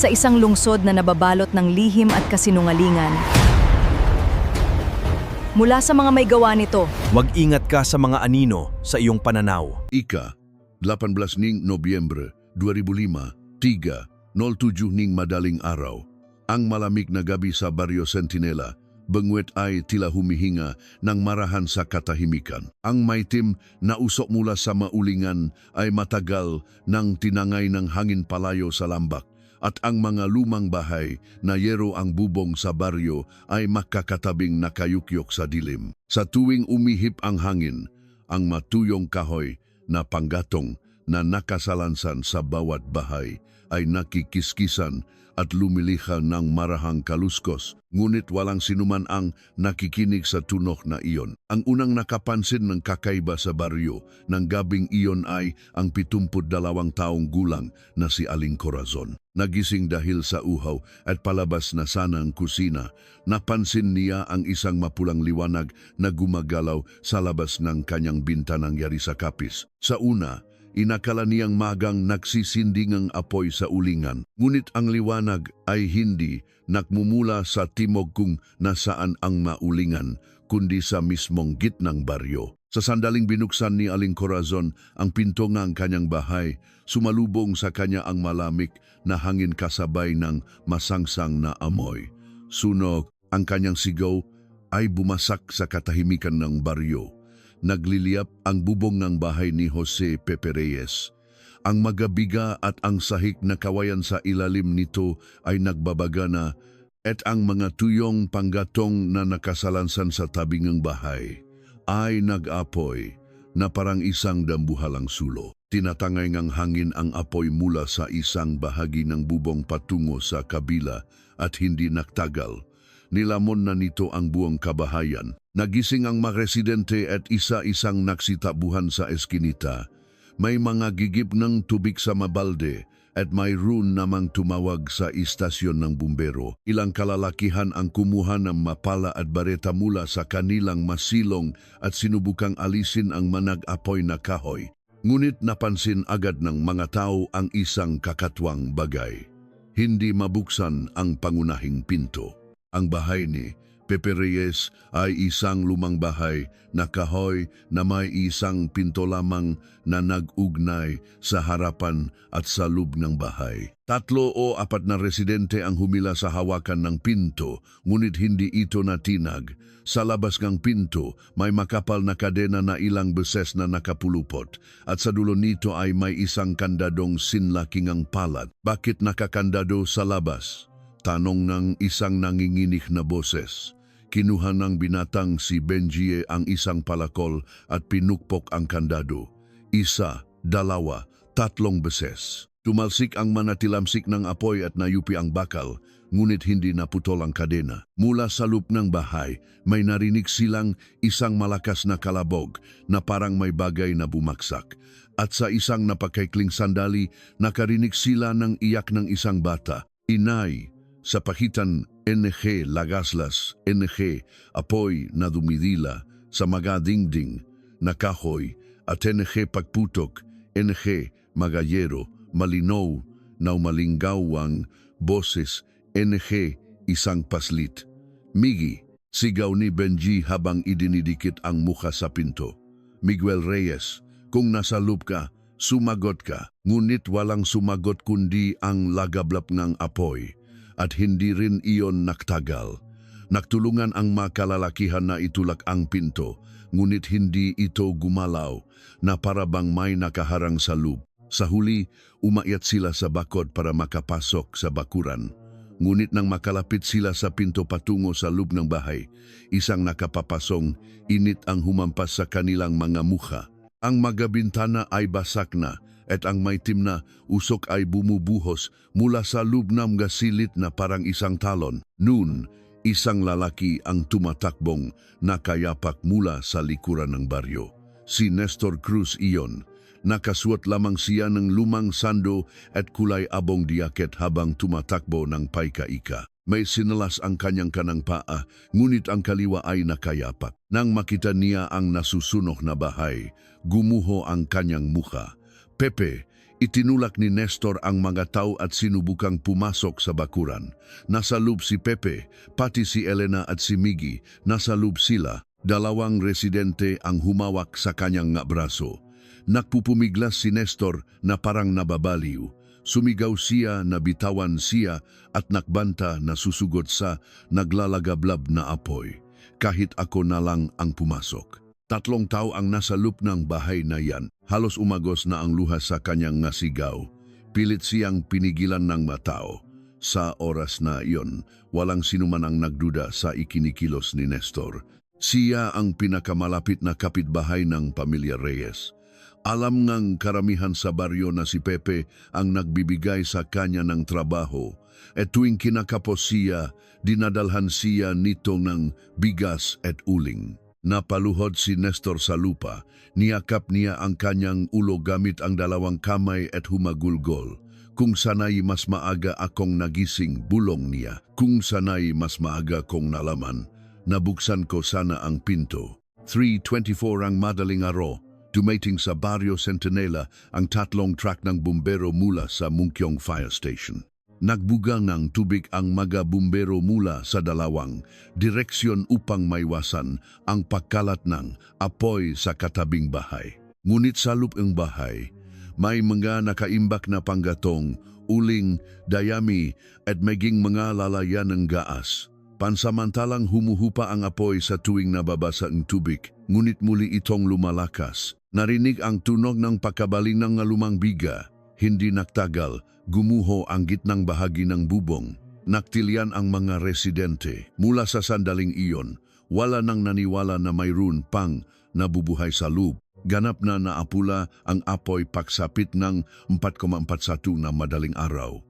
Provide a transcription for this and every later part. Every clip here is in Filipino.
sa isang lungsod na nababalot ng lihim at kasinungalingan. Mula sa mga may gawa nito, Mag-ingat ka sa mga anino sa iyong pananaw. Ika, 18 ning Nobyembre 2005, 3:07 ning madaling araw. Ang malamig na gabi sa Barrio Centinela, bangwet ay tila humihinga ng marahan sa katahimikan. Ang maitim na usok mula sa maulingan ay matagal nang tinangay ng hangin palayo sa lambak. At ang mga lumang bahay na yero ang bubong sa baryo ay makakatabing nakayukyok sa dilim. Sa tuwing umihip ang hangin, ang matuyong kahoy na panggatong na nakasalansan sa bawat bahay ay nakikiskisan at lumiliha ng marahang kaluskos, ngunit walang sinuman ang nakikinig sa tunok na iyon. Ang unang nakapansin ng kakaiba sa baryo ng gabing iyon ay ang 72 taong gulang na si Aling Corazon. Nagising dahil sa uhaw at palabas na sana ang kusina. Napansin niya ang isang mapulang liwanag na gumagalaw sa labas ng kanyang bintanang yari sa kapis. Sa una, inakala niyang magang nagsisinding ang apoy sa ulingan. Ngunit ang liwanag ay hindi nakmumula sa timog kung nasaan ang maulingan, kundi sa mismong gitnang baryo. Sa sandaling binuksan ni Aling Corazon ang pinto ng kanyang bahay, sumalubong sa kanya ang malamig na hangin kasabay ng masangsang na amoy. Sunog, ang kanyang sigaw ay bumasak sa katahimikan ng baryo. Nagliliyap ang bubong ng bahay ni Jose Pepe Reyes. Ang magabiga at ang sahik na kawayan sa ilalim nito ay nagbabaga na at ang mga tuyong panggatong na nakasalansan sa tabing ng bahay ay nag-apoy na parang isang dambuhalang sulo. Tinatangay ngang hangin ang apoy mula sa isang bahagi ng bubong patungo sa kabila at hindi nagtagal. Nilamon na nito ang buong kabahayan. Nagising ang mga residente at isa-isang nagsitabuhan sa eskinita. May mga gigip ng tubig sa mabalde at mayroon namang tumawag sa istasyon ng bumbero. Ilang kalalakihan ang kumuha ng mapala at bareta mula sa kanilang masilong at sinubukang alisin ang manag-apoy na kahoy. Ngunit napansin agad ng mga tao ang isang kakatwang bagay. Hindi mabuksan ang pangunahing pinto. Ang bahay ni Pepe Reyes ay isang lumang bahay na kahoy na may isang pinto lamang na nag-ugnay sa harapan at sa loob ng bahay. 3 o 4 na residente ang humila sa hawakan ng pinto, ngunit hindi ito natinag. Sa labas ng pinto, may makapal na kadena na ilang beses na nakapulupot at sa dulo nito ay may isang kandadong sinlaking ang palad. Bakit nakakandado sa labas? Tanong ng isang nanginginig na boses. Kinuha ng binatang si Benjie ang isang palakol at pinukpok ang kandado. 1, 2, 3 beses. Tumalsik ang manatilamsik ng apoy at nayupi ang bakal, ngunit hindi naputol ang kadena. Mula sa loob ng bahay, may narinig silang isang malakas na kalabog na parang may bagay na bumaksak. At sa isang napakaikling sandali, nakarinig sila ng iyak ng isang bata. Inay, sa pagitan NG lagaslas, NG apoy na dumidila sa mga dingding na kahoy at NG pagputok, NG magayero, malinaw na umalinggawang boses, NG isang paslit. Migi, sigaw ni Benji habang idinidikit ang mukha sa pinto. Miguel Reyes, kung nasa loob ka, sumagot ka. Ngunit walang sumagot kundi ang lagablap ng apoy. At hindi rin iyon nagtagal. Nagtulungan ang mga kalalakihan na itulak ang pinto, ngunit hindi ito gumalaw na parabang may nakaharang sa loob. Sa huli, umakyat sila sa bakod para makapasok sa bakuran. Ngunit nang makalapit sila sa pinto patungo sa loob ng bahay, isang nakapapasong init ang humampas sa kanilang mga mukha. Ang mga bintana ay basak na at ang maitim na usok ay bumubuhos mula sa loob ng gasilit na parang isang talon. Noon, isang lalaki ang tumatakbong nakayapak mula sa likuran ng baryo. Si Nestor Cruz iyon. Nakasuot lamang siya ng lumang sando at kulay abong diaket habang tumatakbo ng paika-ika. May sinalas ang kanyang kanang paa, ngunit ang kaliwa ay nakayapak. Nang makita niya ang nasusunog na bahay, gumuho ang kanyang mukha. Pepe, Itinulak ni Nestor ang mga tao at sinubukang pumasok sa bakuran. Nasa loob si Pepe, pati si Elena at si Miggy. Nasa loob sila, dalawang residente ang humawak sa kanyang nga braso. Nagpupumiglas si Nestor na parang nababaliw. Sumigaw siya na bitawan siya at nakbanta na susugot sa naglalagablab na apoy. Kahit ako na lang ang pumasok. 3 tao ang nasa loob ng bahay na yan. Halos umagos na ang luha sa kanyang ngasigaw. Pilit siyang pinigilan ng matao. Sa oras na iyon, walang sinuman ang nagduda sa ikinikilos ni Nestor. Siya ang pinakamalapit na kapitbahay ng pamilya Reyes. Alam ngang karamihan sa baryo na si Pepe ang nagbibigay sa kanya ng trabaho. At tuwing kinakapos siya, dinadalhan siya nito ng bigas at uling. Napaluhod si Nestor sa lupa, niyakap niya ang kanyang ulo gamit ang 2 kamay at humagulgol. Kung sanay mas maaga akong nagising, bulong niya. Kung sanay mas maaga kong nalaman, nabuksan ko sana ang pinto. 3:24 ang madaling araw, dumating sa Barrio Centinela ang 3 truck ng bumbero mula sa Munkyong Fire Station. Nagbuga ng tubig ang mga bumbero mula sa 2 direksyon upang maiwasan ang pagkalat ng apoy sa katabing bahay. Ngunit sa loob ng bahay, may mga nakaimbak na panggatong, uling, dayami at maging mga lalayan ng gaas. Pansamantalang humuhupa ang apoy sa tuwing nababasa ang tubig, ngunit muli itong lumalakas. Narinig ang tunog ng pagkabaling ng lumang biga. Hindi nagtagal, gumuho ang gitnang bahagi ng bubong. Naktilian ang mga residente. Mula sa sandaling iyon, wala nang naniwala na mayroon pang nabubuhay sa loob. Ganap na naapula ang apoy pagsapit ng 4:41 na madaling araw.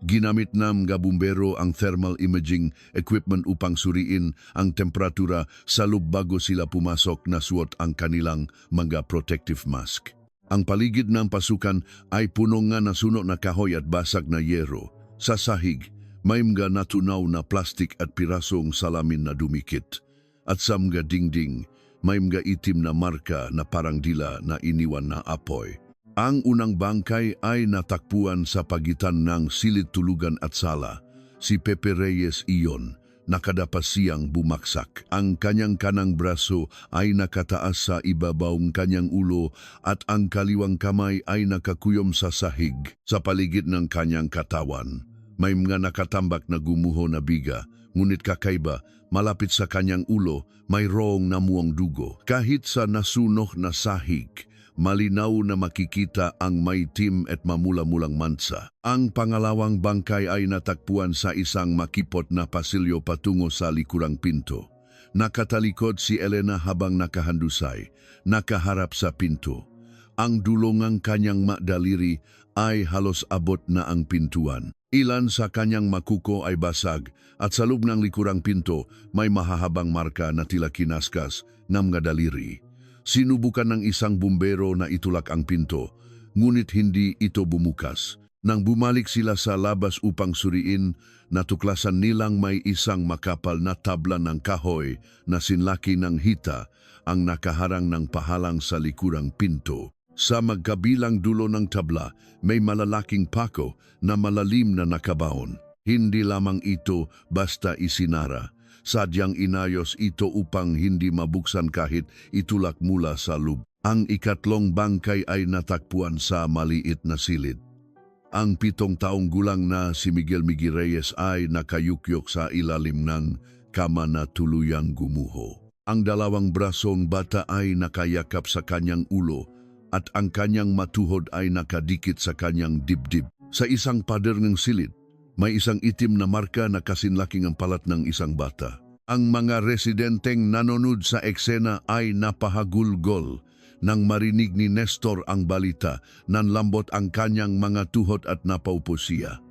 Ginamit ng mga bumbero ang thermal imaging equipment upang suriin ang temperatura sa loob bago sila pumasok na suot ang kanilang mga protective mask. Ang paligid ng pasukan ay puno nga nasuno na kahoy at basag na yero. Sa sahig, may mga natunaw na plastik at pirasong salamin na dumikit. At sa mga dingding, may mga itim na marka na parang dila na iniwan na apoy. Ang unang bangkay ay natakpuan sa pagitan ng silid tulugan at sala. Si Pepe Reyes iyon. Nakadapas siyang bumaksak. Ang kanyang kanang braso ay nakataas sa ibabawang kanyang ulo at ang kaliwang kamay ay nakakuyom sa sahig sa paligid ng kanyang katawan. May mga nakatambak na gumuho na biga, ngunit kakaiba, malapit sa kanyang ulo, mayroong namuong dugo. Kahit sa nasunog na sahig, malinaw na makikita ang maitim at mamula-mulang mansa. Ang pangalawang bangkay ay natakpuan sa isang makipot na pasilyo patungo sa likurang pinto. Nakatalikod si Elena habang nakahandusay, nakaharap sa pinto. Ang dulongang kanyang daliri ay halos abot na ang pintuan. Ilan sa kanyang makuko ay basag at sa loob ng likurang pinto may mahahabang marka na tila kinaskas ng mga daliri. Sinubukan ng isang bumbero na itulak ang pinto, ngunit hindi ito bumukas. Nang bumalik sila sa labas upang suriin, natuklasan nilang may isang makapal na tabla ng kahoy na sinlaki ng hita ang nakaharang ng pahalang sa likurang pinto. Sa magkabilang dulo ng tabla, may malalaking pako na malalim na nakabaon. Hindi lamang ito basta isinara. Sadyang inayos ito upang hindi mabuksan kahit itulak mula sa loob. Ang ikatlong bangkay ay natakpuan sa maliit na silid. Ang 7 taong gulang na si Miguel Miggy Reyes ay nakayukyok sa ilalim ng kama na tuluyang gumuho. Ang 2 brasong bata ay nakayakap sa kanyang ulo at ang kanyang matuhod ay nakadikit sa kanyang dibdib. Sa isang pader ng silid, may isang itim na marka na kasinlaking ang palat ng isang bata. Ang mga residenteng nanonood sa eksena ay napahagulgol nang marinig ni Nestor ang balita. Nanlambot ang kanyang mga tuhod at napaupo siya.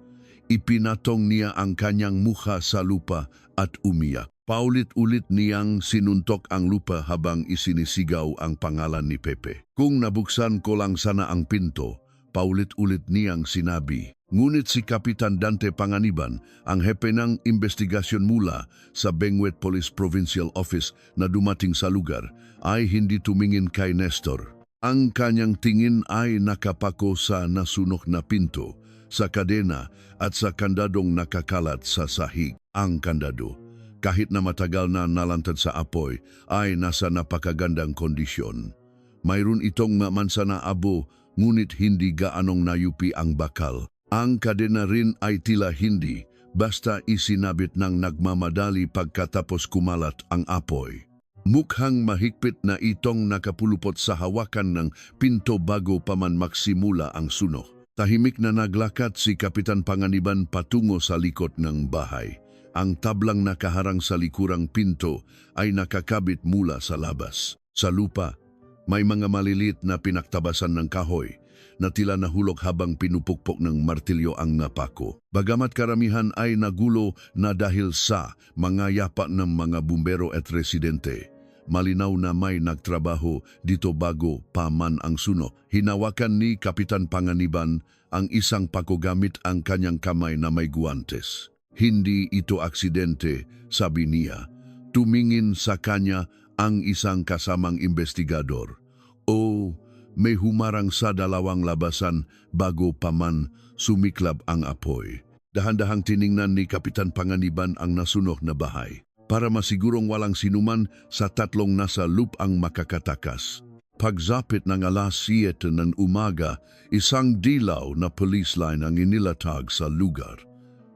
Ipinatong niya ang kanyang mukha sa lupa at umiyak. Paulit-ulit niyang sinuntok ang lupa habang isinisigaw ang pangalan ni Pepe. Kung nabuksan ko lang sana ang pinto, paulit-ulit niyang sinabi. Ngunit si Kapitan Dante Panganiban, ang hepe ng investigasyon mula sa Benguet Police Provincial Office na dumating sa lugar, ay hindi tumingin kay Nestor. Ang kanyang tingin ay nakapako sa nasunok na pinto, sa kadena at sa kandadong nakakalat sa sahig. Ang kandado, kahit na matagal na nalantad sa apoy, ay nasa napakagandang kondisyon. Mayroon itong mansana abo, ngunit hindi gaanong nayupi ang bakal. Ang kadena rin ay tila hindi, basta isinabit ng nagmamadali pagkatapos kumalat ang apoy. Mukhang mahigpit na itong nakapulupot sa hawakan ng pinto bago pa man magsimula ang sunog. Tahimik na naglakad si Kapitan Panganiban patungo sa likod ng bahay. Ang tablang nakaharang sa likurang pinto ay nakakabit mula sa labas. Sa lupa, may mga maliliit na pinaktabasan ng kahoy na tila nahulog habang pinupukpok ng martilyo ang napako. Bagamat karamihan ay nagulo na dahil sa mga yapa ng mga bumbero at residente, malinaw na may nagtrabaho dito bago pa man ang sunog. Hinawakan ni Kapitan Panganiban ang isang pako gamit ang kanyang kamay na may guwantes. Hindi ito aksidente, sabi niya. Tumingin sa kanya ang isang kasamang investigador. O may humarang sa dalawang labasan bago pa man sumiklab ang apoy. Dahan-dahang tiningnan ni Kapitan Panganiban ang nasunog na bahay para masigurong walang sinuman sa tatlong nasa loop ang makakatakas. Pagsapit ng alas 7 ng umaga, isang dilaw na police line ang inilatag sa lugar.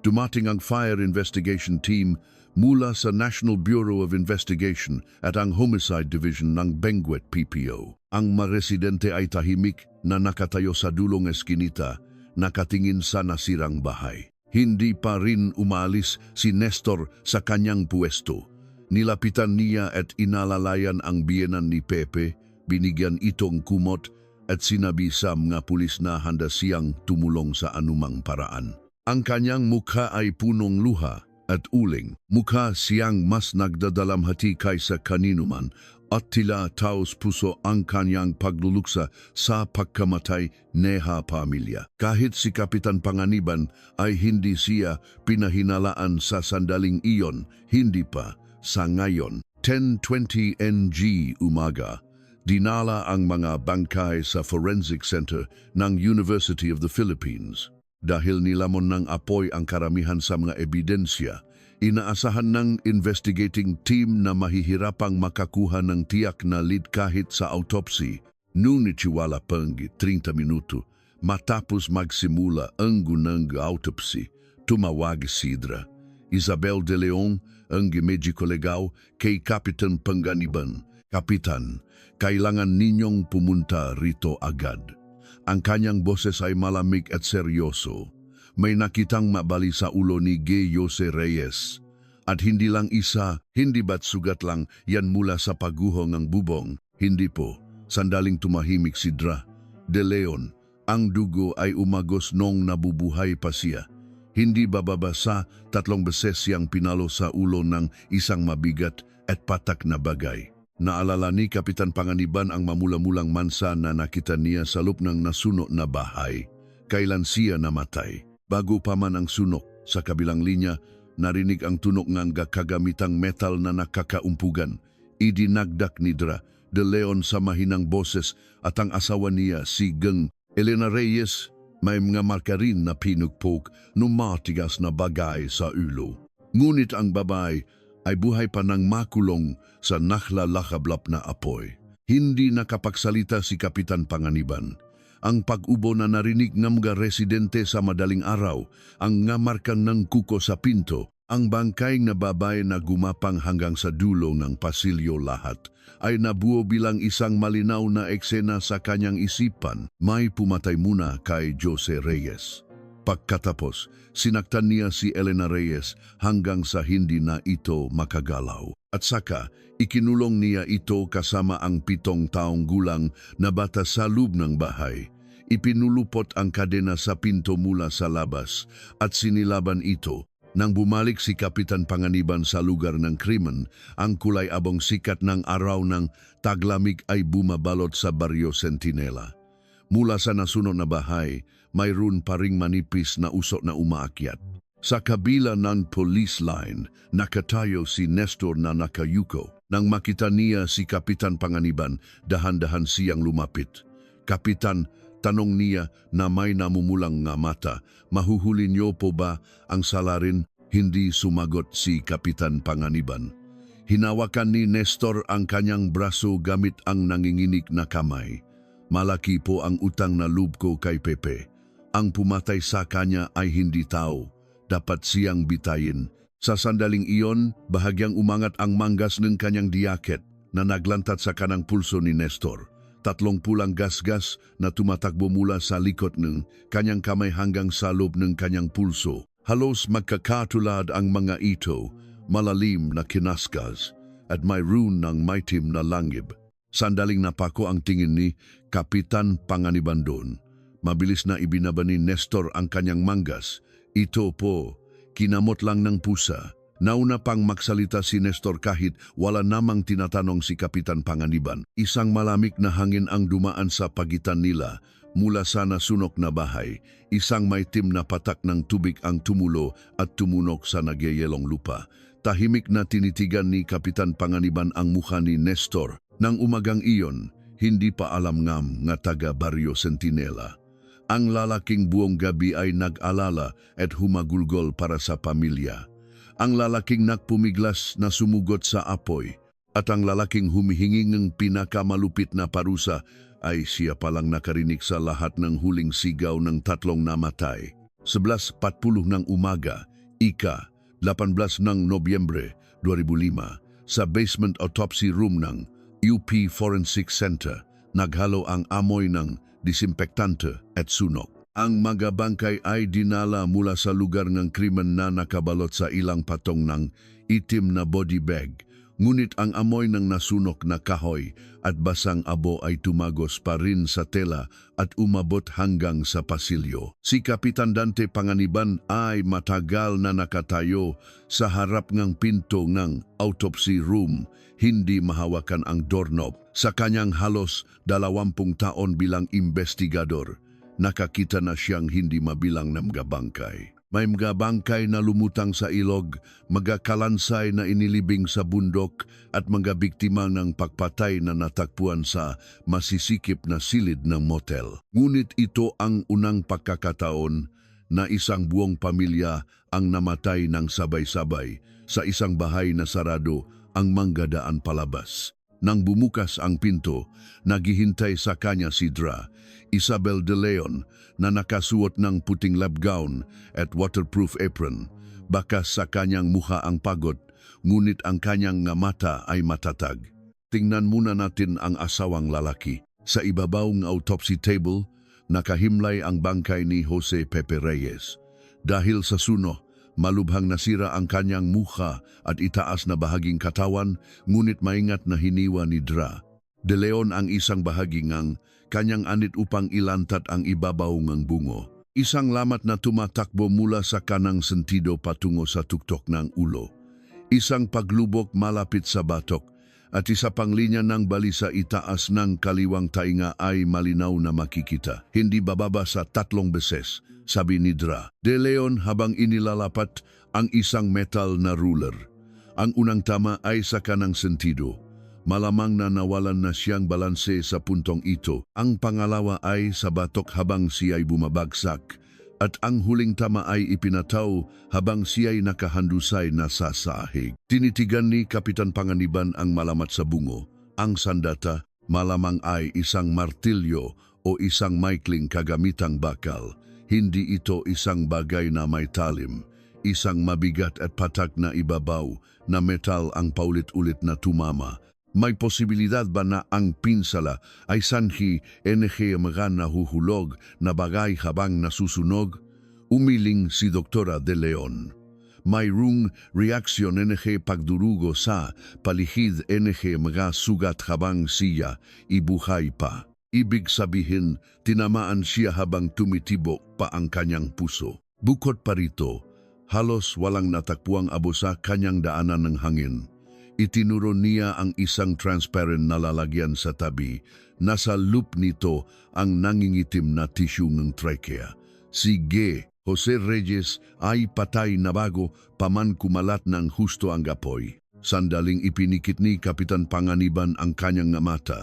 Dumating ang fire investigation team mula sa National Bureau of Investigation at ang Homicide Division ng Benguet PPO. Ang mga residente ay tahimik na nakatayo sa dulong eskinita, nakatingin sa nasirang bahay. Hindi pa rin umalis si Nestor sa kanyang puesto. Nilapitan niya at inalalayan ang biyenan ni Pepe, binigyan itong kumot at sinabi sa mga pulis na handa siyang tumulong sa anumang paraan. Ang kanyang mukha ay punong luha at uling. Mukha siyang mas nagdadalamhati kaysa kaninuman at tila taos puso ang kanyang pagluluksa sa pagkamatay neha pamilya. Kahit si Kapitan Panganiban ay hindi siya pinahinalaan sa sandaling iyon, hindi pa sa ngayon. 10:20 NG umaga, dinala ang mga bangkay sa Forensic Center ng University of the Philippines. Dahil nilamon ng apoy ang karamihan sa mga ebidensya, inaasahan ng investigating team na mahihirapang makakuha ng tiyak na lead kahit sa autopsy. Ngunit wala pang 30 minuto matapos magsimula ang gunang autopsy, tumawag si Isabel de Leon, ang mediko legal, kay Kapitan Panganiban. Kapitan, kailangan ninyong pumunta rito agad. Ang kanyang boses ay malamig at seryoso. May nakitang mabali sa ulo ni Gay Jose Reyes. At hindi lang isa, hindi ba't sugat lang yan mula sa paguhong ng bubong. Hindi po, sandaling tumahimik si De Leon. Ang dugo ay umagos nung nabubuhay pa siya. Hindi bababa sa 3 beses siyang pinalo sa ulo ng isang mabigat at patak na bagay. Naalala ni Kapitan Panganiban ang mamula-mulang mansa na nakita niya sa loob ng nasunog na bahay. Kailan siya namatay? Bago pa man ang sunog, sa kabilang linya, narinig ang tunog ng kagamitang metal na nakakaumpugan. Idinagdak ni De Leon sa mahinang boses at ang asawa niya si Geng Elena Reyes, may mga marka rin na pinugpok ng matigas na bagay sa ulo. Ngunit ang babae ay buhay pa ng makulong sa naklalakablap na apoy. Hindi nakapagsalita si Kapitan Panganiban. Ang pag-ubo na narinig ng mga residente sa madaling araw, ang ngamarkan ng kuko sa pinto, ang bangkay na babae na gumapang hanggang sa dulo ng pasilyo lahat, ay nabuo bilang isang malinaw na eksena sa kanyang isipan. May pumatay muna kay Jose Reyes. Pagkatapos, sinaktan niya si Elena Reyes hanggang sa hindi na ito makagalaw. At saka, ikinulong niya ito kasama ang 7 taong gulang na bata sa loob ng bahay. Ipinulupot ang kadena sa pinto mula sa labas at sinilaban ito. Nang bumalik si Kapitan Panganiban sa lugar ng krimen, ang kulay abong sikat ng araw ng taglamig ay bumabalot sa Barrio Centinela. Mula sa nasunog na bahay, mayroon pa ring manipis na usok na umaakyat. Sa kabila ng police line, nakatayo si Nestor na nakayuko. Nang makita niya si Kapitan Panganiban, dahan-dahan siyang lumapit. Kapitan, tanong niya na may namumulang nga mata, mahuhuli niyo po ba ang salarin? Hindi sumagot si Kapitan Panganiban. Hinawakan ni Nestor ang kanyang braso gamit ang nanginginig na kamay. Malaki po ang utang na loob ko kay Pepe. Ang pumatay sa kanya ay hindi tao. Dapat siyang bitayin. Sa sandaling iyon, bahagyang umangat ang manggas ng kanyang diaket na naglantat sa kanang pulso ni Nestor. 3 pulang gasgas na tumatakbo mula sa likod ng kanyang kamay hanggang sa loob ng kanyang pulso. Halos magkakatulad ang mga ito, malalim na kinaskas at may rune ng maitim na langib. Sandaling napako ang tingin ni Kapitan Panganiban doon. Mabilis na ibinaba ni Nestor ang kanyang manggas. Ito po, kinamot lang ng pusa. Nauna pang magsalita si Nestor kahit wala namang tinatanong si Kapitan Panganiban. Isang malamig na hangin ang dumaan sa pagitan nila mula sa nasunok na bahay. Isang maitim na patak ng tubig ang tumulo at tumunok sa nagyayelong lupa. Tahimik na tinitigan ni Kapitan Panganiban ang mukha ni Nestor. Nang umagang iyon, hindi pa alam ngam nga taga Barrio Centinela. Ang lalaking buong gabi ay nag-alala at humagulgol para sa pamilya. Ang lalaking nagpumiglas na sumugot sa apoy at ang lalaking humihingi ng pinakamalupit na parusa ay siya palang nakarinig sa lahat ng huling sigaw ng 3 namatay. 11:40 ng umaga, ika-18 ng Nobyembre 2005, sa basement autopsy room ng UP Forensic Center, naghalo ang amoy ng disinfektante at sunog. Ang mga bangkay ay dinala mula sa lugar ng krimen na nakabalot sa ilang patong ng itim na body bag. Ngunit ang amoy ng nasunok na kahoy at basang abo ay tumagos pa rin sa tela at umabot hanggang sa pasilyo. Si Kapitan Dante Panganiban ay matagal na nakatayo sa harap ng pinto ng autopsy room, hindi mahawakan ang doorknob. Sa kanyang halos 20 taon bilang investigador, nakakita na siyang hindi mabilang ng mga bangkay. May mga bangkay na lumutang sa ilog, mga kalansay na inilibing sa bundok at mga biktima ng pagpatay na natakpuan sa masisikip na silid ng motel. Ngunit ito ang unang pagkakataon na isang buong pamilya ang namatay ng sabay-sabay sa isang bahay na sarado ang manggadaan palabas. Nang bumukas ang pinto, naghihintay sa kanya si Dra, Isabel de Leon, na nakasuot ng puting lab gown at waterproof apron. Bakas sa kanyang mukha ang pagod, ngunit ang kanyang nga mata ay matatag. Tingnan muna natin ang asawang lalaki. Sa ibabaw ng autopsy table, nakahimlay ang bangkay ni Jose Pepe Reyes. Dahil sa suno, malubhang nasira ang kanyang mukha at itaas na bahaging katawan, ngunit maingat na hiniwa ni Dra de Leon ang isang bahagi ng kanyang anit upang ilantat ang ibabaw ng bungo. Isang lamat na tumatakbo mula sa kanang sentido patungo sa tuktok ng ulo. Isang paglubok malapit sa batok at isa pang linya ng balisa itaas ng kaliwang tainga ay malinaw na makikita. Hindi bababa sa 3 beses, sabi ni Dra de Leon habang inilalapat ang isang metal na ruler. Ang unang tama ay sa kanang sentido. Malamang na nawalan na siyang balanse sa puntong ito. Ang pangalawa ay sa batok habang siya'y bumabagsak at ang huling tama ay ipinataw habang siya'y nakahandusay na sa sahig. Tinitigan ni Kapitan Panganiban ang malamat sa bungo. Ang sandata malamang ay isang martilyo o isang maikling kagamitang bakal. Hindi ito isang bagay na may talim. Isang mabigat at patak na ibabaw na metal ang paulit-ulit na tumama. May posibilidad ba na ang pinsala ay sanhi enerhiya mga nahuhulog na bagay habang nasusunog? Umiling si Doktora de Leon. Mayroong reaksyon enerhiya pagdurugo sa palihid enerhiya mga sugat habang siya ibuhay pa. Ibig sabihin, tinamaan siya habang tumitibo pa ang kanyang puso. Bukod pa rito, halos walang natakpuang abo sa kanyang daanan ng hangin. Itinuro niya ang isang transparent na lalagyan sa tabi. Nasa loop nito ang nangingitim na tissue ng trachea. Si Jose Reyes ay patay na bago paman kumalat ng husto ang apoy. Sandaling ipinikit ni Kapitan Panganiban ang kanyang nga mata.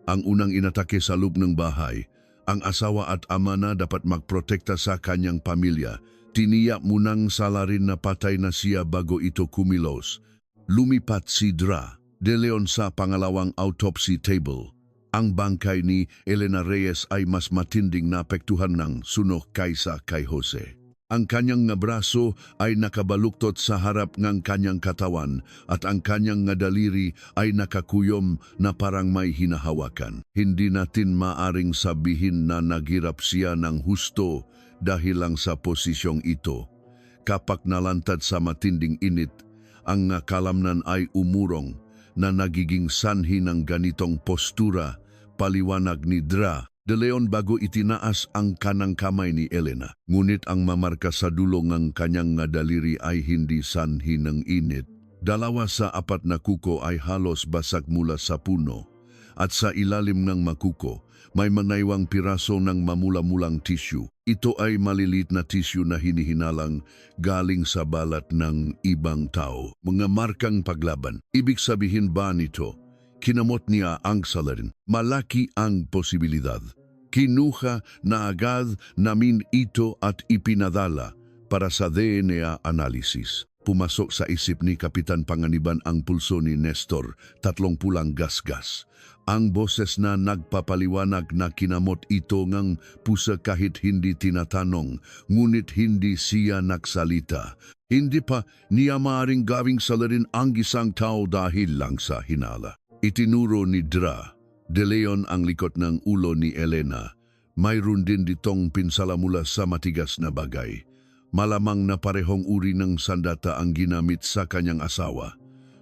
Ang unang inatake sa loob ng bahay, ang asawa at ama na dapat magprotekta sa kanyang pamilya. Tiniyak munang salarin na patay na siya bago ito kumilos. Lumipat si Dra De Leon sa pangalawang autopsy table. Ang bangkay ni Elena Reyes ay mas matinding naapektuhan ng sunog kaysa kay Jose. Ang kanyang nga braso ay nakabaluktot sa harap ng kanyang katawan at ang kanyang nga daliri ay nakakuyom na parang may hinahawakan. Hindi natin maaring sabihin na naghirap siya ng husto dahil lang sa posisyong ito. Kapak nalantad sa matinding init, ang nga kalamnan ay umurong na nagiging sanhi ng ganitong postura, paliwanag ni Dra De Leon bago itinaas ang kanang kamay ni Elena. Ngunit ang mamarka sa dulo ng kanyang nga daliri ay hindi sanhi ng init. 2 sa 4 na kuko ay halos basag mula sa puno. At sa ilalim ng makuko, may manaiwang piraso ng mamula-mulang tissue. Ito ay malilit na tissue na hinihinalang galing sa balat ng ibang tao. Mga markang paglaban. Ibig sabihin ba nito? Kinamot niya ang salarin. Malaki ang posibilidad. Kinuha na agad namin ito at ipinadala para sa DNA analysis. Pumasok sa isip ni Kapitan Panganiban ang pulso ni Nestor, 30 pulang gasgas. Ang boses na nagpapaliwanag na kinamot ito ngang pusa kahit hindi tinatanong, ngunit hindi siya nagsalita. Hindi pa niya maaring gawing salarin ang isang tao dahil lang sa hinala. Itinuro ni Dra De Leon ang likot ng ulo ni Elena. Mayroon din ditong pinsala mula sa matigas na bagay. Malamang na parehong uri ng sandata ang ginamit sa kanyang asawa.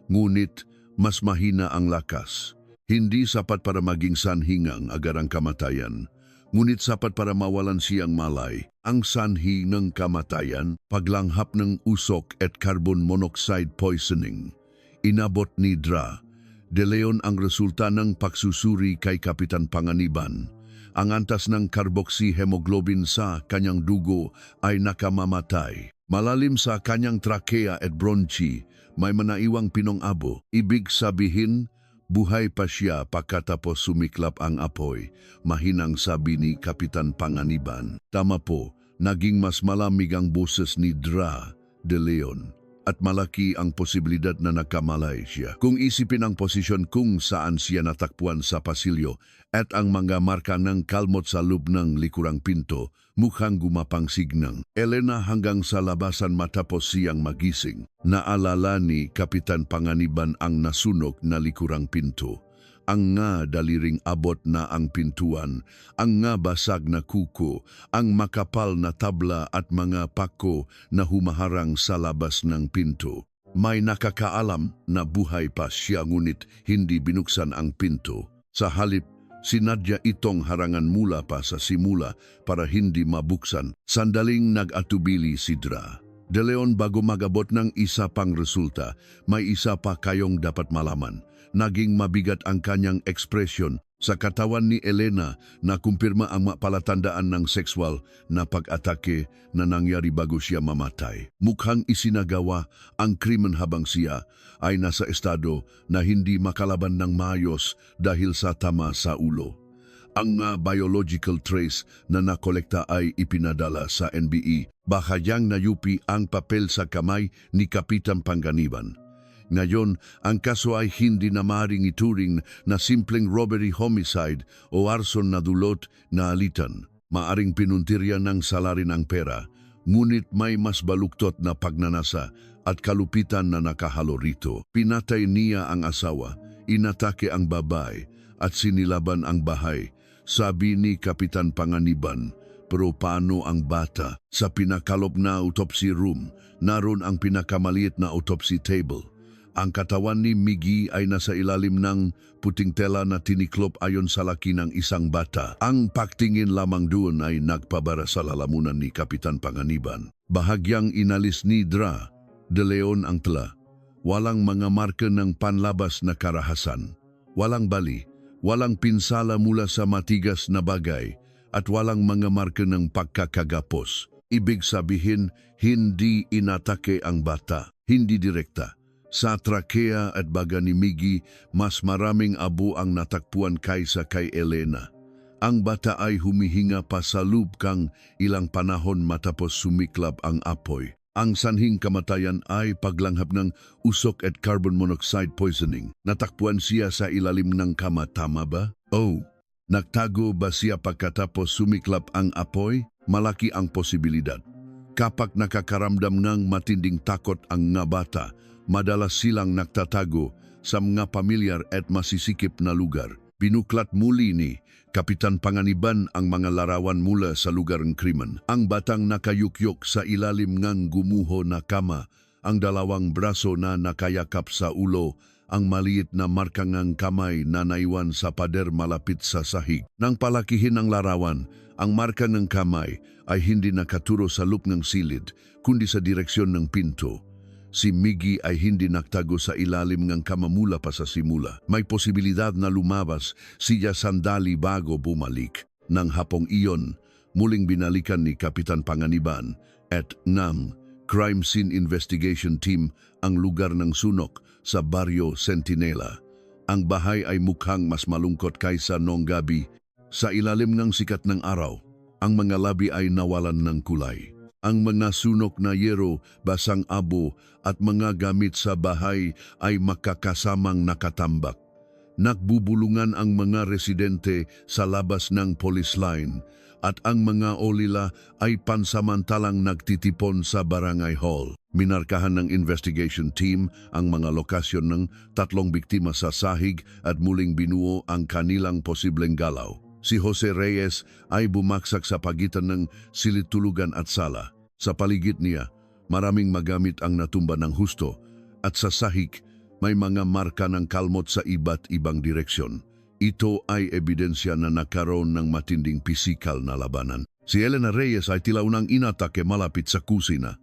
Ngunit mas mahina ang lakas. Hindi sapat para maging sanhingang agarang kamatayan. Ngunit sapat para mawalan siyang malay. Ang sanhi ng kamatayan, paglanghap ng usok at carbon monoxide poisoning. Inabot ni Dra De Leon ang resulta ng pagsusuri kay Kapitan Panganiban. Ang antas ng carboxyhemoglobin sa kanyang dugo ay nakamamatay. Malalim sa kanyang trakea at bronchi, may manaiwang pinong-abo. Ibig sabihin, buhay pa siya pagkatapos sumiklap ang apoy, mahinang sabi ni Kapitan Panganiban. Tama po, naging mas malamig ang boses ni Dra De Leon. At malaki ang posibilidad na nagkamalay siya. Kung isipin ang posisyon kung saan siya natakpuan sa pasilyo at ang mga marka ng kalmot sa loob ng likurang pinto, mukhang gumapang signang. Elena hanggang sa labasan matapos siyang magising. Naalala ni Kapitan Panganiban ang nasunog na likurang pinto. Ang nga daliring abot na ang pintuan, ang nga basag na kuko, ang makapal na tabla at mga pako na humaharang sa labas ng pinto. May nakakaalam na buhay pa siya ngunit hindi binuksan ang pinto. Sa halip, sinadya itong harangan mula pa sa simula para hindi mabuksan. Sandaling nag-atubili si Dra De Leon bago magabot ng isa pang resulta, may isa pa kayong dapat malaman. Naging mabigat ang kanyang ekspresyon sa katawan ni Elena na kumpirma ang palatandaan ng sexual na pag-atake na nangyari bago siya mamatay. Mukhang isinagawa ang krimen habang siya ay nasa estado na hindi makalaban ng maayos dahil sa tama sa ulo. Ang biological trace na nakolekta ay ipinadala sa NBI. Bahayang nayupi ang papel sa kamay ni Kapitan Panganiban. Ngayon, ang kaso ay hindi na maaaring ituring na simpleng robbery homicide o arson na dulot na alitan. Maaring pinuntirya ng salarin ang pera, ngunit may mas baluktot na pagnanasa at kalupitan na nakahalo rito. Pinatay niya ang asawa, inatake ang babae at sinilaban ang bahay, sabi ni Kapitan Panganiban. Pero paano ang bata? Sa pinakalob na autopsy room, naroon ang pinakamaliit na autopsy table. Ang katawan ni Miggy ay nasa ilalim ng puting tela na tiniklop ayon sa laki ng isang bata. Ang pagtingin lamang doon ay nagpabara sa lalamunan ni Kapitan Panganiban. Bahagyang inalis ni Dra De Leon ang tela. Walang mga marka ng panlabas na karahasan. Walang bali, walang pinsala mula sa matigas na bagay, at walang mga marka ng pagkakagapos. Ibig sabihin, hindi inatake ang bata, hindi direkta. Sa trakea at baga ni Miggy, mas maraming abo ang natakpuan kaysa kay Elena. Ang bata ay humihinga pa sa loob kang ilang panahon matapos sumiklab ang apoy. Ang sanhing kamatayan ay paglanghap ng usok at carbon monoxide poisoning. Natakpuan siya sa ilalim ng kama, tama ba? Oh, nagtago ba siya pagkatapos sumiklab ang apoy? Malaki ang posibilidad. Kapag nakakaramdam ng matinding takot ang nga bata, madalas silang nagtatago sa mga pamilyar at masisikip na lugar. Binuklat muli ni Kapitan Panganiban ang mga larawan mula sa lugar ng krimen. Ang batang nakayukyok sa ilalim ng gumuho na kama, ang dalawang braso na nakayakap sa ulo, ang maliit na marka ng kamay na naiwan sa pader malapit sa sahig. Nang palakihin ang larawan, ang marka ng kamay ay hindi nakaturo sa loop ng silid, kundi sa direksyon ng pinto. Si Miggy ay hindi nagtago sa ilalim ng kama mula pa sa simula. May posibilidad na lumabas siya sandali bago bumalik. Nang hapong iyon, muling binalikan ni Kapitan Panganiban at ng Crime Scene Investigation Team ang lugar ng sunok sa Barrio Centinela. Ang bahay ay mukhang mas malungkot kaysa noong gabi. Sa ilalim ng sikat ng araw, ang mga labi ay nawalan ng kulay. Ang mga sunok na yero, basang abo at mga gamit sa bahay ay makakasamang nakatambak. Nagbubulungan ang mga residente sa labas ng police line at ang mga olila ay pansamantalang nagtitipon sa barangay hall. Minarkahan ng investigation team ang mga lokasyon ng 3 biktima sa sahig at muling binuo ang kanilang posibleng galaw. Si Jose Reyes ay bumaksak sa pagitan ng silid-tulugan at sala. Sa paligid niya, maraming magamit ang natumba ng husto at sa sahig may mga marka ng kalmot sa iba't ibang direksyon. Ito ay ebidensya na nagkaroon ng matinding pisikal na labanan. Si Elena Reyes ay tilaunang inatake malapit sa kusina.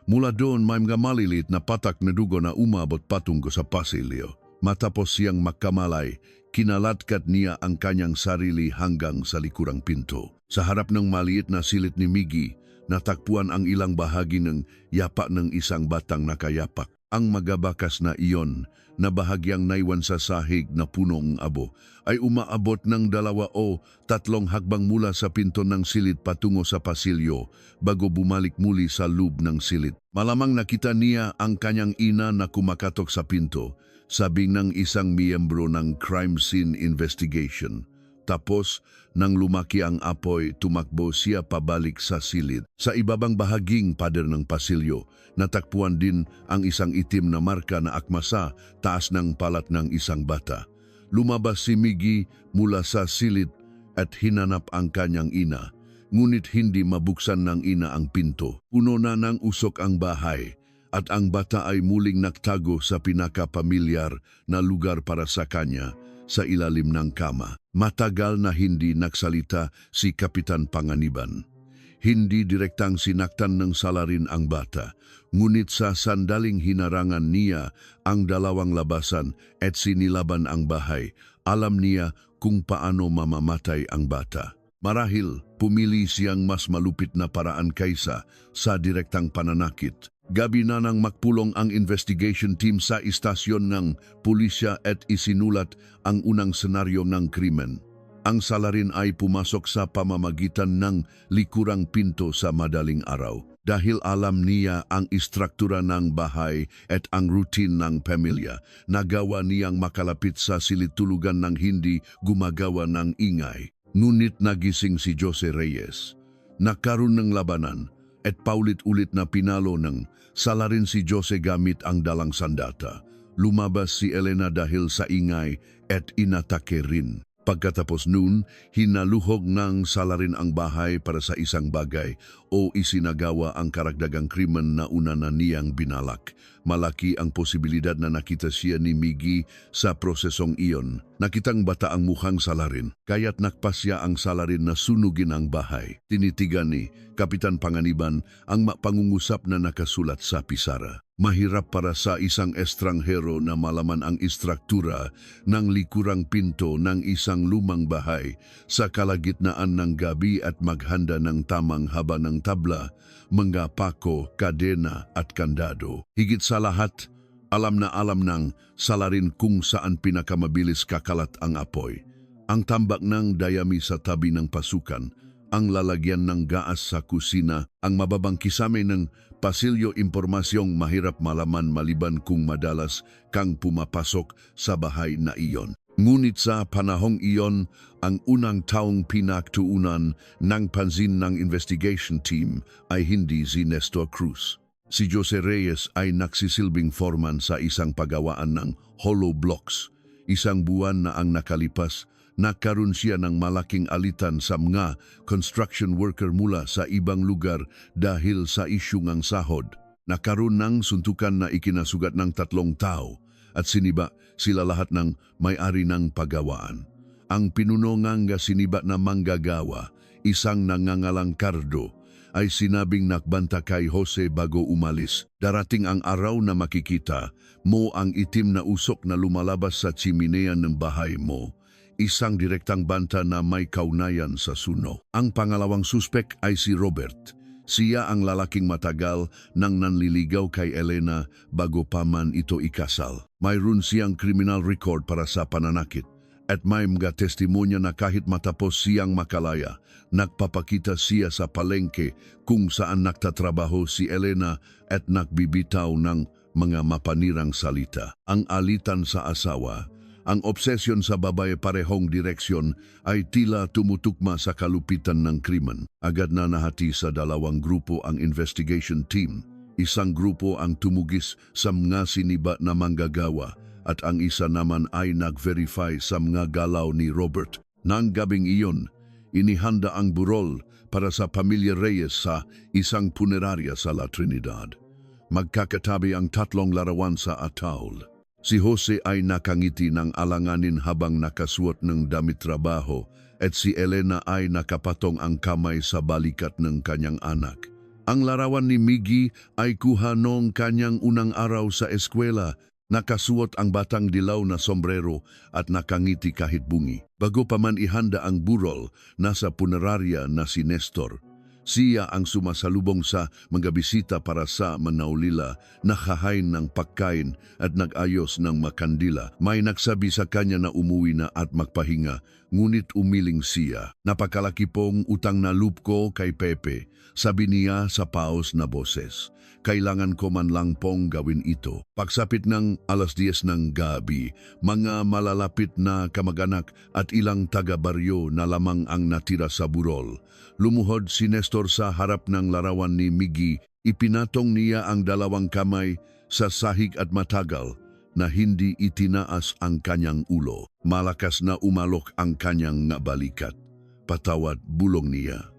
Mula doon may mga malilit na patak na dugo na umabot patungo sa pasilyo. Matapos siyang makamalay, kinalatkat niya ang kanyang sarili hanggang sa likurang pinto. Sa harap ng maliit na silid ni Miggy, natakpuan ang ilang bahagi ng yapa ng isang batang nakayapak. Ang magabakas na iyon na bahagyang naiwan sa sahig na punong abo ay umaabot ng 2 o 3 hakbang mula sa pinto ng silid patungo sa pasilyo bago bumalik muli sa loob ng silid. Malamang nakita niya ang kanyang ina na kumakatok sa pinto, sabi ng isang miyembro ng Crime Scene Investigation. Tapos, nang lumaki ang apoy, tumakbo siya pabalik sa silid. Sa ibabang bahaging pader ng pasilyo, natakpuan din ang isang itim na marka na akma sa taas ng palat ng isang bata. Lumabas si Miggy mula sa silid at hinanap ang kanyang ina, ngunit hindi mabuksan ng ina ang pinto. Puno na ng usok ang bahay at ang bata ay muling nagtago sa pinakapamilyar na lugar para sa kanya, sa ilalim ng kama. Matagal na hindi nagsalita si Kapitan Panganiban. Hindi direktang sinaktan ng salarin ang bata, ngunit sa sandaling hinarangan niya ang 2 labasan at sinilaban ang bahay, alam niya kung paano mamamatay ang bata. Marahil pumili siyang mas malupit na paraan kaysa sa direktang pananakit. Gabi na nang magpulong ang investigation team sa istasyon ng pulisya at isinulat ang unang senaryo ng krimen. Ang salarin ay pumasok sa pamamagitan ng likurang pinto sa madaling araw. Dahil alam niya ang istruktura ng bahay at ang routine ng pamilya, nagawa niyang makalapit sa silid-tulugan ng hindi gumagawa ng ingay. Ngunit nagising si Jose Reyes. Nagkaroon ng labanan at paulit-ulit na pinalo ng salarin si Jose gamit ang dalang sandata. Lumabas si Elena dahil sa ingay at inatake rin. Pagkatapos noon, hinaluhog ng salarin ang bahay para sa isang bagay o isinagawa ang karagdagang krimen na una na niyang binalak. Malaki ang posibilidad na nakita siya ni Miggy sa prosesong iyon. Nakitang bata ang mukhang salarin, kaya't nakpasya ang salarin na sunugin ang bahay. Tinitigan ni Kapitan Panganiban ang pangungusap na nakasulat sa pisara. Mahirap para sa isang estranghero na malaman ang istruktura ng likurang pinto ng isang lumang bahay sa kalagitnaan ng gabi at maghanda ng tamang haba ng tabla, mga pako, kadena at kandado. Higit sa lahat, Alam na alam ng salarin kung saan pinakamabilis kakalat ang apoy. Ang tambak ng dayami sa tabi ng pasukan, ang lalagyan ng gaas sa kusina, ang mababang kisame ng pasilyo impormasyong mahirap malaman maliban kung madalas kang pumapasok sa bahay na iyon. Ngunit sa panahong iyon, ang unang taong pinagtuunan ng pansin ng investigation team ay hindi si Nestor Cruz. Si Jose Reyes ay nagsisilbing foreman sa isang pagawaan ng hollow blocks. Isang buwan na ang nakalipas, nagkaroon siya ng malaking alitan sa mga construction worker mula sa ibang lugar dahil sa isyu ng sahod. Nagkaroon ng suntukan na ikinasugat ng 3 tao at siniba sila lahat ng may-ari ng pagawaan. Ang pinuno ngang siniba na manggagawa, isang nangangalang Cardo, ay sinabing nakbanta kay Jose bago umalis. Darating ang araw na makikita mo ang itim na usok na lumalabas sa chimenea ng bahay mo. Isang direktang banta na may kaugnayan sa suno. Ang pangalawang suspek ay si Robert. Siya ang lalaking matagal nang nanliligaw kay Elena bago pa man ito ikasal. Mayroon siyang criminal record para sa pananakit. At may mga testimonya na kahit matapos siyang makalaya, nagpapakita siya sa palengke kung saan nagtatrabaho si Elena at nagbibitaw ng mga mapanirang salita. Ang alitan sa asawa, ang obsesyon sa babae parehong direksyon ay tila tumutukma sa kalupitan ng krimen. Agad na nahati sa 2 grupo ang investigation team. Isang grupo ang tumugis sa mga siniba na manggagawa at ang isa naman ay nag-verify sa mga galaw ni Robert. Nang gabing iyon, inihanda ang burol para sa pamilya Reyes sa isang punerarya sa La Trinidad. Magkakatabi ang 3 larawan sa ataol. Si Jose ay nakangiti ng alanganin habang nakasuot ng damit trabaho at si Elena ay nakapatong ang kamay sa balikat ng kanyang anak. Ang larawan ni Miggy ay kuha noong kanyang unang araw sa eskwela. Nakasuot ang batang dilaw na sombrero at nakangiti kahit bungi. Bago pa man ihanda ang burol, nasa punerarya na si Nestor. Siya ang sumasalubong sa mga bisita para sa manaulila, nakahain ng pagkain at nag-ayos ng makandila. May nagsabi sa kanya na umuwi na at magpahinga, ngunit umiling siya. Napakalaki pong utang na loob ko kay Pepe, sabi niya sa paos na boses. Kailangan ko man lang pong gawin ito. Pagsapit ng 10:00 ng gabi, mga malalapit na kamag-anak at ilang taga-baryo na lamang ang natira sa burol. Lumuhod si Nestor sa harap ng larawan ni Miggy. Ipinatong niya ang 2 kamay sa sahig at matagal na hindi itinaas ang kanyang ulo. Malakas na umalok ang kanyang balikat. Patawad, bulong niya.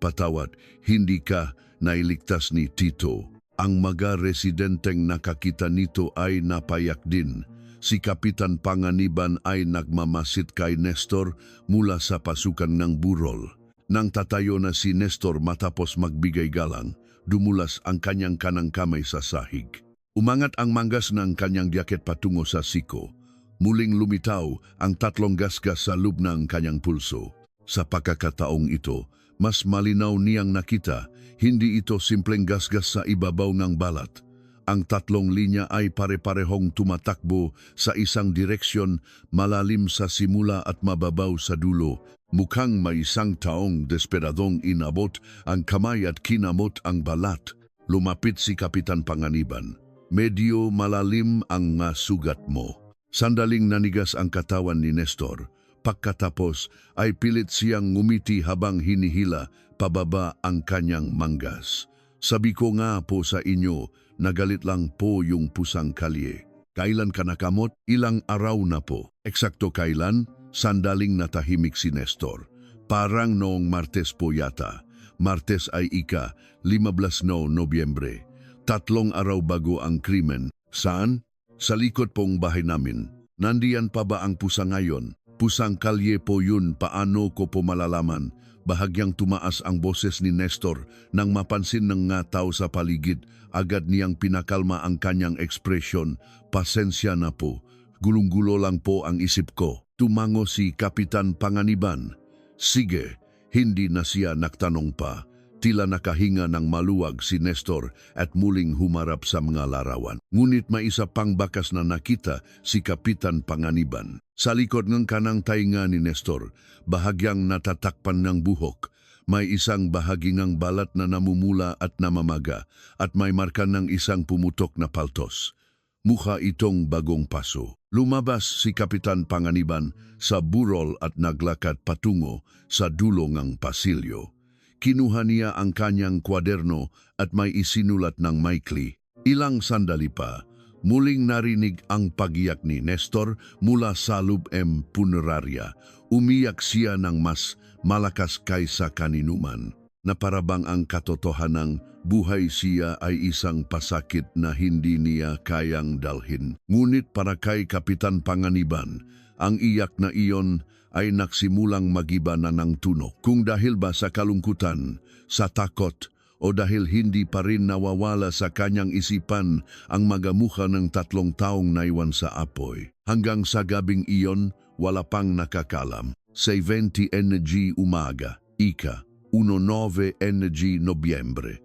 Patawad, hindi ka nailigtas ni Tito. Ang mga residenteng nakakita nito ay napayak din. Si Kapitan Panganiban ay nagmamasid kay Nestor mula sa pasukan ng burol. Nang tatayo na si Nestor matapos magbigay galang, dumulas ang kanyang kanang kamay sa sahig. Umangat ang manggas ng kanyang jacket patungo sa siko. Muling lumitaw ang 3 gasgas sa loob ng kanyang pulso. Sa pagkakataong ito, mas malinaw niyang nakita, hindi ito simpleng gasgas sa ibabaw ng balat. Ang 3 linya ay pare-parehong tumatakbo sa isang direksyon, malalim sa simula at mababaw sa dulo. Mukhang may isang taong desperadong inabot ang kamay at kinamot ang balat. Lumapit si Kapitan Panganiban. Medyo malalim ang sugat mo. Sandaling nanigas ang katawan ni Nestor. Pagkatapos ay pilit siyang ngumiti habang hinihila pababa ang kanyang manggas. Sabi ko nga po sa inyo, nagalit lang po yung pusang kalye. Kailan ka nakamot? Ilang araw na po. Eksakto kailan? Sandaling natahimik si Nestor. Parang noong Martes po yata. Martes ay 15 Nobyembre. 3 araw bago ang krimen. Saan? Sa likod pong bahay namin. Nandiyan pa ba ang pusa ngayon? Pusang kalye po yun, paano ko po malalaman? Bahagyang tumaas ang boses ni Nestor nang mapansin ng nga tao sa paligid. Agad niyang pinakalma ang kanyang ekspresyon. Pasensya na po. Gulong-gulo lang po ang isip ko. Tumango si Kapitan Panganiban. Sige, hindi na siya nagtanong pa. Tila nakahinga ng maluwag si Nestor at muling humarap sa mga larawan. Ngunit may isa pang bakas na nakita si Kapitan Panganiban. Sa likod ng kanang tainga ni Nestor, bahagyang natatakpan ng buhok. May isang bahaging balat na namumula at namamaga at may marka ng isang pumutok na paltos. Mukha itong bagong paso. Lumabas si Kapitan Panganiban sa burol at naglakad patungo sa dulo ng pasilyo. Kinuha niya ang kanyang kwaderno at may isinulat ng maikli. Ilang sandali pa, muling narinig ang pagiyak ni Nestor mula sa loob punerarya. Umiyak siya ng mas malakas kaysa kaninuman, na parabang ang katotohanang buhay siya ay isang pasakit na hindi niya kayang dalhin. Ngunit para kay Kapitan Panganiban, ang iyak na iyon ay nagsimulang magiba na ng tunog. Kung dahil ba sa kalungkutan, sa takot, o dahil hindi pa rin nawawala sa kanyang isipan ang magamukha ng 3 taong naiwan sa apoy. Hanggang sa gabing iyon, wala pang nakakalam. 20 NG umaga, ika, 19 NG Nobyembre.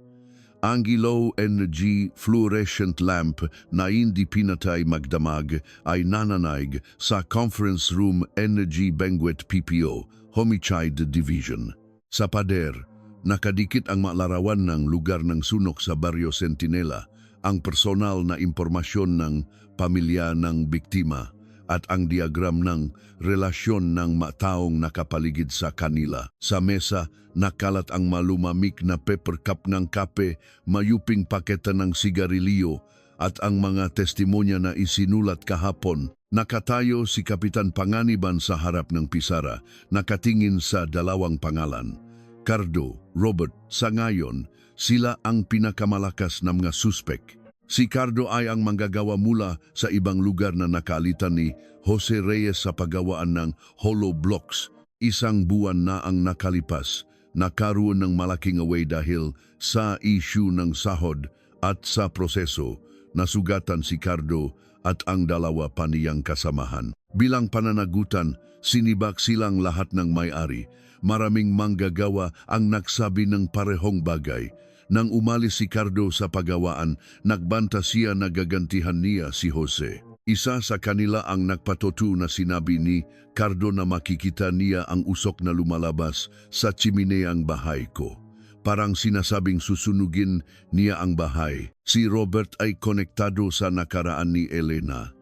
Angelo Energy fluorescent lamp na hindi pinatay magdamag ay nananaig sa conference room Energy Banquet PPO, Homicide Division. Sa pader, nakadikit ang malarawan ng lugar ng sunok sa Barrio Centinela, ang personal na impormasyon ng pamilya ng biktima at ang diagram ng relasyon ng taong nakapaligid sa kanila. Sa mesa, nakalat ang malumamik na paper cup ng kape, mayuping paketa ng sigarilyo at ang mga testimonya na isinulat kahapon. Nakatayo si Kapitan Panganiban sa harap ng pisara, nakatingin sa 2 pangalan. Cardo, Robert, sa ngayon, sila ang pinakamalakas na mga suspek. Si Cardo ay ang manggagawa mula sa ibang lugar na nakalitan ni Jose Reyes sa paggawaan ng hollow blocks. 1 buwan na ang nakalipas, nakaroon ng malaking away dahil sa issue ng sahod at sa proseso, nasugatan si Cardo at ang 2 pa niyang kasamahan. Bilang pananagutan, sinibak silang lahat ng may-ari. Maraming manggagawa ang nagsabi ng parehong bagay. Nang umalis si Cardo sa paggawaan, nagbanta siya na gagantihan niya si Jose. Isa sa kanila ang nagpatutu na sinabi ni Cardo na makikita niya ang usok na lumalabas sa chimeneang bahay ko. Parang sinasabing susunugin niya ang bahay. Si Robert ay konektado sa nakaraan ni Elena.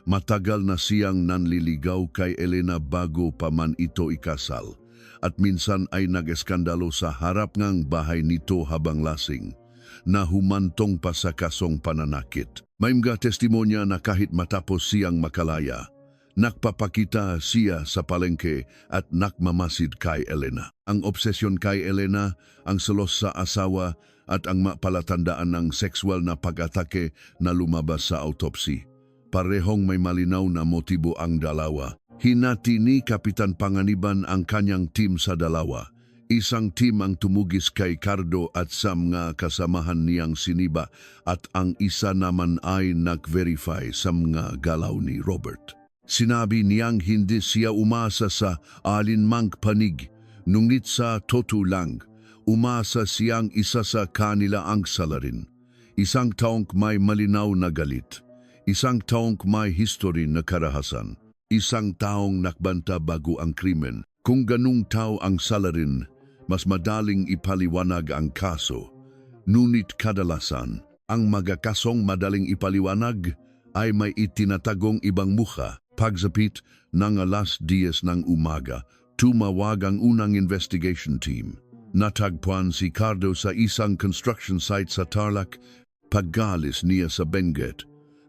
Matagal na siyang nanliligaw kay Elena bago pa man ito ikasal. At minsan ay nag-eskandalo sa harap ng bahay nito habang lasing, na humantong pa sa kasong pananakit. May mga testimonya na kahit matapos siyang makalaya, nakpapakita siya sa palengke at nakmamasid kay Elena. Ang obsesyon kay Elena, ang selos sa asawa at ang mapalatandaan ng sexual na pag-atake na lumabas sa autopsy. Parehong may malinaw na motibo ang dalawa. Hinati ni Kapitan Panganiban ang kanyang team sa 2. Isang team ang tumugis kay Cardo at sa mga kasamahan niyang siniba at ang isa naman ay nag-verify sa mga galaw ni Robert. Sinabi niyang hindi siya umasa sa alinmang panig, ngunit sa totoo lang, umasa siyang isa sa kanila ang salarin. Isang taong may malinaw na galit, isang taong may history na karahasan. Isang taong nakbanta bago ang krimen. Kung ganung tao ang salarin, mas madaling ipaliwanag ang kaso. Ngunit kadalasan, ang magakasong madaling ipaliwanag ay may itinatagong ibang mukha. Pagsapit ng 10:00 ng umaga, tumawag ang unang investigation team. Natagpuan si Cardo sa isang construction site sa Tarlac. Paggalis niya sa Benguet,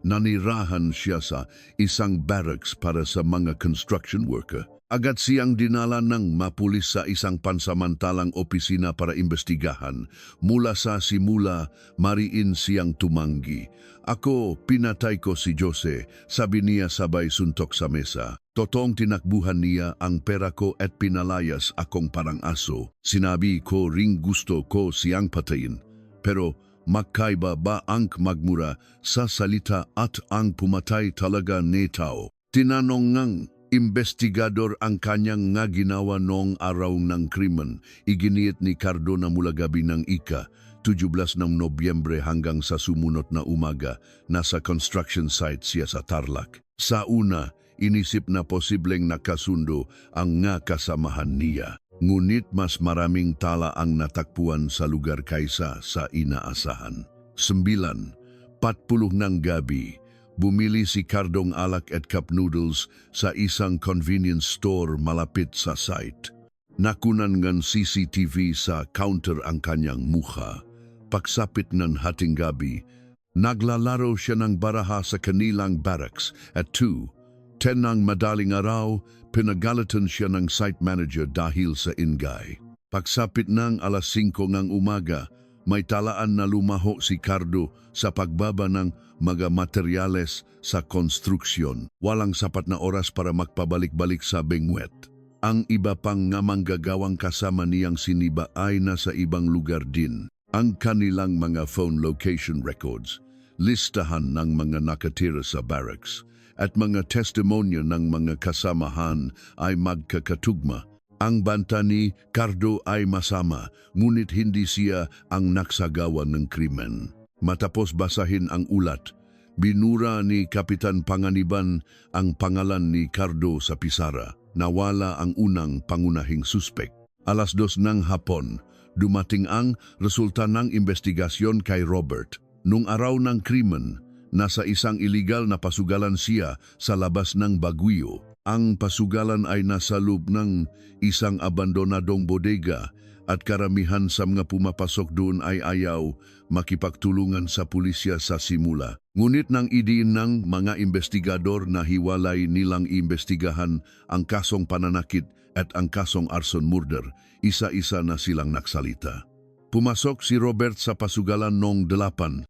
nanirahan siya sa isang barracks para sa mga construction worker. Agad siyang dinala ng mapulis sa isang pansamantalang opisina para imbestigahan. Mula sa simula, mariin siyang tumanggi. Ako, pinatay ko si Jose, sabi niya sabay suntok sa mesa. Totoong tinakbuhan niya ang pera ko at pinalayas akong parang aso. Sinabi ko ring gusto ko siyang patayin. Pero magkaiba ba ang magmura sa salita at ang pumatay talaga ni tao? Tinanong ngang Investigador ang kanyang nga ginawa noong araw ng krimen. Iginiit ni Cardo na mula gabi ng 17 ng Nobyembre hanggang sa sumunod na umaga, nasa construction site siya sa Tarlac. Sa una, inisip na posibleng nakasundo ang nga kasamahan niya. Ngunit mas maraming tala ang natakpuan sa lugar kaysa sa inaasahan. 9:40 ng gabi, bumili si Cardong alak at cup noodles sa isang convenience store malapit sa site. Nakunan ng CCTV sa counter ang kanyang mukha. Pagsapit ng hating gabi, naglalaro siya ng baraha sa kanilang barracks at 2:10 ng madaling araw, pinagalitan siya ng site manager dahil sa ingay. Pagsapit ng 5:00 ng umaga, may talaan na lumaho si Cardo sa pagbaba ng mga materyales sa konstruksyon. Walang sapat na oras para magpabalik-balik sa Benguet. Ang iba pang nga manggagawang kasama niyang siniba ay nasa ibang lugar din. Ang kanilang mga phone location records, listahan ng mga nakatira sa barracks, at mga testimonya ng mga kasamahan ay magkakatugma. Ang banta ni Cardo ay masama, ngunit hindi siya ang nagsagawa ng krimen. Matapos basahin ang ulat, binura ni Kapitan Panganiban ang pangalan ni Cardo sa pisara. Nawala ang unang pangunahing suspek. 2:00 ng hapon, dumating ang resulta ng investigasyon kay Robert. Nung araw ng krimen, nasa isang iligal na pasugalan siya sa labas ng Baguio. Ang pasugalan ay nasa loob ng isang abandonadong bodega at karamihan sa mga pumapasok doon ay ayaw makipagtulungan sa pulisya sa simula. Ngunit nang idiin ng mga investigador na hiwalay nilang imbestigahan ang kasong pananakit at ang kasong arson murder, isa-isa na silang naksalita. Pumasok si Robert sa pasugalan noong 8:00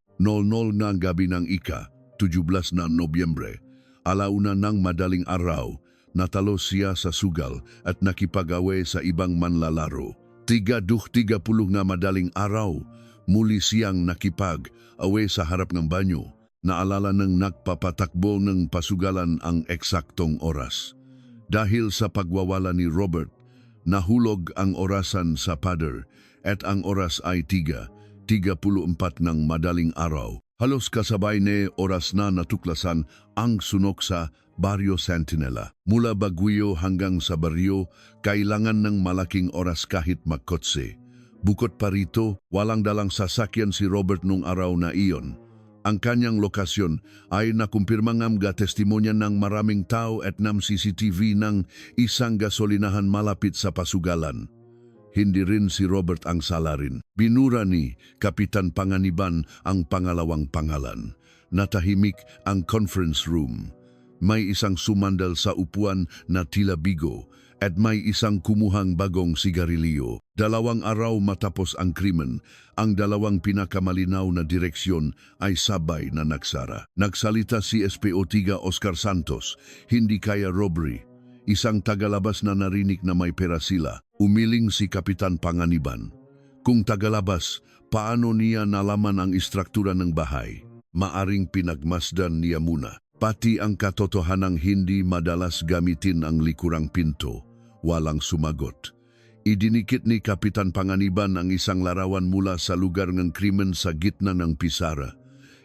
ng gabi ng 17 na Nobyembre. Alauna ng madaling araw, natalo siya sa sugal at nakipag-away sa ibang manlalaro. 3:30 nga madaling araw, muli siyang nakipag-away sa harap ng banyo. Naalala ng nagpapatakbo ng pasugalan ang eksaktong oras. Dahil sa pagwawala ni Robert, nahulog ang orasan sa pader at ang oras ay 3:34 ng madaling araw. Halos kasabay ni oras na natuklasan ang sunok sa Barrio Centinela. Mula Baguio hanggang sa baryo, kailangan ng malaking oras kahit magkotse. Bukod pa rito, walang dalang sasakyan si Robert nung araw na iyon. Ang kanyang lokasyon ay nakumpirmang mga testimonya ng maraming tao at ng CCTV ng isang gasolinahan malapit sa pasugalan. Hindi rin si Robert ang salarin. Binura ni Kapitan Panganiban ang pangalawang pangalan. Natahimik ang conference room. May isang sumandal sa upuan na tila bigo at may isang kumuhang bagong sigarilyo. 2 araw matapos ang krimen, ang 2 pinakamalinaw na direksyon ay sabay na nagsara. Nagsalita si SPO3 Oscar Santos, hindi kaya robbery. Isang tagalabas na narinig na may pera sila. Umiling si Kapitan Panganiban. Kung tagalabas, paano niya nalaman ang istruktura ng bahay? Maaring pinagmasdan niya muna. Pati ang katotohanang hindi madalas gamitin ang likurang pinto. Walang sumagot. Idinikit ni Kapitan Panganiban ang isang larawan mula sa lugar ng krimen sa gitna ng pisara.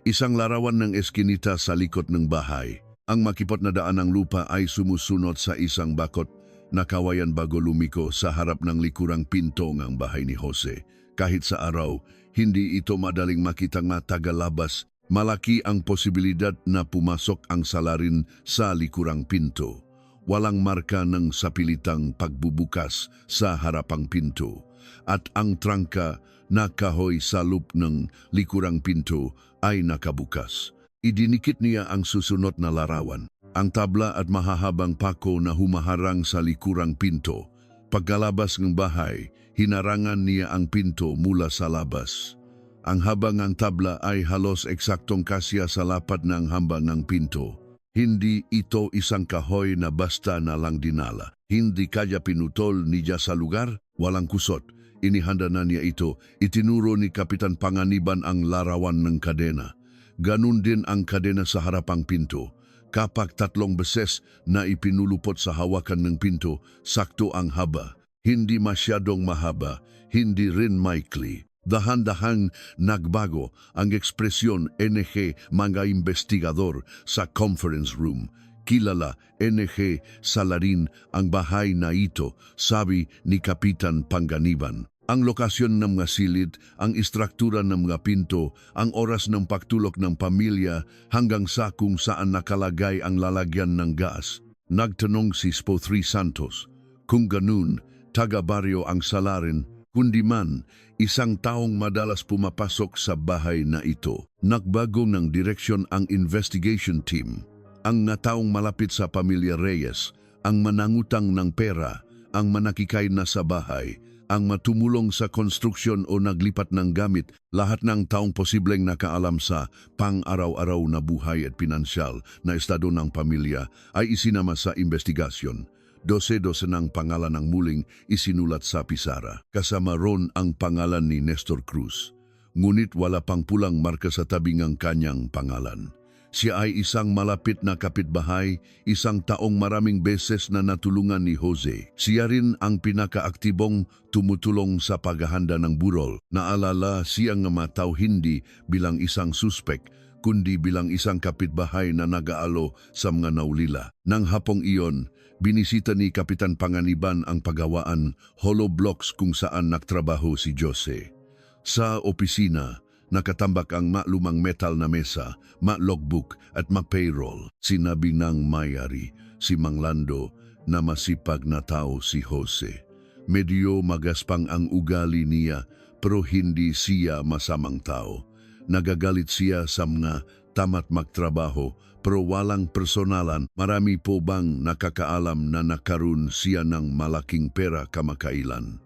Isang larawan ng eskinita sa likod ng bahay. Ang makipot na daan ng lupa ay sumusunod sa isang bakod na kawayan bago lumiko sa harap ng likurang pinto ng bahay ni Jose. Kahit sa araw, hindi ito madaling makitang tagalabas. Malaki ang posibilidad na pumasok ang salarin sa likurang pinto. Walang marka ng sapilitang pagbubukas sa harapang pinto. At ang trangka na kahoy sa loob ng likurang pinto ay nakabukas. Idinikit niya ang susunod na larawan. Ang tabla at mahahabang pako na humaharang sa likurang pinto. Pagkalabas ng bahay, hinarangan niya ang pinto mula sa labas. Ang habang ng tabla ay halos eksaktong kasya sa lapad ng hambang ng pinto. Hindi ito isang kahoy na basta na lang dinala. Hindi kaya pinutol niya sa lugar, walang kusot. Inihanda na niya ito. Itinuro ni Kapitan Panganiban ang larawan ng kadena. Ganun din ang kadena sa harapang pinto. Kapag 3 beses na ipinulupot sa hawakan ng pinto, sakto ang haba. Hindi masyadong mahaba, hindi rin maikli. Dahan-dahang nagbago ang ekspresyon NG mga investigador sa conference room. Kilala NG Salarin ang bahay na ito, sabi ni Kapitan Panganiban. Ang lokasyon ng mga silid, ang istruktura ng mga pinto, ang oras ng pagtulog ng pamilya hanggang sa kung saan nakalagay ang lalagyan ng gas. Nagtanong si Spo 3 Santos, kung ganun, taga-baryo ang Salarin, kundi man isang taong madalas pumapasok sa bahay na ito. Nagbago ng direksyon ang investigation team. Ang taong malapit sa pamilya Reyes, ang manangutang ng pera, ang manakikay na sa bahay, ang matumulong sa konstruksyon o naglipat ng gamit, lahat ng taong posibleng nakaalam sa pang-araw-araw na buhay at pinansyal na estado ng pamilya ay isinama sa investigasyon. 12 ng pangalan ng muling isinulat sa pisara. Kasama ron ang pangalan ni Nestor Cruz. Ngunit wala pang pulang marka sa tabing ang kanyang pangalan. Siya ay isang malapit na kapitbahay, isang taong maraming beses na natulungan ni Jose. Siya rin ang pinakaaktibong tumutulong sa paghahanda ng burol. Naalala siyang mataw hindi bilang isang suspek, kundi bilang isang kapitbahay na nag-aalo sa mga naulila. Nang hapong iyon, binisita ni Kapitan Panganiban ang pagawaan hollow blocks kung saan nagtrabaho si Jose. Sa opisina, nakatambak ang malumang metal na mesa, logbook at payroll. Sinabi ng may-ari, si Mang Lando, na masipag na tao si Jose. Medyo magaspang ang ugali niya, pero hindi siya masamang tao. Nagagalit siya sa mga tamat magtrabaho, pero walang personalan. Marami po bang nakakaalam na nakaroon siya ng malaking pera kamakailan?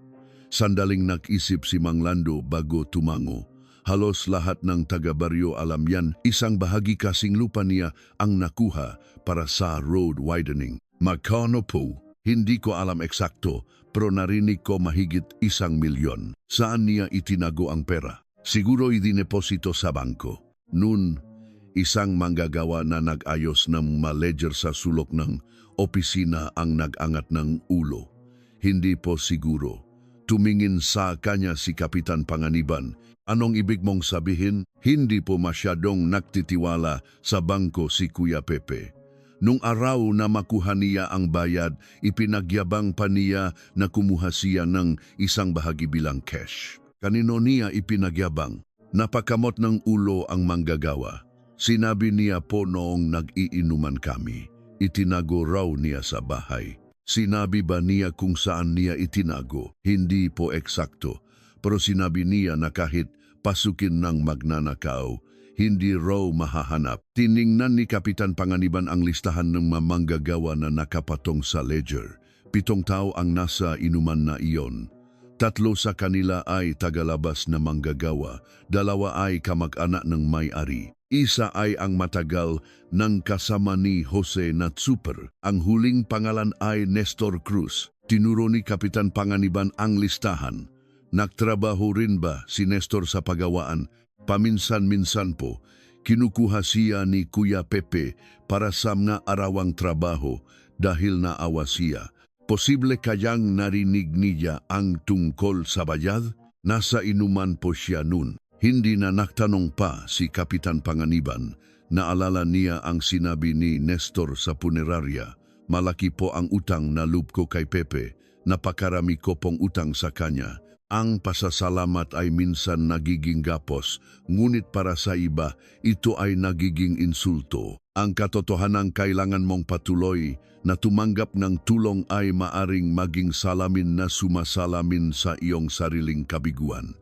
Sandaling nag-isip si Mang Lando bago tumango. Halos lahat ng taga-baryo alam yan, isang bahagi kasing lupa niya ang nakuha para sa road widening. Magkano po? Hindi ko alam eksakto, pero narinig ko mahigit 1 milyon. Saan niya itinago ang pera? Siguro idineposito sa bangko. Noon, isang manggagawa na nag-ayos ng ledger sa sulok ng opisina ang nag-angat ng ulo. Hindi po siguro. Tumingin sa kanya si Kapitan Panganiban. Anong ibig mong sabihin? Hindi po masyadong nagtitiwala sa bangko si Kuya Pepe. Nung araw na makuha niya ang bayad, ipinagyabang pa niya na kumuha siya ng isang bahagi bilang cash. Kanino niya ipinagyabang? Napakamot ng ulo ang manggagawa. Sinabi niya po noong nag-iinuman kami. Itinago raw niya sa bahay. Sinabi ba niya kung saan niya itinago? Hindi po eksakto. Pero sinabi niya na kahit pasukin ng magnanakaw, hindi raw mahahanap. Tiningnan ni Kapitan Panganiban ang listahan ng mga manggagawa na nakapatong sa ledger. 7 tao ang nasa inuman na iyon. 3 sa kanila ay tagalabas na manggagawa, 2 ay kamag-anak ng may-ari. Isa ay ang matagal ng kasama ni Jose na super. Ang huling pangalan ay Nestor Cruz. Tinuro ni Kapitan Panganiban ang listahan. Nagtrabaho rin ba si Nestor sa pagawaan? Paminsan-minsan po, kinukuha siya ni Kuya Pepe para sa mga arawang trabaho dahil naawa siya. Posible kayang narinig niya ang tungkol sa bayad? Nasa inuman po siya nun. Hindi na nagtanong pa si Kapitan Panganiban. Naalala niya ang sinabi ni Nestor sa punerarya. Malaki po ang utang na loob ko kay Pepe. Napakarami ko pong utang sa kanya. Ang pasasalamat ay minsan nagiging gapos, ngunit para sa iba, ito ay nagiging insulto. Ang katotohanan kailangan mong patuloy na tumanggap ng tulong ay maaring maging salamin na sumasalamin sa iyong sariling kabiguan.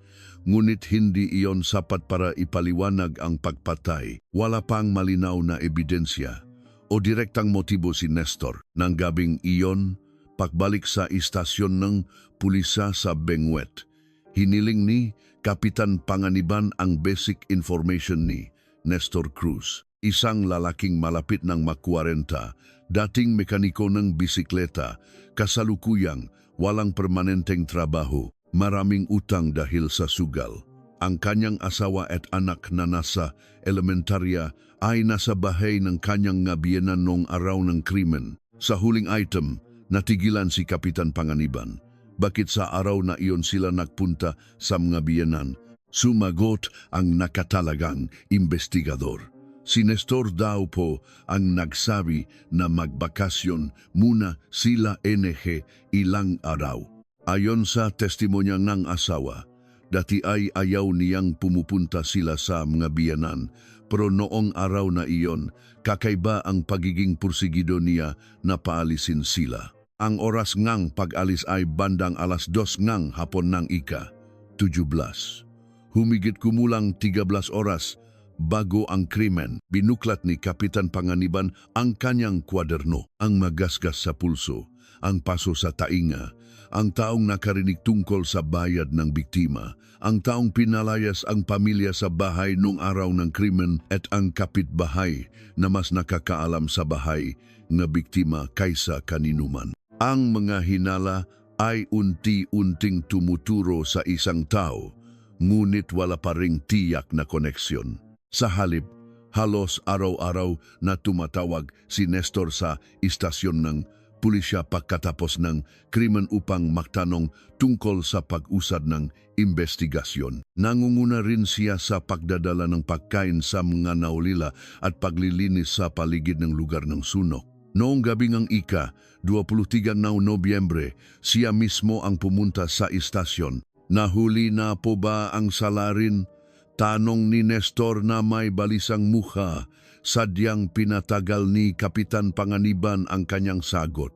Ngunit hindi iyon sapat para ipaliwanag ang pagpatay. Wala pang malinaw na ebidensya o direktang motibo si Nestor. Nang gabing iyon, pagbalik sa istasyon ng pulisa sa Benguet, hiniling ni Kapitan Panganiban ang basic information ni Nestor Cruz. Isang lalaking malapit ng mak-40, dating mekaniko ng bisikleta, kasalukuyang walang permanenteng trabaho, maraming utang dahil sa sugal. Ang kanyang asawa at anak na nasa elementarya ay nasa bahay ng kanyang nga biyenan noong araw ng krimen. Sa huling item, natigilan si Kapitan Panganiban. Bakit sa araw na iyon sila nagpunta sa mga biyenan? Sumagot ang nakatalagang investigador. Si Nestor daw po ang nagsabi na magbakasyon muna sila NG ilang araw. Ayon sa testimonya ng asawa, dati ay ayaw niyang pumupunta sila sa mga biyanan, pero noong araw na iyon, kakaiba ang pagiging pursigido niya na paalisin sila. Ang oras ngang pag-alis ay bandang 2:00 ngang hapon ng ika-17. Humigit kumulang 13 oras bago ang krimen, binuklat ni Kapitan Panganiban ang kanyang kwaderno, ang magasgas sa pulso, ang paso sa tainga, ang taong nakarinig tungkol sa bayad ng biktima, ang taong pinalayas ang pamilya sa bahay nung araw ng krimen at ang kapitbahay na mas nakakaalam sa bahay ng biktima kaysa kaninuman. Ang mga hinala ay unti-unting tumuturo sa isang tao, ngunit wala pa ring tiyak na koneksyon. Sa halip, halos araw-araw na tumatawag si Nestor sa istasyon ng pulisya pagkatapos ng krimen upang magtanong tungkol sa pag-usad ng investigasyon. Nangunguna rin siya sa pagdadala ng pagkain sa mga naulila at paglilinis sa paligid ng lugar ng sunok. Noong gabi ng ika-23 ng Nobyembre, siya mismo ang pumunta sa istasyon. Nahuli na po ba ang salarin? Tanong ni Nestor na may balisang mukha. Sadyang pinatagal ni Kapitan Panganiban ang kanyang sagot.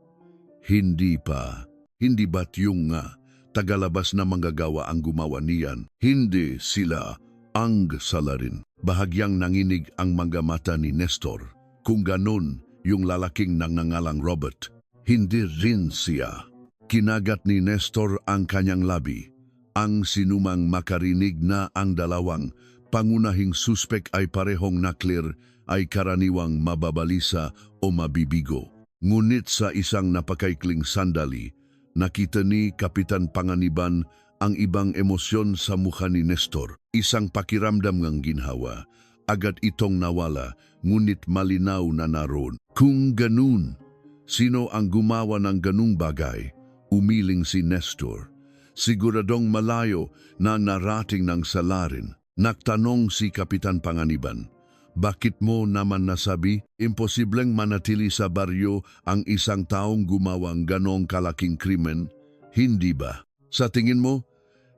Hindi pa. Hindi ba't yung tagalabas na manggagawa ang gumawa niyan? Hindi sila ang salarin. Bahagyang nanginig ang mga mata ni Nestor. Kung ganun, yung lalaking nangangalang Robert, hindi rin siya. Kinagat ni Nestor ang kanyang labi. Ang sinumang makarinig na ang dalawang pangunahing suspek ay parehong naklir ay karaniwang mababalisa o mabibigo. Ngunit sa isang napakaikling sandali, nakita ni Kapitan Panganiban ang ibang emosyon sa mukha ni Nestor. Isang pakiramdam ng ginhawa. Agad itong nawala, ngunit malinaw na naroon. Kung ganun, sino ang gumawa ng ganung bagay? Umiling si Nestor. Siguradong malayo na narating ng salarin. Nagtanong si Kapitan Panganiban. Bakit mo naman nasabi, imposibleng manatili sa baryo ang isang taong gumawang ganong kalaking krimen? Hindi ba? Sa tingin mo,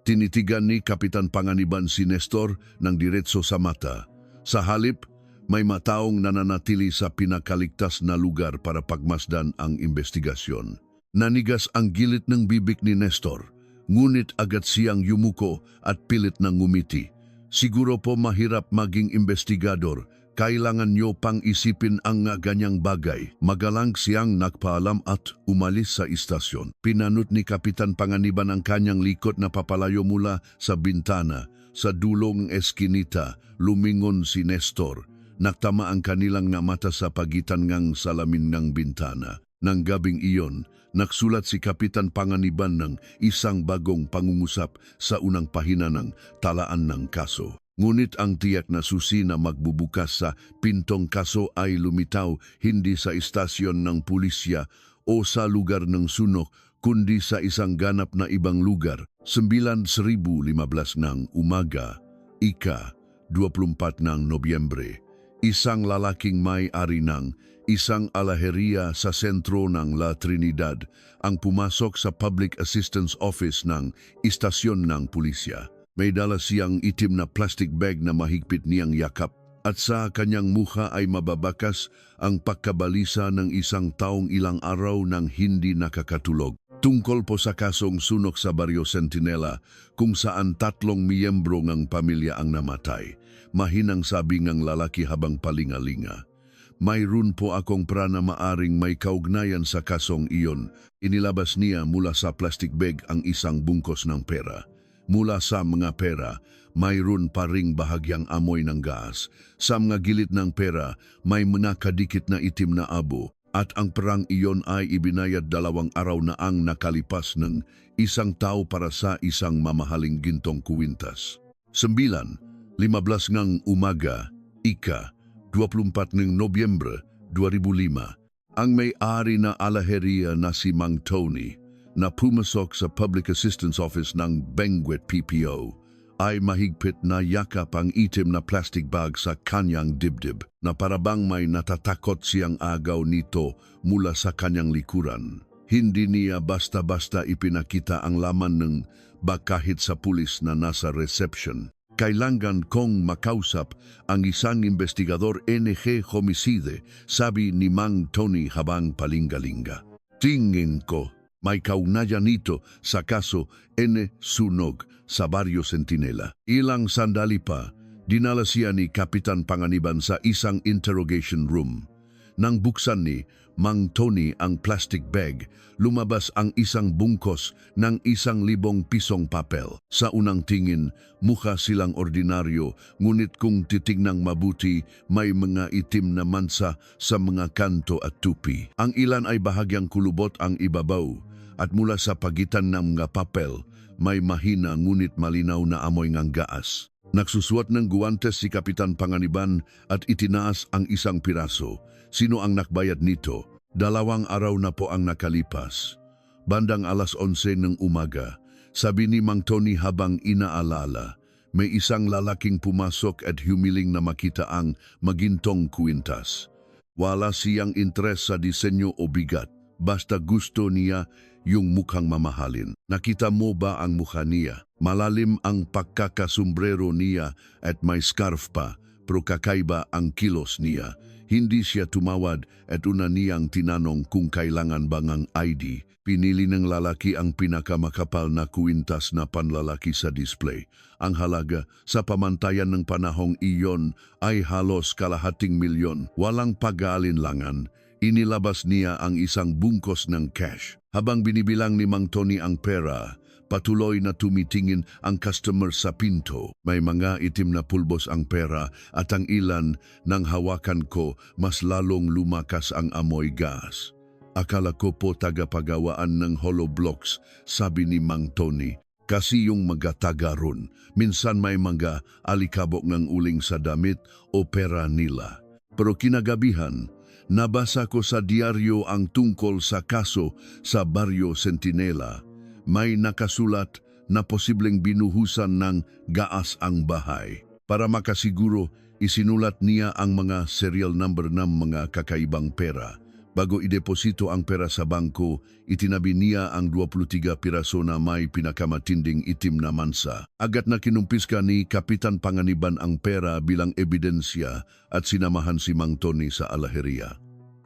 tinitigan ni Kapitan Panganiban si Nestor ng diretso sa mata. Sa halip, may mataong nananatili sa pinakaligtas na lugar para pagmasdan ang investigasyon. Nanigas ang gilid ng bibig ni Nestor, ngunit agad siyang yumuko at pilit na ngumiti. Siguro po mahirap maging investigador, kailangan nyo pang isipin ang ganyang bagay. Magalang siyang nagpaalam at umalis sa istasyon. Pinanot ni Kapitan Panganiban ang kanyang likod na papalayo mula sa bintana. Sa dulong eskinita, lumingon si Nestor. Naktama ang kanilang nga mata sa pagitan ngang salamin ng bintana. Nang gabing iyon, nagsulat si Kapitan Panganiban ng isang bagong pangungusap sa unang pahina ng talaan ng kaso. Ngunit ang tiyak na susi na magbubukas sa pintong kaso ay lumitaw hindi sa istasyon ng pulisya o sa lugar ng sunok, kundi sa isang ganap na ibang lugar. 9:15 ng umaga, ika-24 ng Nobyembre, isang lalaking may-ari ng isang alaheriya sa sentro ng La Trinidad ang pumasok sa Public Assistance Office ng istasyon ng pulisya. May dala siyang itim na plastic bag na mahigpit niyang yakap at sa kanyang mukha ay mababakas ang pagkabalisa ng isang taong ilang araw nang hindi nakakatulog. Tungkol po sa kasong sunok sa Barrio Centinela kung saan 3 miyembro ng pamilya ang namatay. Mahinang sabi ng lalaki habang palingalinga. Mayroon po akong prana maaring may kaugnayan sa kasong iyon. Inilabas niya mula sa plastic bag ang isang bungkos ng pera. Mula sa mga pera, mayroon pa ring bahagyang amoy ng gas. Sa mga gilid ng pera, may mga kadikit na itim na abo at ang perang iyon ay ibinayad 2 araw na ang nakalipas ng isang tao para sa isang mamahaling gintong kuwintas. 9, 15 ngang umaga, ika, 24 ng Nobyembre 2005, ang may-ari na alaheria na si Mang Tony na pumasok sa Public Assistance Office ng Benguet PPO ay mahigpit na yakap ang itim na plastic bag sa kanyang dibdib na parabang may natatakot siyang agaw nito mula sa kanyang likuran. Hindi niya basta-basta ipinakita ang laman ng bag kahit sa pulis na nasa reception. Kailangan kong makausap ang isang investigador NG Homicide, sabi ni Mang Tony habang palingalinga. Tingin ko, may kaugnayan nito sa kaso N. Sunog sa Barrio Centinela. Ilang sandali pa, dinala siya ni Kapitan Panganiban sa isang interrogation room. Nang buksan ni Mang Tony ang plastic bag, lumabas ang isang bungkos ng 1,000 pisong papel. Sa unang tingin, mukha silang ordinaryo, ngunit kung titignang mabuti, may mga itim na mansa sa mga kanto at tupi. Ang ilan ay bahagyang kulubot ang ibabaw, at mula sa pagitan ng mga papel, may mahina ngunit malinaw na amoy ng gaas. Nagsusuot ng guwantes si Kapitan Panganiban at itinaas ang isang piraso. Sino ang nakbayad nito? 2 araw na po ang nakalipas. Bandang alas 11 ng umaga, sabi ni Mang Tony habang inaalala, may isang lalaking pumasok at humiling na makita ang magintong kwintas. Wala siyang interes sa disenyo o bigat, basta gusto niya yung mukhang mamahalin. Nakita mo ba ang mukha niya? Malalim ang pagkakasumbrero niya at may scarf pa, pero kakaiba ang kilos niya. Hindi siya tumawad at una niyang tinanong kung kailangan bang ang ID. Pinili ng lalaki ang pinakamakapal na kwintas na panlalaki sa display. Ang halaga sa pamantayan ng panahong iyon ay halos ₱250,000. Walang pag-aalinlangan, inilabas niya ang isang bungkos ng cash. Habang binibilang ni Mang Tony ang pera, patuloy na tumitingin ang customer sa pinto. May mga itim na pulbos ang pera at ang ilan nang hawakan ko mas lalong lumakas ang amoy gas. Akala ko po tagapagawaan ng hollow blocks, sabi ni Mang Tony. Kasi yung mga taga ron, minsan may mga alikabok ng uling sa damit o pera nila. Pero kinagabihan, nabasa ko sa diaryo ang tungkol sa kaso sa Barrio Centinela. May nakasulat na posibleng binuhusan ng gaas ang bahay. Para makasiguro, isinulat niya ang mga serial number ng mga kakaibang pera. Bago ideposito ang pera sa bangko, itinabi niya ang 23 piraso na may pinakamatinding itim na mansa. Agad na kinumpiska ni Kapitan Panganiban ang pera bilang ebidensya at sinamahan si Mang Tony sa alaheria.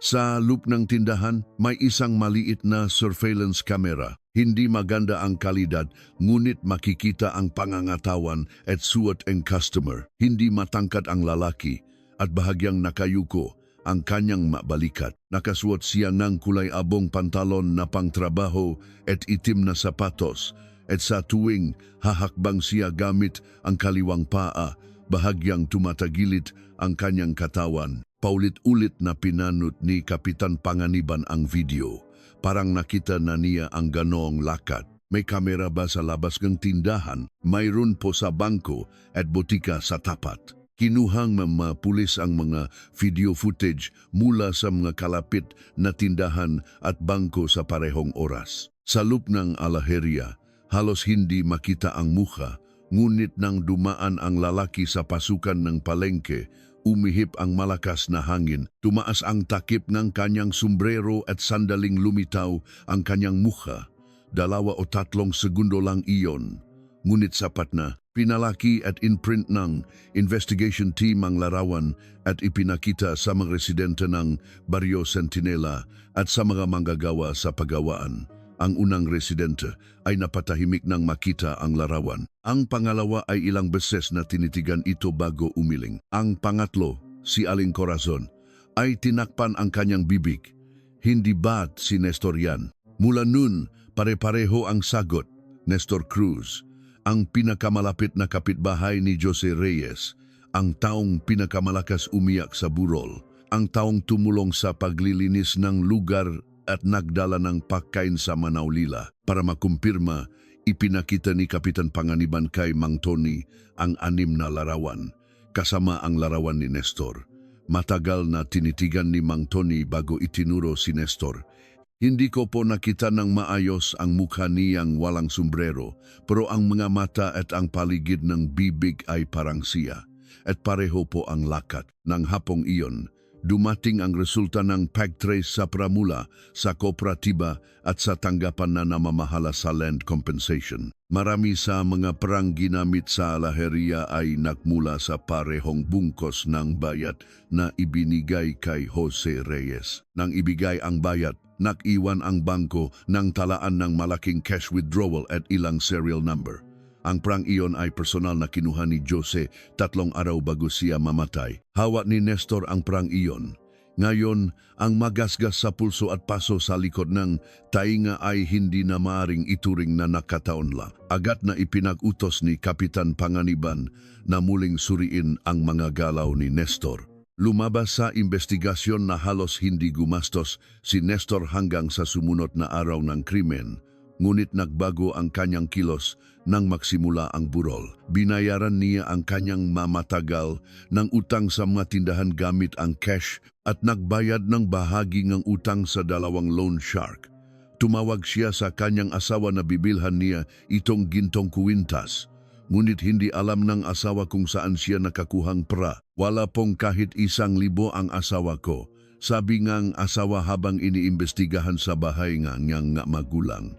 Sa loop ng tindahan, may isang maliit na surveillance camera. Hindi maganda ang kalidad, ngunit makikita ang pangangatawan at suot ng customer. Hindi matangkad ang lalaki at bahagyang nakayuko ang kanyang mabalikat. Nakasuot siya ng kulay abong pantalon na pangtrabaho at itim na sapatos. At sa tuwing hahakbang siya gamit ang kaliwang paa, bahagyang tumatagilid ang kanyang katawan. Paulit-ulit na pinanot ni Kapitan Panganiban ang video. Parang nakita na niya ang ganoong lakad. May kamera ba sa labas ng tindahan? Mayroon po sa bangko at botika sa tapat. Kinuhang mga pulis ang mga video footage mula sa mga kalapit na tindahan at bangko sa parehong oras. Sa loop ng alaheria, halos hindi makita ang mukha, ngunit nang dumaan ang lalaki sa pasukan ng palengke, umihip ang malakas na hangin, tumaas ang takip ng kanyang sombrero at sandaling lumitaw ang kanyang mukha. 2 o 3 segundo lang iyon, ngunit sapat na. Pinalaki at inprint ng investigation team ang larawan at ipinakita sa mga residente ng Barrio Centinela at sa mga manggagawa sa paggawaan. Ang unang residente ay napatahimik nang makita ang larawan. Ang pangalawa ay ilang beses na tinitigan ito bago umiling. Ang pangatlo, si Aling Corazon, ay tinakpan ang kanyang bibig. Hindi ba't si Nestor yan? Mula nun, pare-pareho ang sagot, Nestor Cruz. Ang pinakamalapit na kapitbahay ni Jose Reyes, ang taong pinakamalakas umiyak sa burol, ang taong tumulong sa paglilinis ng lugar at nagdala ng pagkain sa Manaulila. Para makumpirma, Ipinakita ni Kapitan Panganiban kay Mang Tony ang 6 na larawan, kasama ang larawan ni Nestor. Matagal na tinitigan ni Mang Tony bago itinuro si Nestor. Hindi ko po nakita ng maayos ang mukha niyang walang sombrero, pero ang mga mata at ang paligid ng bibig ay parang siya. At pareho po ang lakat. Nang hapong iyon, dumating ang resulta ng pagtrace sa pramula, sa kooperatiba at sa tanggapan na namamahala sa land compensation. Marami sa mga perang ginamit sa laheria ay nagmula sa parehong bungkos ng bayad na ibinigay kay Jose Reyes. Nang ibigay ang bayad, nag-iwan ang bangko ng talaan ng malaking cash withdrawal at ilang serial number. Ang prang iyon ay personal na kinuha ni Jose 3 araw bago siya mamatay. Hawak ni Nestor ang prang iyon. Ngayon, ang magasgas sa pulso at paso sa likod ng tainga ay hindi na maaring ituring na nakataon lang. Agad na ipinag-utos ni Kapitan Panganiban na muling suriin ang mga galaw ni Nestor. Lumabas sa investigasyon na halos hindi gumastos si Nestor hanggang sa sumunod na araw ng krimen. Ngunit nagbago ang kanyang kilos nang magsimula ang burol. Binayaran niya ang kanyang mamatagal ng utang sa mga tindahan gamit ang cash at nagbayad ng bahagi ng utang sa 2 loan shark. Tumawag siya sa kanyang asawa na bibilhan niya itong gintong kuwintas. Ngunit hindi alam ng asawa kung saan siya nakakuhang pra. Wala pong kahit 1,000 ang asawa ko. Sabi ngang asawa habang iniimbestigahan sa bahay niyang magulang.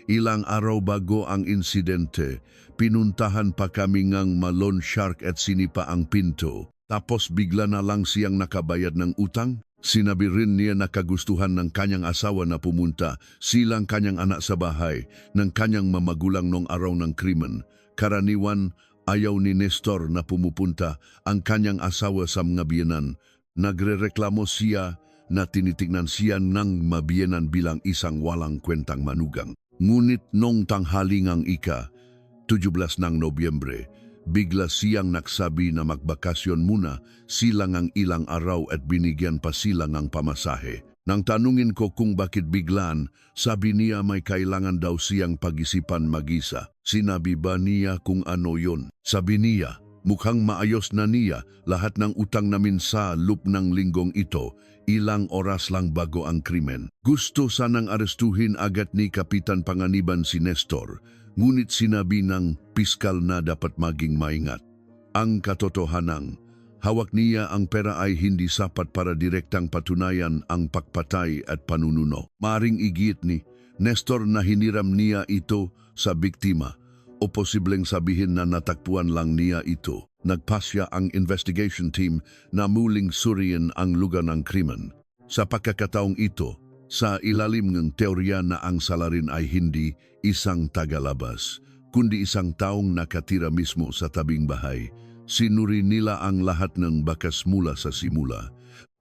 Ilang araw bago ang insidente, pinuntahan pa kami ngang malon shark at sinipa ang pinto. Tapos bigla na lang siyang nakabayad ng utang. Sinabi rin niya na kagustuhan ng kanyang asawa na pumunta silang kanyang anak sa bahay ng kanyang mamagulang nung araw ng krimen. Karaniwan, ayaw ni Nestor na pumupunta ang kanyang asawa sa mga biyenan. Nagrereklamo siya na tinitingnan siya ng mabiyenan bilang isang walang kwentang manugang. Ngunit nung tanghalingang 17 ng Nobyembre, bigla siyang nagsabi na magbakasyon muna silang ang ilang araw at binigyan pa silang ang pamasahe. Nang tanungin ko kung bakit biglaan, sabi niya may kailangan daw siyang pag-isipan mag-isa. Sinabi ba niya kung ano yon? Sabi niya, mukhang maayos na niya lahat ng utang namin sa loop ng linggong ito. Ilang oras lang bago ang krimen. Gusto sanang arestuhin agad ni Kapitan Panganiban si Nestor, ngunit sinabi ng piskal na dapat maging maingat. Ang katotohanan, hawak niya ang pera ay hindi sapat para direktang patunayan ang pagpatay at panununo. Maring igit ni Nestor na hiniram niya ito sa biktima o posibleng sabihin na natakpuan lang niya ito. Nagpasya ang investigation team na muling suriin ang lugar ng krimen. Sa pagkakataong ito, sa ilalim ng teorya na ang salarin ay hindi isang tagalabas, kundi isang taong nakatira mismo sa tabing bahay, sinuri nila ang lahat ng bakas mula sa simula.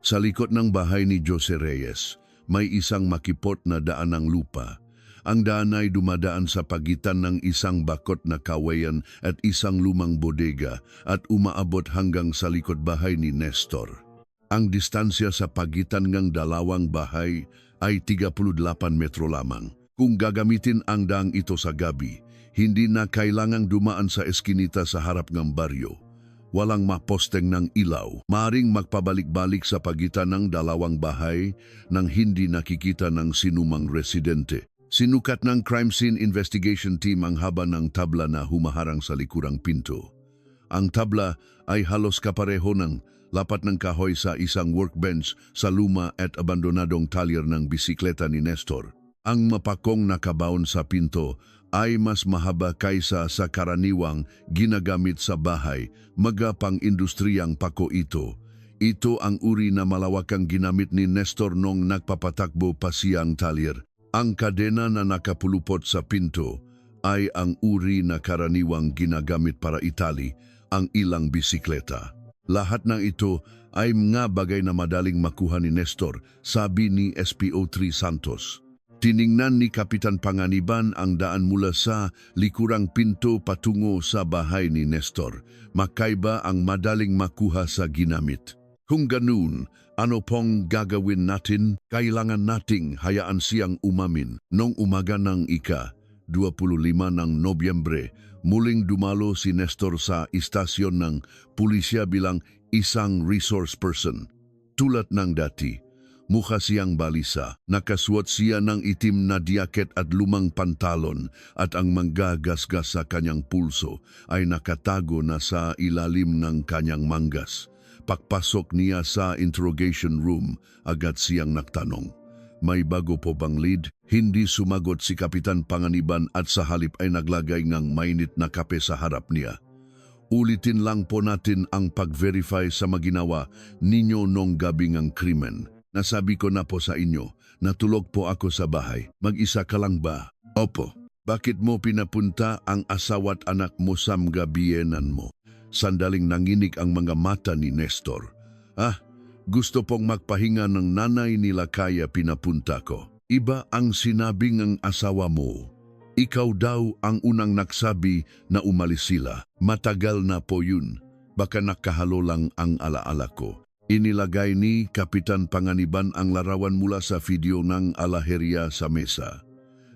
Sa likod ng bahay ni Jose Reyes, may isang makipot na daan ng lupa. Ang daan ay dumadaan sa pagitan ng isang bakot na kawayan at isang lumang bodega at umaabot hanggang sa likod bahay ni Nestor. Ang distansya sa pagitan ng dalawang bahay ay 38 metro lamang. Kung gagamitin ang daang ito sa gabi, hindi na kailangang dumaan sa eskinita sa harap ng baryo. Walang maposteng ng ilaw. Maaring magpabalik-balik sa pagitan ng dalawang bahay nang hindi nakikita ng sinumang residente. Sinukat ng Crime Scene Investigation Team ang haba ng tabla na humaharang sa likurang pinto. Ang tabla ay halos kapareho ng lapat ng kahoy sa isang workbench sa luma at abandonadong talyer ng bisikleta ni Nestor. Ang mapakong nakabaon sa pinto ay mas mahaba kaysa sa karaniwang ginagamit sa bahay, magapang industriyang pako ito. Ito ang uri na malawakang ginamit ni Nestor nung nagpapatakbo pa siyang talyer. Ang kadena na nakapulupot sa pinto ay ang uri na karaniwang ginagamit para itali ang ilang bisikleta. Lahat ng ito ay mga bagay na madaling makuha ni Nestor, sabi ni SPO3 Santos. Tiningnan ni Kapitan Panganiban ang daan mula sa likurang pinto patungo sa bahay ni Nestor. Makaiba ang madaling makuha sa ginamit. Kung ganun, ano pong gagawin natin? Kailangan nating hayaan siyang umamin. Nung umaga ng 25 ng Nobyembre, muling dumalo si Nestor sa istasyon ng pulisya bilang isang resource person. Tulad ng dati, mukha siyang balisa, nakasuot siya ng itim na diaket at lumang pantalon at ang manggagasgas sa kanyang pulso ay nakatago na sa ilalim ng kanyang manggas. Pagpasok niya sa interrogation room, agad siyang nagtanong, "May bago po bang lead?" Hindi sumagot si Kapitan Panganiban at sa halip ay naglagay ng mainit na kape sa harap niya. "Ulitin lang po natin ang pag-verify sa maginawa ninyo nung gabing ang krimen. Nasabi ko na po sa inyo, natulog po ako sa bahay. Mag-isa ka lang ba?" "Opo." "Bakit mo pinapunta ang asawa't anak mo sa gabienan mo?" Sandaling nanginig ang mga mata ni Nestor. Gusto pong magpahinga ng nanay nila kaya pinapunta ko." "Iba ang sinabing ang asawa mo. Ikaw daw ang unang nagsabi na umalis sila. Matagal na po yun. Baka nakahalo lang ang alaala ko." Inilagay ni Kapitan Panganiban ang larawan mula sa video ng alaheria sa mesa.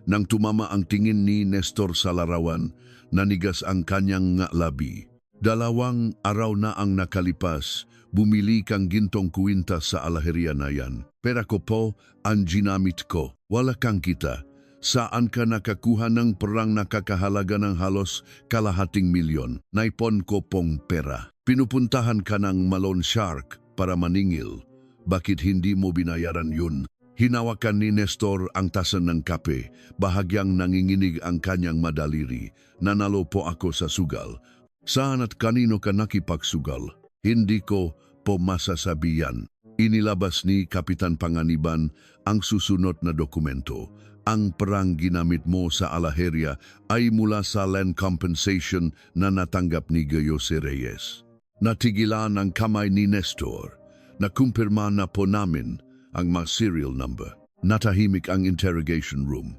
Nang tumama ang tingin ni Nestor sa larawan, nanigas ang kanyang labi. "2 araw na ang nakalipas, bumili kang gintong kwintas sa alaheria na yan. Pera ko po ang ginamit ko. Wala kang kita. Saan ka nakakuha ng perang nakakahalaga ng halos kalahating milyon? Naipon ko pong pera. Pinupuntahan ka ng Malone Shark para maningil. Bakit hindi mo binayaran yun?" Hinawakan ni Nestor ang tasa ng kape. Bahagyang nanginginig ang kanyang madaliri. "Nanalo po ako sa sugal." "Saan at kanino ka nakipagsugal?" "Hindi ko po masasabihan." Inilabas ni Kapitan Panganiban ang susunod na dokumento. "Ang perang ginamit mo sa alaheria ay mula sa land compensation na natanggap ni Jose Reyes." Natigilan ang kamay ni Nestor. "Nakumpirma na po namin ang mga serial number." Natahimik ang interrogation room.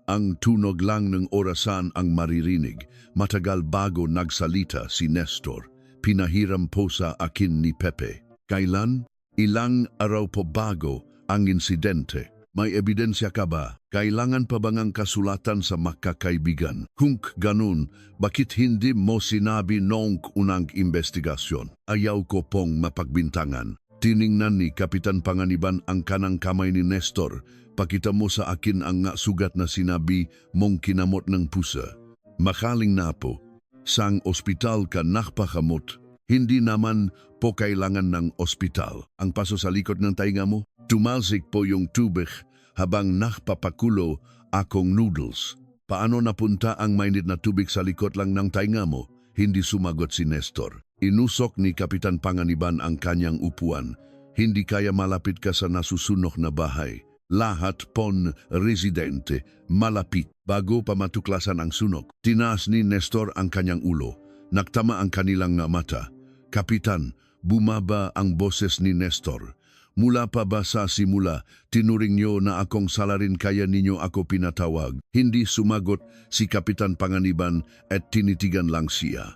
Ang tunog lang ng orasan ang maririnig. Matagal bago nagsalita si Nestor. "Pinahiram po sa akin ni Pepe." "Kailan?" "Ilang araw po bago ang insidente." "May ebidensya ka ba? Kailangan pa bang ang kasulatan sa magkakaibigan? Kung ganun, bakit hindi mo sinabi noong unang investigasyon?" "Ayaw ko pong mapagbintangan." Tiningnan ni Kapitan Panganiban ang kanang kamay ni Nestor. "Pakita mo sa akin ang sugat na sinabi mong kinamot ng pusa." "Makaling na po. Sang ospital ka nakpakamot." "Hindi naman po kailangan ng ospital. Ang paso sa likod ng tainga mo?" "Tumalsik po yung tubig habang nakpapakulo akong noodles." "Paano napunta ang mainit na tubig sa likod lang ng tainga mo?" Hindi sumagot si Nestor. Inusok ni Kapitan Panganiban ang kanyang upuan. "Hindi kaya malapit ka sa nasusunok na bahay. Lahat pon residente malapit bago pa matuklasan ang sunog." Tinaas ni Nestor ang kanyang ulo. Nagtama ang kanilang mata. "Kapitan," bumaba ang boses ni Nestor. "Mula pa ba sa simula, tinuring niyo na akong salarin kaya ninyo ako pinatawag?" Hindi sumagot si Kapitan Panganiban at tinitigan lang siya.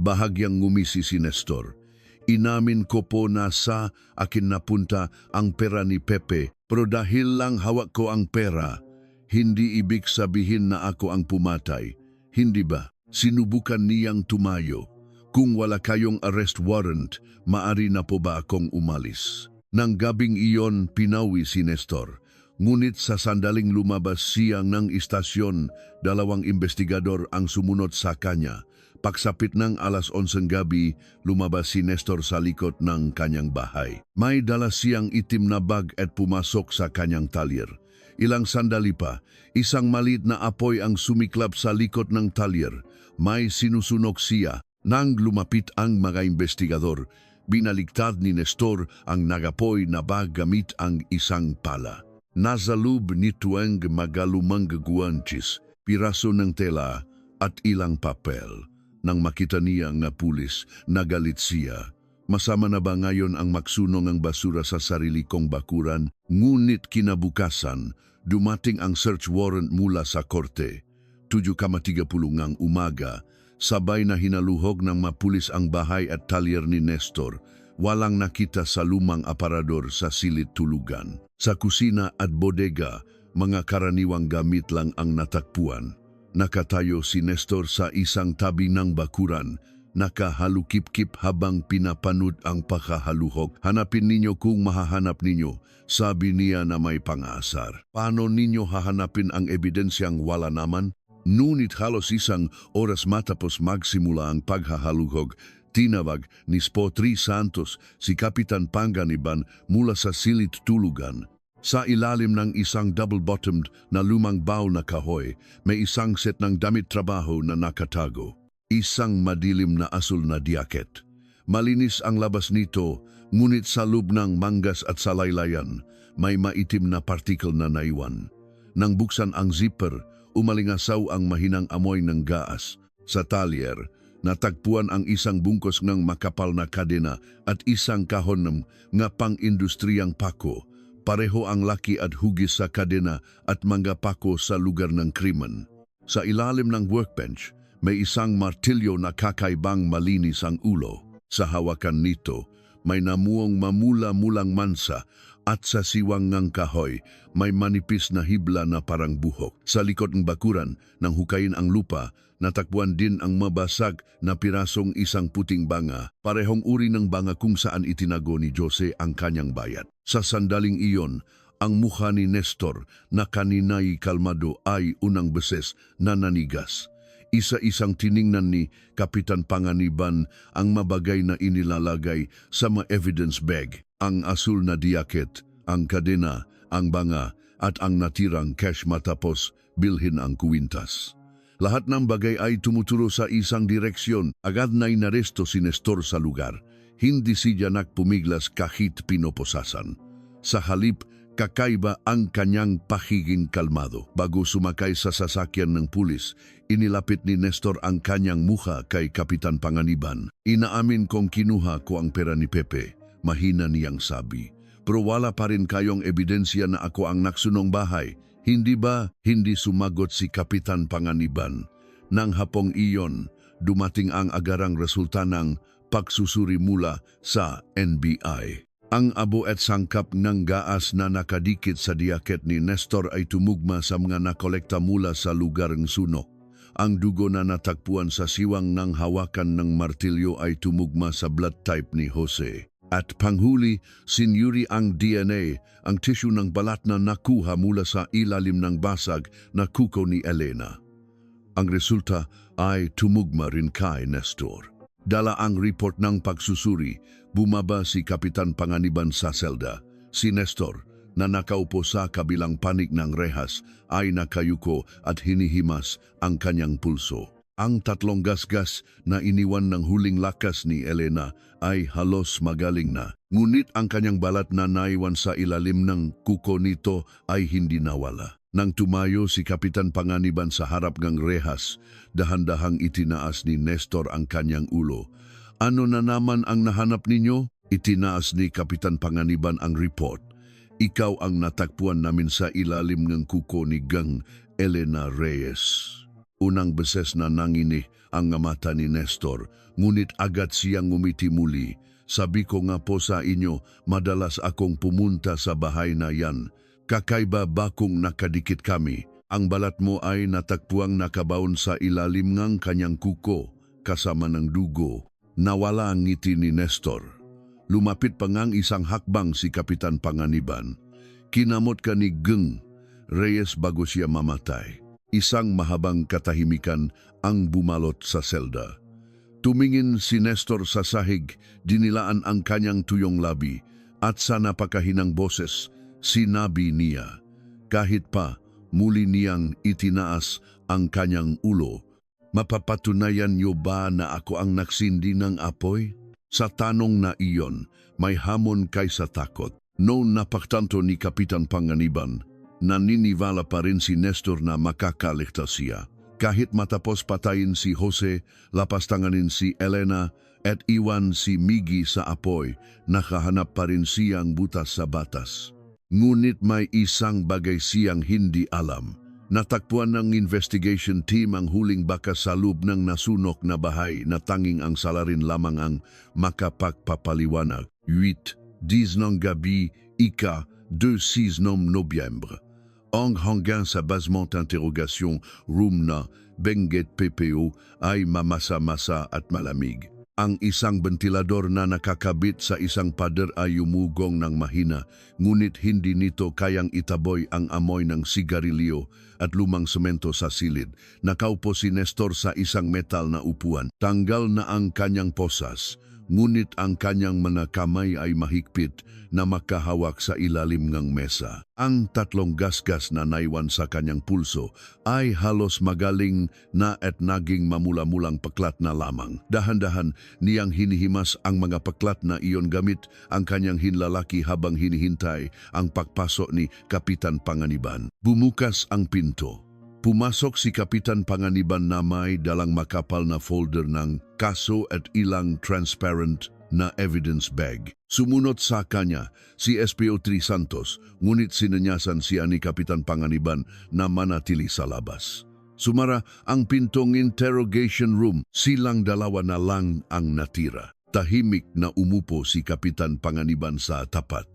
Bahagyang ngumisi si Nestor. "Inamin ko po na sa akin napunta ang pera ni Pepe, pero dahil lang hawak ko ang pera, hindi ibig sabihin na ako ang pumatay. Hindi ba? Sinubukan niyang tumayo. Kung wala kayong arrest warrant, maari na po ba akong umalis?" Nang gabing iyon, pinawi si Nestor. Ngunit sa sandaling lumabas siya ng istasyon, 2 investigador ang sumunod sa kanya. Pagsapit ng 11:00 gabi, lumabas si Nestor sa likod ng kanyang bahay. May dala siyang itim na bag at pumasok sa kanyang talyer. Ilang sandali pa, isang maliit na apoy ang sumiklab sa likod ng talyer. May sinusunog siya. Nang lumapit ang mga investigador, binaligtad ni Nestor ang nagapoy na bag gamit ang isang pala. Nasa loob nito ang magalumang guwanchis, piraso ng tela at ilang papel. Nang makita niya nga pulis, nagalit siya. Masama na ba ngayon ang magsunong ang basura sa sarili kong bakuran? Ngunit kinabukasan, dumating ang search warrant mula sa korte. 7:30 ng umaga, sabay na hinaluhog ng mapulis ang bahay at talyer ni Nestor. Walang nakita sa lumang aparador sa silid tulugan. Sa kusina at bodega, mga karaniwang gamit lang ang natakpuan. Nakatayo si Nestor sa isang tabi ng bakuran, nakahalukip-kip habang pinapanood ang pakahaluhok. Hanapin ninyo kung mahahanap ninyo, sabi niya na may pang-aasar. Paano ninyo hahanapin ang ebidensyang wala naman? Ngunit halos isang oras matapos magsimula ang paghahaluhog, tinawag ni Spotri Santos si Kapitan Panganiban mula sa silid tulugan. Sa ilalim ng isang double-bottomed na lumang bowl na kahoy, may isang set ng damit trabaho na nakatago. Isang madilim na asul na diaket. Malinis ang labas nito, ngunit sa loob ng manggas at salaylayan, may maitim na partikel na naiwan. Nang buksan ang zipper, umalingasaw ang mahinang amoy ng gaas. Sa talyer, natagpuan ang isang bungkos ng makapal na kadena at isang kahon ng nga pang-industriyang pako. Pareho ang laki at hugis sa kadena at mga pako sa lugar ng krimen. Sa ilalim ng workbench, may isang martilyo na kakaibang malinis ang ulo. Sa hawakan nito, may namuong mamula-mulang mansa at sa siwang ng kahoy, may manipis na hibla na parang buhok. Sa likod ng bakuran, nang hukayin ang lupa, natakbuhan din ang mabasag na pirasong isang puting banga, parehong uri ng banga kung saan itinago ni Jose ang kanyang bayat. Sa sandaling iyon, ang mukha ni Nestor na kanina'y kalmado ay unang beses na nanigas. Isa-isang tiningnan ni Kapitan Panganiban ang mabagay na inilalagay sa evidence bag, ang asul na diaket, ang kadena, ang banga at ang natirang cash matapos bilhin ang kuwintas. Lahat ng bagay ay tumuturo sa isang direksyon. Agad na inaresto si Nestor sa lugar. Hindi siya nagpumiglas kahit pinoposasan. Sa halip, kakaiba ang kanyang pahiging kalmado. Bago sumakay sa sasakyan ng pulis, inilapit ni Nestor ang kanyang mukha kay Kapitan Panganiban. Inaamin kong kinuha ko ang pera ni Pepe, mahina niyang sabi. Pero wala pa rin kayong ebidensya na ako ang naksunong bahay. Hindi ba? Hindi sumagot si Kapitan Panganiban. Nang hapong iyon, dumating ang agarang resulta ng pagsusuri mula sa NBI. Ang abo at sangkap ng gaas na nakadikit sa diaket ni Nestor ay tumugma sa mga nakolekta mula sa lugar ng sunok. Ang dugo na natagpuan sa siwang ng hawakan ng martilyo ay tumugma sa blood type ni Jose. At panghuli, sinuri ang DNA, ang tissue ng balat na nakuha mula sa ilalim ng basag na kuko ni Elena. Ang resulta ay tumugma rin kay Nestor. Dala ang report ng pagsusuri, bumaba si Kapitan Panganiban sa selda. Si Nestor, na nakaupo sa kabilang panig ng rehas, ay nakayuko at hinihimas ang kanyang pulso. Ang tatlong gasgas na iniwan ng huling lakas ni Elena ay halos magaling na. Ngunit ang kanyang balat na naiwan sa ilalim ng kuko nito ay hindi nawala. Nang tumayo si Kapitan Panganiban sa harap ng rehas, dahan-dahang itinaas ni Nestor ang kanyang ulo. Ano na naman ang nahanap ninyo? Itinaas ni Kapitan Panganiban ang report. Ikaw ang natagpuan namin sa ilalim ng kuko ni Gang Elena Reyes. Unang beses na nanginih ang mata ni Nestor, ngunit agad siyang ngumiti muli. Sabi ko nga po sa inyo, madalas akong pumunta sa bahay na yan. Kakaiba ba kung nakadikit kami? Ang balat mo ay natagpuang nakabaon sa ilalim ng kanyang kuko, kasama ng dugo. Nawala ang ngiti ni Nestor. Lumapit pa ngang isang hakbang si Kapitan Panganiban. Kinamot ka ni Gang Reyes bago siya mamatay. Isang mahabang katahimikan ang bumalot sa selda. Tumingin si Nestor sa sahig, dinilaan ang kanyang tuyong labi, at sa napakahinang boses, sinabi niya, kahit pa muli niyang itinaas ang kanyang ulo, mapapatunayan niyo ba na ako ang nagsindi ng apoy? Sa tanong na iyon, may hamon kaysa takot. Noon napaktanto ni Kapitan Panganiban, naniniwala pa rin si Nestor na makakaligtas siya. Kahit matapos patayin si Jose, lapastanganin si Elena at iwan si Miggy sa apoy, nakahanap pa rin siyang butas sa batas. Ngunit may isang bagay siyang hindi alam. Natakpuan ng investigation team ang huling bakas sa loob ng nasunok na bahay na tanging ang salarin lamang ang makapagpapaliwanag. 8 ng gabi, ika 2 Nobyembre. Ang hanggang sa basement interrogasyon room na Benguet PPO ay mamasa-masa at malamig. Ang isang ventilador na nakakabit sa isang pader ay umugong ng mahina, ngunit hindi nito kayang itaboy ang amoy ng sigarilyo at lumang semento sa silid. Nakaupo si Nestor sa isang metal na upuan. Tanggal na ang kanyang posas, ngunit ang kanyang mga kamay ay mahigpit na makahawak sa ilalim ng mesa. Ang tatlong gasgas na naiwan sa kanyang pulso ay halos magaling na at naging mamula-mulang paklat na lamang. Dahan-dahan niyang hinihimas ang mga paklat na iyon gamit ang kanyang hinlalaki habang hinihintay ang pagpasok ni Kapitan Panganiban. Bumukas ang pinto. Pumasok si Kapitan Panganiban na may dalang makapal na folder ng kaso at ilang transparent na evidence bag. Sumunod sa kanya si SPO3 Santos, ngunit sinanyasan siya ni Kapitan Panganiban na manatili sa labas. Sumara ang pintong interrogation room, silang dalawa na lang ang natira. Tahimik na umupo si Kapitan Panganiban sa tapat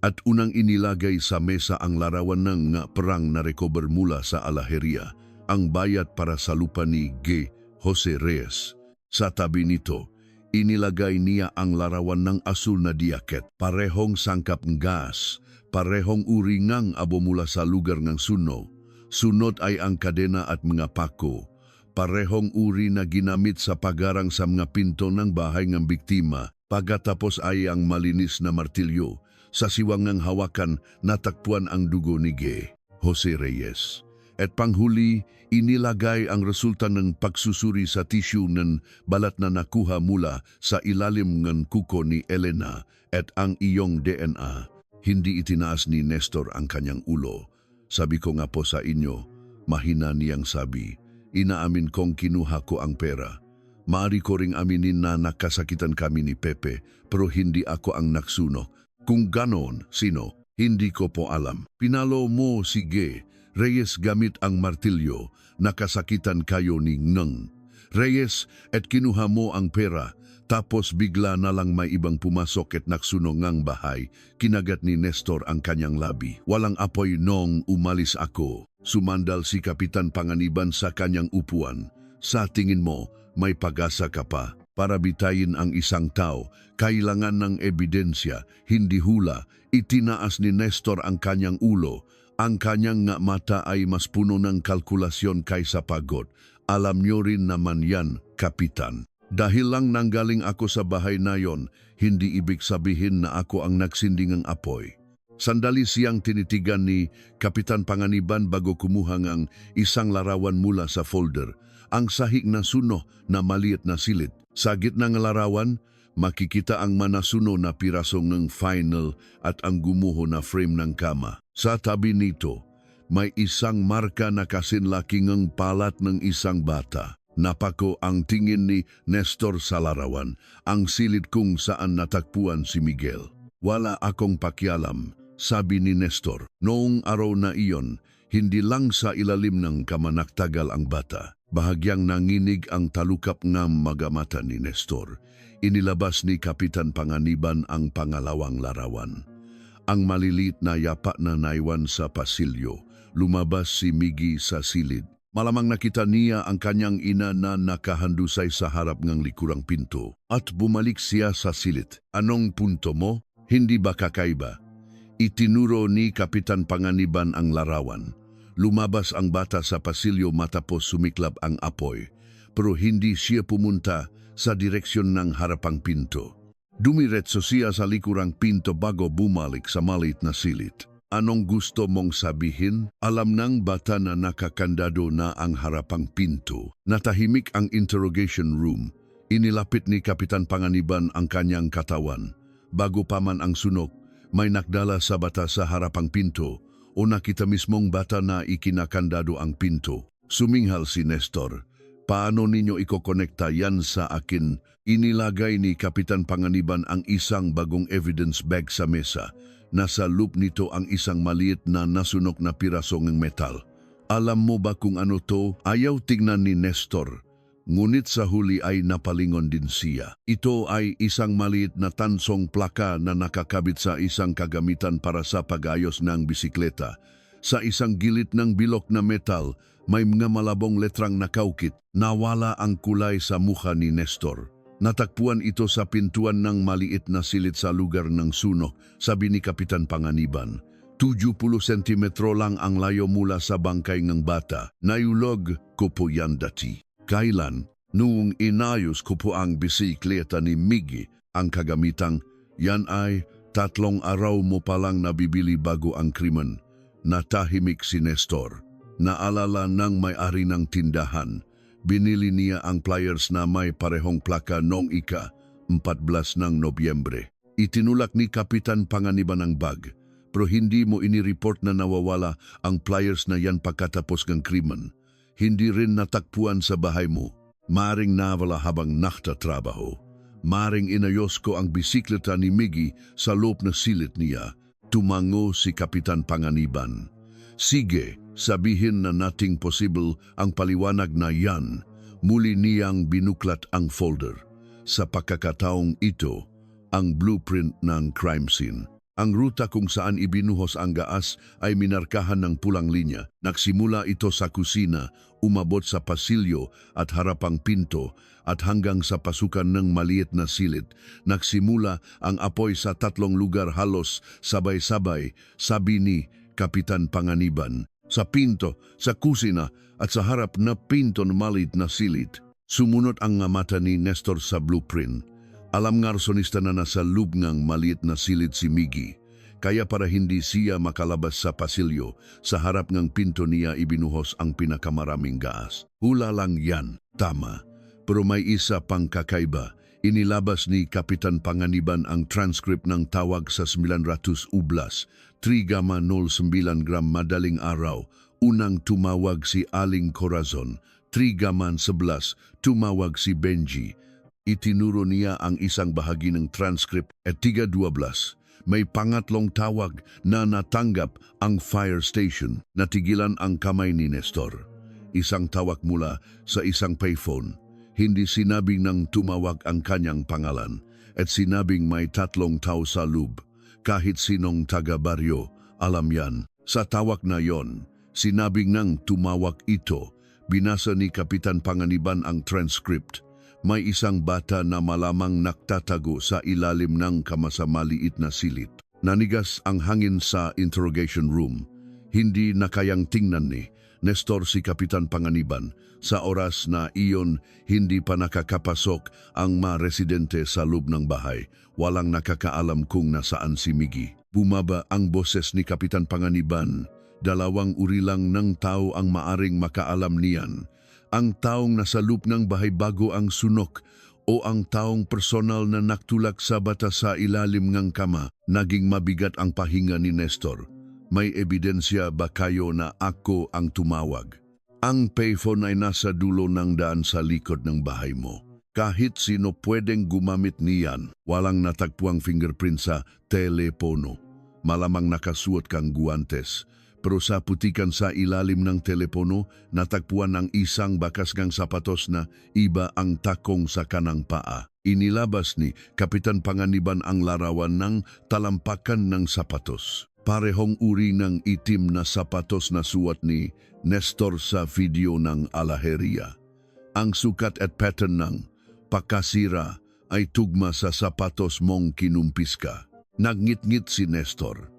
at unang inilagay sa mesa ang larawan ng perang na recover mula sa Alaheria, ang bayad para sa lupa ni G. Jose Reyes. Sa tabi nito, inilagay niya ang larawan ng asul na diaket, parehong sangkap ng gas, parehong uri ng abo mula sa lugar ng suno. Sunod ay ang kadena at mga pako, parehong uri na ginamit sa pagarang sa mga pinto ng bahay ng biktima. Pagkatapos ay ang malinis na martilyo. Sa siwang ng hawakan, natakpuan ang dugo ni G. Jose Reyes. At panghuli, inilagay ang resulta ng pagsusuri sa tissue ng balat na nakuha mula sa ilalim ng kuko ni Elena at ang iyong DNA. Hindi itinaas ni Nestor ang kanyang ulo. Sabi ko nga po sa inyo, mahina niyang sabi, inaamin kong kinuha ko ang pera. Maari ko ring aminin na nakasakitan kami ni Pepe, pero hindi ako ang naksuno. Kung ganon, sino? Hindi ko po alam. Pinalo mo si G. Reyes gamit ang martilyo, nakasakitan kayo ni Ng. Reyes, at kinuha mo ang pera, tapos bigla na lang may ibang pumasok at naksunog ng bahay. Kinagat ni Nestor ang kanyang labi. Walang apoy nung umalis ako. Sumandal si Kapitan Panganiban sa kanyang upuan. Sa tingin mo, may pag-asa ka pa. Para bitayin ang isang tao, kailangan ng ebidensya, hindi hula. Itinaas ni Nestor ang kanyang ulo. Ang kanyang nga mata ay mas puno ng kalkulasyon kaysa pagod. Alam niyo rin naman yan, Kapitan. Dahil lang nanggaling ako sa bahay na yon, hindi ibig sabihin na ako ang nagsinding ng apoy. Sandali siyang tinitigan ni Kapitan Panganiban bago kumuha ng isang larawan mula sa folder. Ang sahig na suno na maliit na silid. Sa gitna ng larawan, makikita ang manasuno na piraso ng final at ang gumuho na frame ng kama. Sa tabi nito, may isang marka na kasinlaki ng palat ng isang bata. Napako ang tingin ni Nestor sa larawan, ang silid kung saan natakpuan si Miguel. Wala akong pakialam, sabi ni Nestor. Noong araw na iyon, hindi lang sa ilalim ng kamanaktagal ang bata. Bahagyang nanginig ang talukap ng magamata ni Nestor. Inilabas ni Kapitan Panganiban ang pangalawang larawan. Ang maliliit na yapa na naiwan sa pasilyo. Lumabas si Miggy sa silid. Malamang nakita niya ang kanyang ina na nakahandusay sa harap ng likurang pinto. At bumalik siya sa silid. Anong punto mo? Hindi ba kakaiba? Itinuro ni Kapitan Panganiban ang larawan. Lumabas ang bata sa pasilyo matapos sumiklab ang apoy, pero hindi siya pumunta sa direksyon ng harapang pinto. Dumiretso siya sa likurang pinto bago bumalik sa maliit na silid. Anong gusto mong sabihin? Alam ng bata na nakakandado na ang harapang pinto. Natahimik ang interrogation room. Inilapit ni Kapitan Panganiban ang kanyang katawan. Bago pa man ang sunog, may nakdala sa bata sa harapang pinto o nakita mismong bata na ikinakandado ang pinto. Suminghal si Nestor. Paano ninyo ikokonekta yan sa akin? Inilagay ni Kapitan Panganiban ang isang bagong evidence bag sa mesa. Nasa loop nito ang isang maliit na nasunok na piraso ng metal. Alam mo ba kung ano to? Ayaw tingnan ni Nestor. Ngunit sa huli ay napalingon din siya. Ito ay isang maliit na tansong plaka na nakakabit sa isang kagamitan para sa pag-ayos ng bisikleta. Sa isang gilid ng bilog na metal, may mga malabong letrang nakaukit. Nawala ang kulay sa mukha ni Nestor. Natakpuan ito sa pintuan ng maliit na silid sa lugar ng sunok, sabi ni Kapitan Panganiban. 70 sentimetro lang ang layo mula sa bangkay ng bata. Naiulog ko po yan dati. Kailan? Noong inayos ko po ang bisikleta ni Miggy, ang kagamitang, yan ay 3 araw mo palang nabibili bago ang krimen. Natahimik si Nestor. Naalala ng may-ari ng tindahan. Binili niya ang pliers na may parehong plaka noong ika-14 ng Nobyembre. Itinulak ni Kapitan Panganiban ang bag, pero hindi mo inireport na nawawala ang pliers na yan pagkatapos ng krimen. Hindi rin natakpuan sa bahay mo. Maring nawala habang naktatrabaho. Maring inayos ko ang bisikleta ni Miggy sa loob na silid niya. Tumango si Kapitan Panganiban. Sige, sabihin na nating possible ang paliwanag na yan. Muli niyang binuklat ang folder. Sa pagkakataong ito, ang blueprint ng crime scene. Ang ruta kung saan ibinuhos ang gaas ay minarkahan ng pulang linya. Nagsimula ito sa kusina, umabot sa pasilyo at harapang pinto at hanggang sa pasukan ng maliit na silid. Nagsimula ang apoy sa 3 lugar halos sabay-sabay, sabi ni Kapitan Panganiban. Sa pinto, sa kusina at sa harap na pinto ng maliit na silid. Sumunod ang mata ni Nestor sa blueprint. Alam nga arsonista na nasa loob ngang maliit na silid si Miggy, kaya para hindi siya makalabas sa pasilyo, sa harap ng pinto niya ibinuhos ang pinakamaraming gaas. Hula lang yan, tama. Pero may isa pang kakaiba. Inilabas ni Kapitan Panganiban ang transcript ng tawag sa 900 ublas, 3:09 gram madaling araw. Unang tumawag si Aling Corazon, 3:11 tumawag si Benji. Itinuro niya ang isang bahagi ng transcript at 3:12. May pangatlong tawag na natanggap ang fire station. Natigilan ang kamay ni Nestor. Isang tawag mula sa isang payphone. Hindi sinabing nang tumawag ang kanyang pangalan at sinabing may 3 tao sa loob. Kahit sinong taga-baryo, alam yan. Sa tawag na yon, sinabing nang tumawag ito, binasa ni Kapitan Panganiban ang transcript. May isang bata na malamang naktatago sa ilalim ng kamasamaliit na silid. Nanigas ang hangin sa interrogation room. Hindi na kayang tingnan ni Nestor si Kapitan Panganiban. Sa oras na iyon, hindi pa nakakapasok ang mga residente sa loob ng bahay. Walang nakakaalam kung nasaan si Miggy. Bumaba ang boses ni Kapitan Panganiban. 2 uri lang ng tao ang maaring makaalam niyan. Ang taong nasa loob ng bahay bago ang sunok o ang taong personal na naktulak sa bata sa ilalim ng kama. Naging mabigat ang pahinga ni Nestor. May ebidensya ba kayo na ako ang tumawag? Ang payphone ay nasa dulo ng daan sa likod ng bahay mo. Kahit sino pwedeng gumamit niyan. Walang natagpuang fingerprint sa telepono. Malamang nakasuot kang guantes. Pero sa putikan sa ilalim ng telepono, natagpuan ang isang bakas ng sapatos na iba ang takong sa kanang paa. Inilabas ni Kapitan Panganiban ang larawan ng talampakan ng sapatos. Parehong uri ng itim na sapatos na suot ni Nestor sa video ng alaheria. Ang sukat at pattern ng pakasira ay tugma sa sapatos mong kinumpis ka. Nagngit-ngit si Nestor.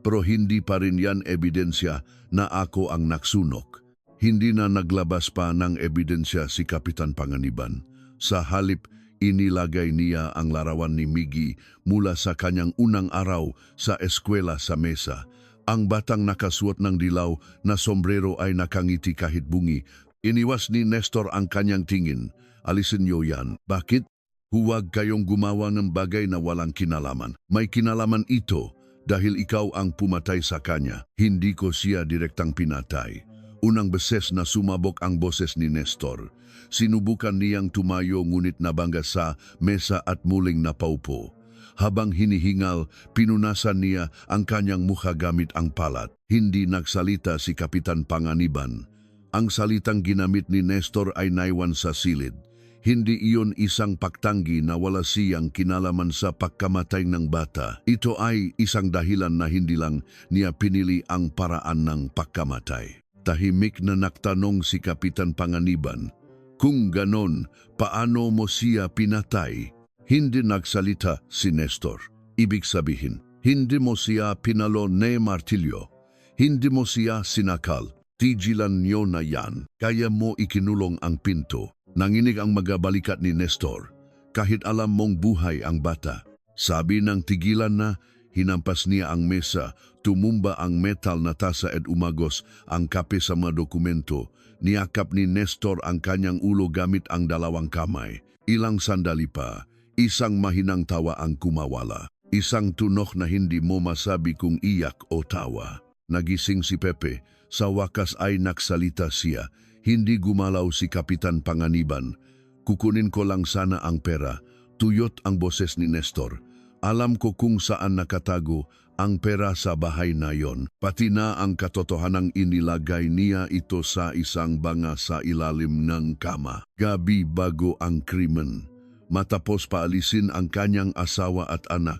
Pero hindi pa rin yan ebidensya na ako ang naksunok. Hindi na naglabas pa ng ebidensya si Kapitan Panganiban. Sa halip, inilagay niya ang larawan ni Miggy mula sa kanyang unang araw sa eskwela sa mesa. Ang batang nakasuot ng dilaw na sombrero ay nakangiti kahit bungi. Iniwas ni Nestor ang kanyang tingin. Alisin niyo yan. Bakit? Huwag kayong gumawa ng bagay na walang kinalaman. May kinalaman ito. Dahil ikaw ang pumatay sa kanya, hindi ko siya direktang pinatay. Unang beses na sumabog ang boses ni Nestor. Sinubukan niyang tumayo ngunit nabangga sa mesa at muling napaupo. Habang hinihingal, pinunasan niya ang kanyang mukha gamit ang palat. Hindi nagsalita si Kapitan Panganiban. Ang salitang ginamit ni Nestor ay naiwan sa silid. Hindi iyon isang pagtanggi na wala siyang kinalaman sa pagkamatay ng bata. Ito ay isang dahilan na hindi lang niya pinili ang paraan ng pagkamatay. Tahimik na nagtanong si Kapitan Panganiban, kung ganon, paano mo siya pinatay? Hindi nagsalita si Nestor. Ibig sabihin, hindi mo siya pinalo ni martilyo. Hindi mo siya sinakal. Tigilan niyo na yan. Kaya mo ikinulong ang pinto. Nanginig ang magabalikat ni Nestor, kahit alam mong buhay ang bata. Sabi ng tigilan na, hinampas niya ang mesa, tumumba ang metal na tasa at umagos ang kape sa mga dokumento. Niyakap ni Nestor ang kanyang ulo gamit ang dalawang kamay. Ilang sandali pa, isang mahinang tawa ang kumawala. Isang tunok na hindi mo masabi kung iyak o tawa. Nagising si Pepe, sa wakas ay nagsalita siya. Hindi gumalaw si Kapitan Panganiban. Kukunin ko lang sana ang pera. Tuyot ang boses ni Nestor. Alam ko kung saan nakatago ang pera sa bahay na yon. Pati na ang katotohanang inilagay niya ito sa isang banga sa ilalim ng kama. Gabi bago ang krimen. Matapos paalisin ang kanyang asawa at anak,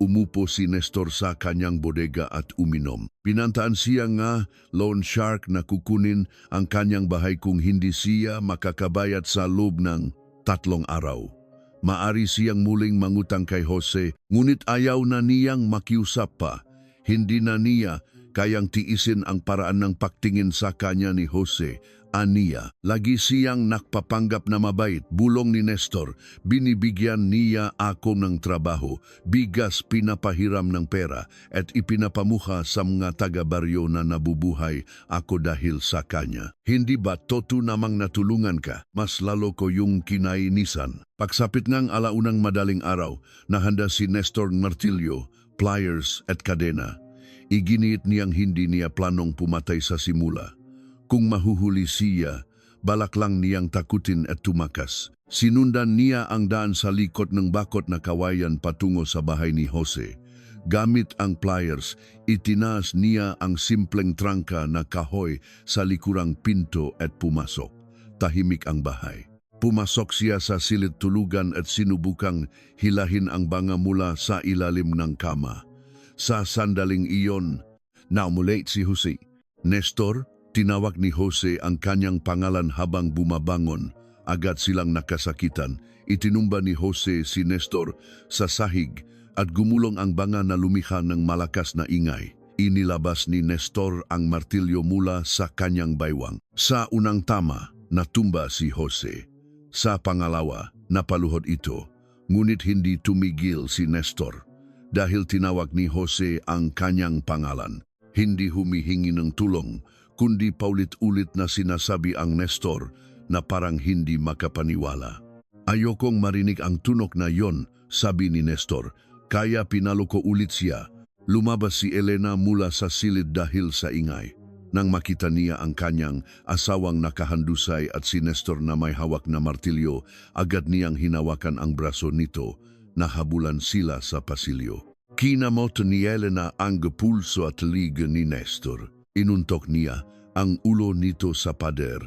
umupo si Nestor sa kanyang bodega at uminom. Pinantaan siya nga loan shark na kukunin ang kanyang bahay kung hindi siya makakabayad sa loob ng 3 araw. Maari siyang muling mangutang kay Jose, ngunit ayaw na niyang makiusap pa. Hindi na niya kayang tiisin ang paraan ng pagtingin sa kanya ni Jose. Aniya, lagi siyang nakpapanggap na mabait, bulong ni Nestor. Binibigyan niya ako ng trabaho, bigas pinapahiram ng pera, at ipinapamuha sa mga taga-baryo na nabubuhay ako dahil sa kanya. Hindi ba toto namang natulungan ka? Mas lalo ko yung kinainisan. Pagsapit ng alaunang madaling araw, nahanda si Nestor ng martilyo, pliers at kadena. Iginiit niyang hindi niya planong pumatay sa simula. Kung mahuhuli siya, balak lang niyang takutin at tumakas. Sinundan niya ang daan sa likod ng bakod na kawayan patungo sa bahay ni Jose. Gamit ang pliers, itinaas niya ang simpleng trangka na kahoy sa likurang pinto at pumasok. Tahimik ang bahay. Pumasok siya sa silid tulugan at sinubukang hilahin ang banga mula sa ilalim ng kama. Sa sandaling iyon, naumulate si Jose. Nestor, tinawag ni Jose ang kanyang pangalan habang bumabangon. Agad silang nakasakitan. Itinumba ni Jose si Nestor sa sahig at gumulong ang banga na lumikha ng malakas na ingay. Inilabas ni Nestor ang martilyo mula sa kanyang baywang. Sa unang tama, natumba si Jose. Sa pangalawa, napaluhod ito. Ngunit hindi tumigil si Nestor dahil tinawag ni Jose ang kanyang pangalan. Hindi humihingi ng tulong, kundi paulit-ulit na sinasabi ang Nestor na parang hindi makapaniwala. Ayokong marinig ang tunok na yon, sabi ni Nestor. Kaya pinalo ko ulit siya. Lumabas si Elena mula sa silid dahil sa ingay. Nang makita niya ang kanyang asawang nakahandusay at si Nestor na may hawak na martilyo, agad niyang hinawakan ang braso nito. Nahabulan sila sa pasilyo. Kinamot ni Elena ang pulso at liga ni Nestor. Inuntok niya ang ulo nito sa pader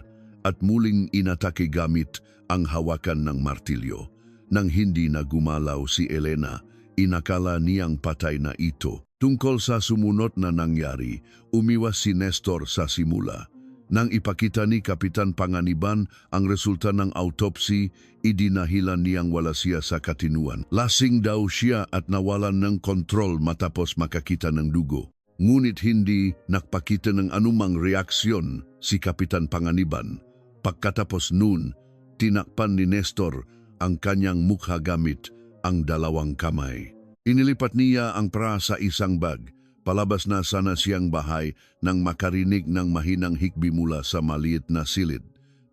at muling inatake gamit ang hawakan ng martilyo. Nang hindi na gumalaw si Elena, inakala niyang patay na ito. Tungkol sa sumunod na nangyari, umiwas si Nestor sa simula. Nang ipakita ni Kapitan Panganiban ang resulta ng autopsy, idinahilan niyang wala siya sa katinuan. Lasing daw siya at nawalan ng kontrol matapos makakita ng dugo. Ngunit hindi nakpakita ng anumang reaksyon si Kapitan Panganiban. Pagkatapos noon, tinakpan ni Nestor ang kanyang mukha gamit ang dalawang kamay. Inilipat niya ang pra sa isang bag. Palabas na sana siyang bahay nang makarinig ng mahinang hikbi mula sa maliit na silid.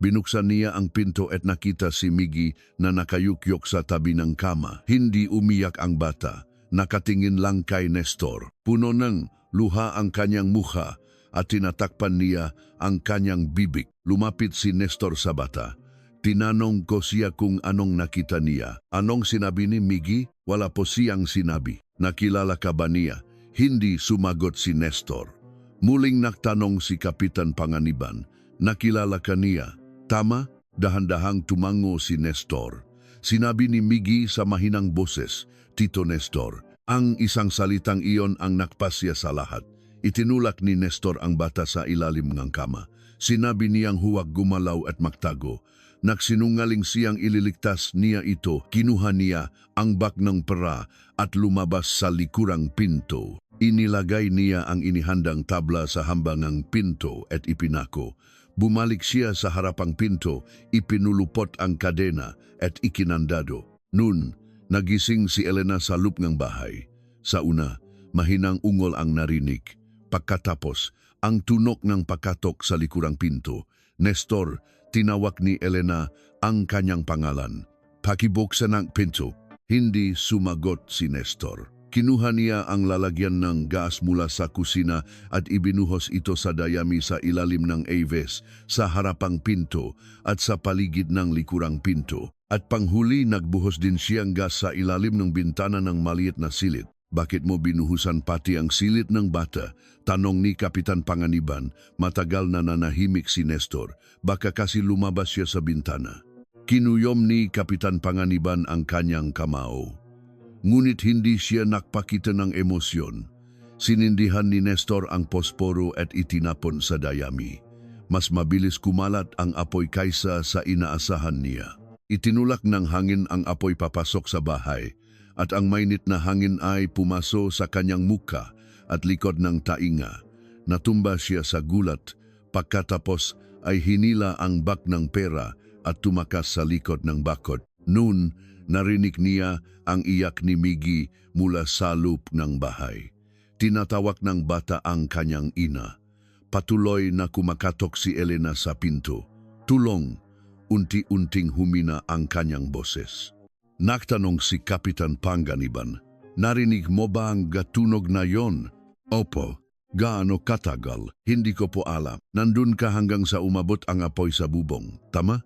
Binuksan niya ang pinto at nakita si Miggy na nakayukyok sa tabi ng kama. Hindi umiyak ang bata. Nakatingin lang kay Nestor. Puno ng luha ang kanyang mukha at tinatakpan niya ang kanyang bibig. Lumapit si Nestor sa bata. Tinanong ko siya kung anong nakita niya. Anong sinabi ni Miggy? Wala po siyang sinabi. Nakilala ka ba niya? Hindi sumagot si Nestor. Muling nagtanong si Kapitan Panganiban. Nakilala ka niya? Tama? Dahan-dahang tumango si Nestor. Sinabi ni Miggy sa mahinang boses, "Tito Nestor." Ang isang salitang iyon ang nakpasya sa lahat. Itinulak ni Nestor ang bata sa ilalim ng kama. Sinabi niyang huwag gumalaw at magtago. Nagsinungaling siyang ililigtas niya ito. Kinuha niya ang bag ng pera at lumabas sa likurang pinto. Inilagay niya ang inihandang tabla sa hambangang pinto at ipinako. Bumalik siya sa harapang pinto, ipinulupot ang kadena at ikinandado. Noon, nagising si Elena sa loob ng bahay. Sa una, mahinang ungol ang narinig. Pagkatapos, ang tunok ng pagkatok sa likurang pinto. Nestor, tinawag ni Elena ang kanyang pangalan. Pakibuksan ang pinto. Hindi sumagot si Nestor. Kinuha niya ang lalagyan ng gas mula sa kusina at ibinuhos ito sa dayami sa ilalim ng aves, sa harapang pinto at sa paligid ng likurang pinto. At panghuli, nagbuhos din siyang gas sa ilalim ng bintana ng maliit na silid. "Bakit mo binuhusan pati ang silid ng bata?" tanong ni Kapitan Panganiban. Matagal na nanahimik si Nestor. Baka kasi lumabas siya sa bintana. Kinuyom ni Kapitan Panganiban ang kanyang kamao. Ngunit hindi siya nakpakita ng emosyon. Sinindihan ni Nestor ang posporo at itinapon sa dayami. Mas mabilis kumalat ang apoy kaysa sa inaasahan niya. Itinulak ng hangin ang apoy papasok sa bahay, at ang mainit na hangin ay pumaso sa kanyang muka at likod ng tainga. Natumba siya sa gulat, pagkatapos ay hinila ang bag ng pera at tumakas sa likod ng bakod. Noon, narinig niya ang iyak ni Miggy mula sa loob ng bahay. Tinatawag ng bata ang kanyang ina. Patuloy na kumakatok si Elena sa pinto. "Tulong!" Unti-unting humina ang kanyang boses. Nagtanong si Kapitan Panganiban, "Narinig mo ba ang gatunog na yon?" "Opo." "Gaano katagal?" "Hindi ko po alam. Nandun ka hanggang sa umabot ang apoy sa bubong. Tama?"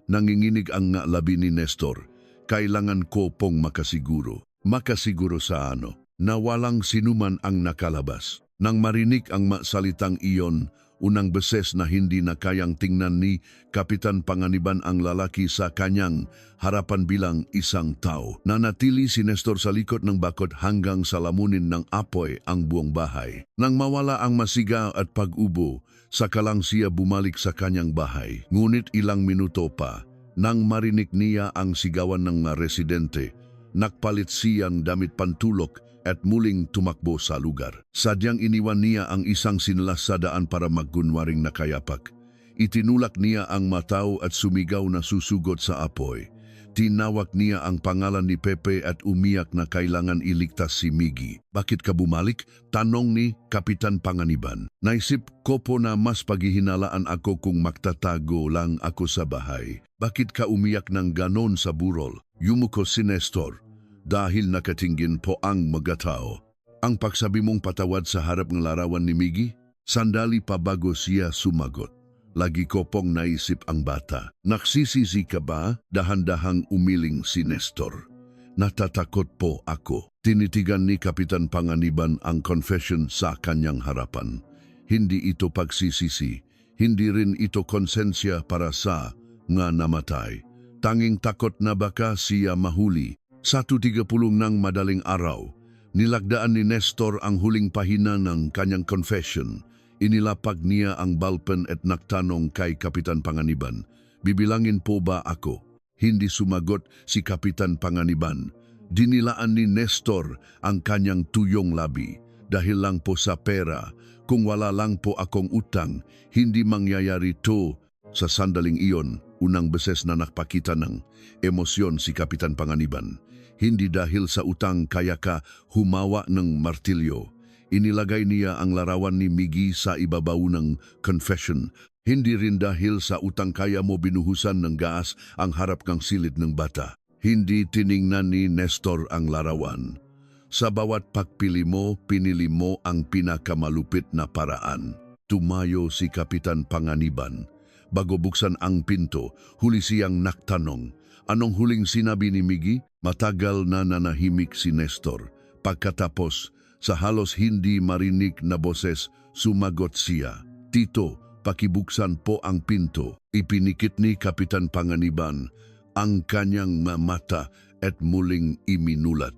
Nanginginig ang labi ni Nestor. "Kailangan ko pong makasiguro." "Makasiguro sa ano?" "Na walang sinuman ang nakalabas." Nang marinig ang salitang iyon, unang beses na hindi na kayang tingnan ni Kapitan Panganiban ang lalaki sa kanyang harapan bilang isang tao. Nanatili si Nestor sa likod ng bakod hanggang sa lamunin ng apoy ang buong bahay. Nang mawala ang masigaw at pag-ubo, saka lang siya bumalik sa kanyang bahay. Ngunit ilang minuto pa, nang marinig niya ang sigawan ng mga residente, nagpalit siyang damit pantulok at muling tumakbo sa lugar. Sadyang iniwan niya ang isang sinlas sa daan para magkunwaring nakayapak. Itinulak niya ang mataw at sumigaw na susugot sa apoy. Tinawag niya ang pangalan ni Pepe at umiyak na kailangan iligtas si Miggy. "Bakit ka bumalik?" tanong ni Kapitan Panganiban. "Naisip ko po na mas paghihinalaan ako kung magtatago lang ako sa bahay." "Bakit ka umiyak ng ganon sa burol?" Yumuko si Nestor. "Dahil nakatingin po ang mga tao." "Ang pagsabi mong patawad sa harap ng larawan ni Miggy?" Sandali pa bago siya sumagot. "Lagi ko pong naisip ang bata." "Nagsisisi ka ba?" Dahan-dahang umiling si Nestor. "Natatakot po ako." Tinitigan ni Kapitan Panganiban ang confession sa kanyang harapan. Hindi ito pagsisisi, hindi rin ito konsensya para sa nga namatay. Tanging takot na baka siya mahuli. Sa 30 ng madaling araw, nilagdaan ni Nestor ang huling pahina ng kanyang confession. Inilapag niya ang ballpen at nagtanong kay Kapitan Panganiban, "Bibilangin po ba ako?" Hindi sumagot si Kapitan Panganiban. Dinilaan ni Nestor ang kanyang tuyong labi. "Dahil lang po sa pera, kung wala lang po akong utang, hindi mangyayari to." Sa sandaling iyon, unang beses na nakpakita ng emosyon si Kapitan Panganiban. Hindi dahil sa utang kaya ka humawa ng martilyo. Inilagay niya ang larawan ni Miggy sa ibabaw ng confession. Hindi rin dahil sa utang kaya mo binuhusan ng gas ang harap ng silid ng bata. Hindi tiningnan ni Nestor ang larawan. Sa bawat pagpili mo, pinili mo ang pinakamalupit na paraan. Tumayo si Kapitan Panganiban. Bago buksan ang pinto, huli siyang naktanong. Anong huling sinabi ni Miggy? Matagal na nanahimik si Nestor. Pagkatapos, sa halos hindi marinig na boses, sumagot siya. "Tito, Pakibuksan po ang pinto. Ipinikit ni Kapitan Panganiban ang kanyang mata at muling iminulat.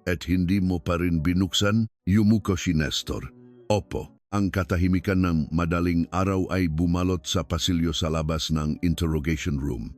At hindi mo pa rin binuksan? Yumuko si Nestor. Opo. Ang katahimikan ng madaling araw ay bumalot sa pasilyo sa labas ng interrogation room.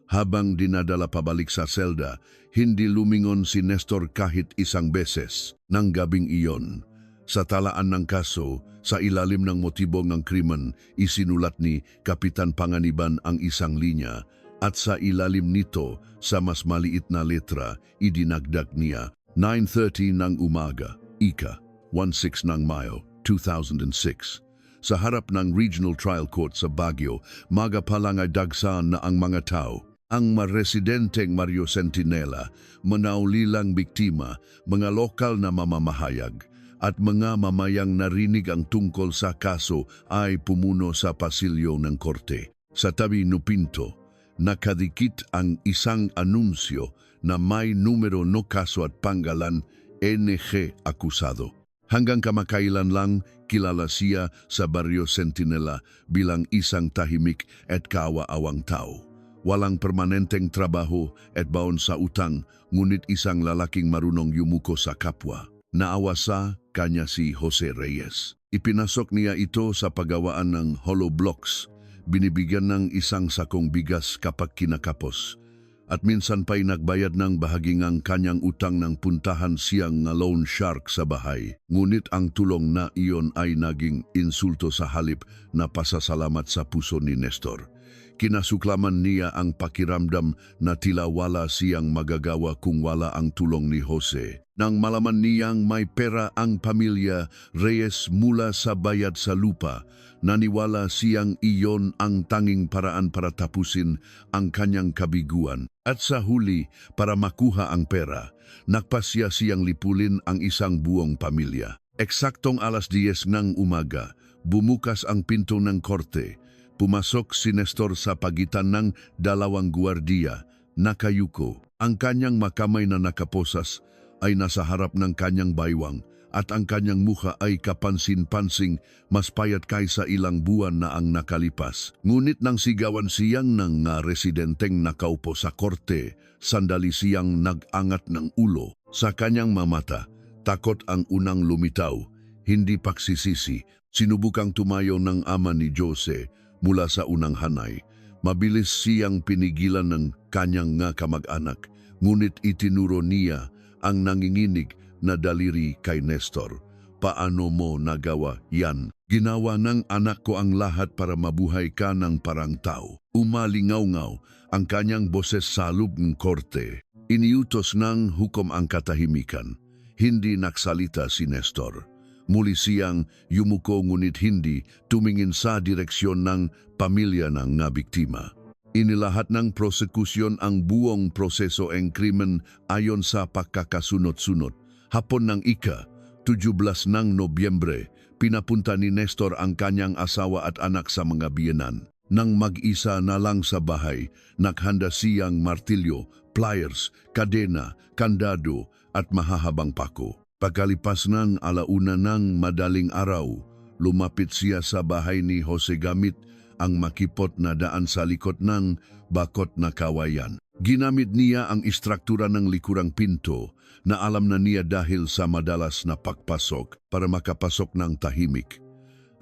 Habang dinadala pabalik sa selda, hindi lumingon si Nestor kahit isang beses ng gabing iyon. Sa talaan ng kaso, sa ilalim ng motibo ng krimen, isinulat ni Kapitan Panganiban ang isang linya at sa ilalim nito, sa mas maliit na letra, idinagdag niya 9:30 ng umaga, ika 16 ng Mayo 2006. Sa harap ng Regional Trial Court sa Baguio, maga pa lang ay dagsaan na ang mga tao. Ang maresidenteng Mario Centinela, manaulilang biktima, mga lokal na mamamahayag, at mga mamayang narinig ang tungkol sa kaso ay pumuno sa pasilyo ng korte. Sa tabi ng pinto, nakadikit ang isang anunsyo na may numero no kaso at panggalan NG akusado. Hanggang kamakailan lang, kilala siya sa Barrio Centinela bilang isang tahimik at kaawa-awang tao. Walang permanenteng trabaho at baon sa utang, ngunit isang lalaking marunong yumuko sa kapwa. Naawa sa kanya si Jose Reyes. Ipinasok niya ito sa paggawaan ng hollow blocks, binibigyan ng isang sakong bigas kapag kinakapos. At minsan pa'y nagbayad ng bahaging kanyang utang ng puntahan siyang loan shark sa bahay. Ngunit ang tulong na iyon ay naging insulto sa halip na pasasalamat sa puso ni Nestor. Kinasuklaman niya ang pakiramdam na tila wala siyang magagawa kung wala ang tulong ni Jose. Nang malaman niyang may pera ang pamilya Reyes mula sa bayad sa lupa, naniwala siyang iyon ang tanging paraan para tapusin ang kanyang kabiguan. At sa huli, para makuha ang pera, nagpasya siyang lipulin ang isang buong pamilya. Eksaktong alas 10 ng umaga, bumukas ang pinto ng korte. Pumasok si Nestor sa pagitan ng dalawang guwardiya, nakayuko. Ang kanyang makamay na nakaposas ay nasa harap ng kanyang baywang at ang kanyang mukha ay kapansin-pansing mas payat kaysa ilang buwan na ang nakalipas. Ngunit nang sigawan siyang ng residenteng nakaupo sa korte, sandali siyang nag-angat ng ulo. Sa kanyang mamata, takot ang unang lumitaw, hindi pagsisisi. Sinubukang tumayo ng ama ni Jose mula sa unang hanay. Mabilis siyang pinigilan ng kanyang kamag-anak, ngunit itinuro niya ang nanginginig na daliri kay Nestor. Paano mo nagawa yan? Ginawa ng anak ko ang lahat para mabuhay ka ng parang tao. Umalingaw-ngaw ang kanyang boses sa loob ng korte. Iniutos ng hukom ang katahimikan. Hindi nagsalita si Nestor. Muli siyang yumuko ngunit hindi tumingin sa direksyon ng pamilya ng biktima. Inilahat ng prosekusyon ang buong proseso ng krimen ayon sa pagkakasunod-sunod. Hapon ng ika-17 ng Nobyembre, pinapunta ni Nestor ang kanyang asawa at anak sa mga biyenan. Nang mag-isa na lang sa bahay, naghanda siyang martilyo, pliers, kadena, kandado at mahahabang pako. Pagkalipas ng alauna ng madaling araw, lumapit siya sa bahay ni Jose gamit ang makipot na daan sa likod ng bakot na kawayan. Ginamit niya ang istruktura ng likurang pinto na alam na niya dahil sa madalas na pagpasok para makapasok ng tahimik.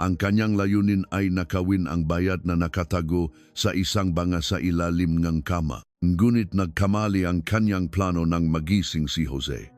Ang kanyang layunin ay nakawin ang bayad na nakatago sa isang banga sa ilalim ng kama. Ngunit nagkamali ang kanyang plano nang magising si Jose.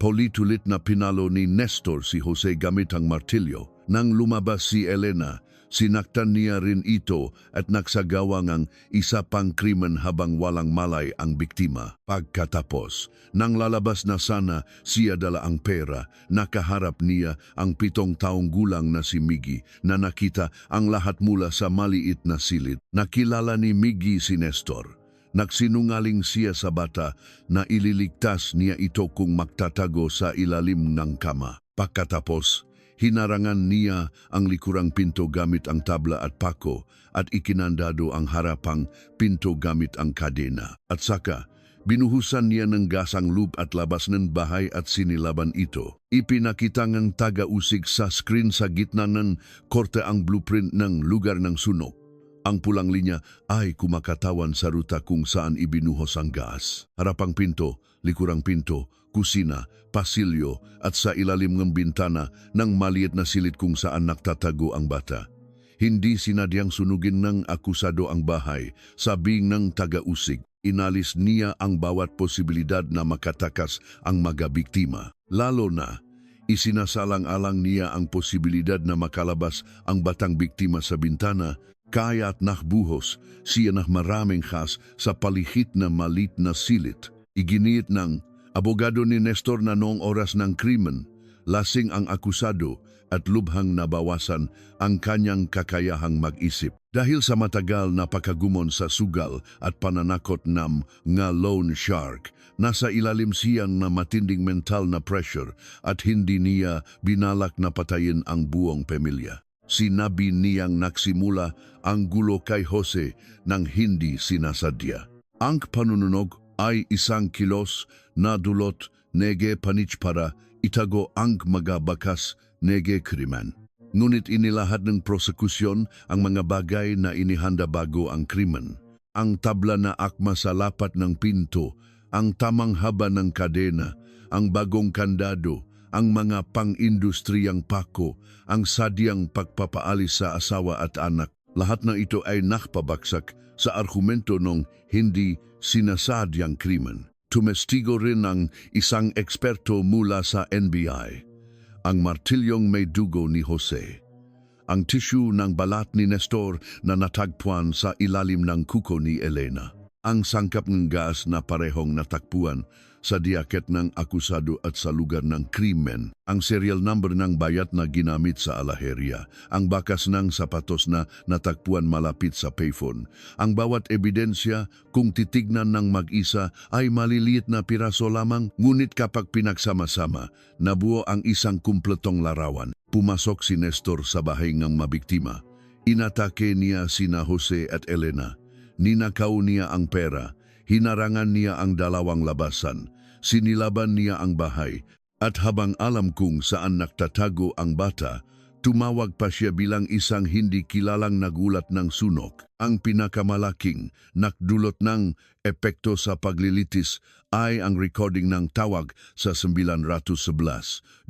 Paulit-ulit na pinalo ni Nestor si Jose gamit ang martilyo. Nang lumabas si Elena, sinaktan niya rin ito at nagsagawa ng isa pang krimen habang walang malay ang biktima. Pagkatapos, nang lalabas na sana siya dala ang pera, nakaharap niya ang 7 taong gulang na si Miggy na nakita ang lahat mula sa maliit na silid. Nakilala ni Miggy si Nestor. Nagsinungaling siya sa bata na ililigtas niya ito kung magtatago sa ilalim ng kama. Pagkatapos, hinarangan niya ang likurang pinto gamit ang tabla at pako at ikinandado ang harapang pinto gamit ang kadena. At saka, Binuhusan niya ng gasang lube at labas ng bahay at sinilaban ito. Ipinakita ng taga-usig sa screen sa gitna ng korte ang blueprint ng lugar ng sunog. Ang pulang linya ay kumakatawan sa ruta kung saan ibinuhos ang gas. Harapang pinto, likurang pinto, kusina, pasilyo at sa ilalim ng bintana ng maliit na silid kung saan nagtatago ang bata. Hindi sinadyang sunugin ng akusado ang bahay, sabing ng taga-usig. Inalis niya ang bawat posibilidad na makatakas ang mga biktima. Lalo na, isinasalang-alang niya ang posibilidad na makalabas ang batang biktima sa bintana, kaya't nakbuhos siya ng maraming khas sa palihit na malit na silit. Iginiit ng abogado ni Nestor na noong oras ng krimen, lasing ang akusado at lubhang nabawasan ang kanyang kakayahang mag-isip. Dahil sa matagal na pakagumon sa sugal at pananakot ng nga loan shark, nasa ilalim siyang na matinding mental na pressure at hindi niya binalak na patayin ang buong pamilya. Sinabi niyang nagsimula ang gulo kay Jose nang hindi sinasadya. Ang panununog ay isang kilos na dulot nege panich para itago ang mga bakas nege krimen. Ngunit inilahat ng prosekusyon ang mga bagay na inihanda bago ang krimen. Ang tabla na akma sa lapat ng pinto, ang tamang haba ng kadena, ang bagong kandado, ang mga pang-industriyang pako, ang sadyang pagpapaalis sa asawa at anak. Lahat ng ito ay nakpabagsak sa argumento ng hindi sinasadyang krimen. Tumestigo rin ang isang eksperto mula sa NBI. Ang martilyong may dugo ni Jose. Ang tissue ng balat ni Nestor na natagpuan sa ilalim ng kuko ni Elena. Ang sangkap ng gas na parehong natakpuan sa diaket ng akusado at sa lugar ng krimen. Ang serial number ng bayat na ginamit sa alaheria. Ang bakas ng sapatos na natagpuan malapit sa payphone. Ang bawat ebidensya kung titignan ng mag-isa ay maliliit na piraso lamang, ngunit kapag pinagsama-sama, nabuo ang isang kumpletong larawan. Pumasok si Nestor sa bahay ng mabiktima. Inatake niya sina Jose at Elena. Ninakaw niya ang pera. Hinarangan niya ang dalawang labasan, sinilaban niya ang bahay, at habang alam kung saan nagtatago ang bata, tumawag pa siya bilang isang hindi kilalang nagulat ng sunog. Ang pinakamalaking nakdulot ng epekto sa paglilitis ay ang recording ng tawag sa 911.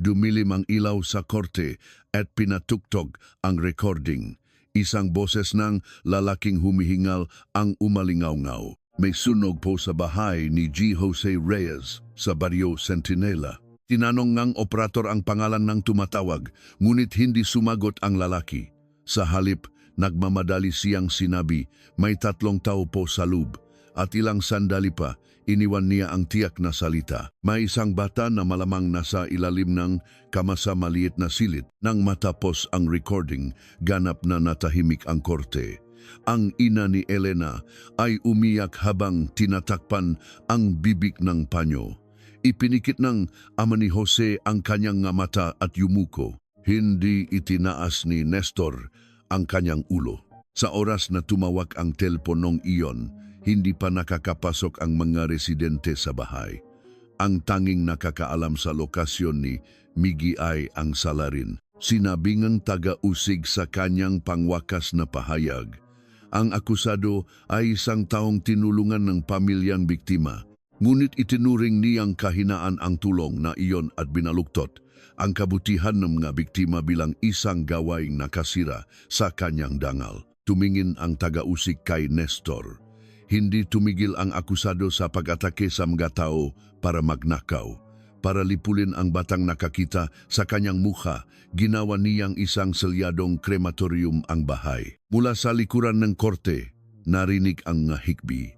Dumilim ang ilaw sa korte at pinatugtog ang recording. Isang boses ng lalaking humihingal ang umalingaw-ngaw. May sunog po sa bahay ni G. Jose Reyes sa Barrio Centinela. Tinanong ng operator ang pangalan ng tumatawag, ngunit hindi sumagot ang lalaki. Sa halip, nagmamadali siyang sinabi, may 3 tao po sa loob. At ilang sandali pa, iniwan niya ang tiyak na salita. May isang bata na malamang nasa ilalim ng kamasa maliit na silid. Nang matapos ang recording, ganap na natahimik ang korte. Ang ina ni Elena ay umiyak habang tinatakpan ang bibig ng panyo. Ipinikit ng ama ni Jose ang kanyang mata at yumuko. Hindi itinaas ni Nestor ang kanyang ulo. Sa oras na tumawag ang teleponong iyon, hindi pa nakakapasok ang mga residente sa bahay. Ang tanging nakakaalam sa lokasyon ni Miggy ay ang salarin. Sinabi ng taga-usig sa kanyang pangwakas na pahayag. Ang akusado ay isang taong tinulungan ng pamilyang biktima, ngunit itinuring niyang kahinaan ang tulong na iyon at binaluktot ang kabutihan ng mga biktima bilang isang gawaing nakasira sa kanyang dangal. Tumingin ang taga-usig kay Nestor. Hindi tumigil ang akusado sa pag-atake sa mga tao para magnakaw. Para lipulin ang batang nakakita sa kanyang mukha, ginawa niyang isang selyadong krematorium ang bahay. Mula sa likuran ng korte, narinig ang hikbi.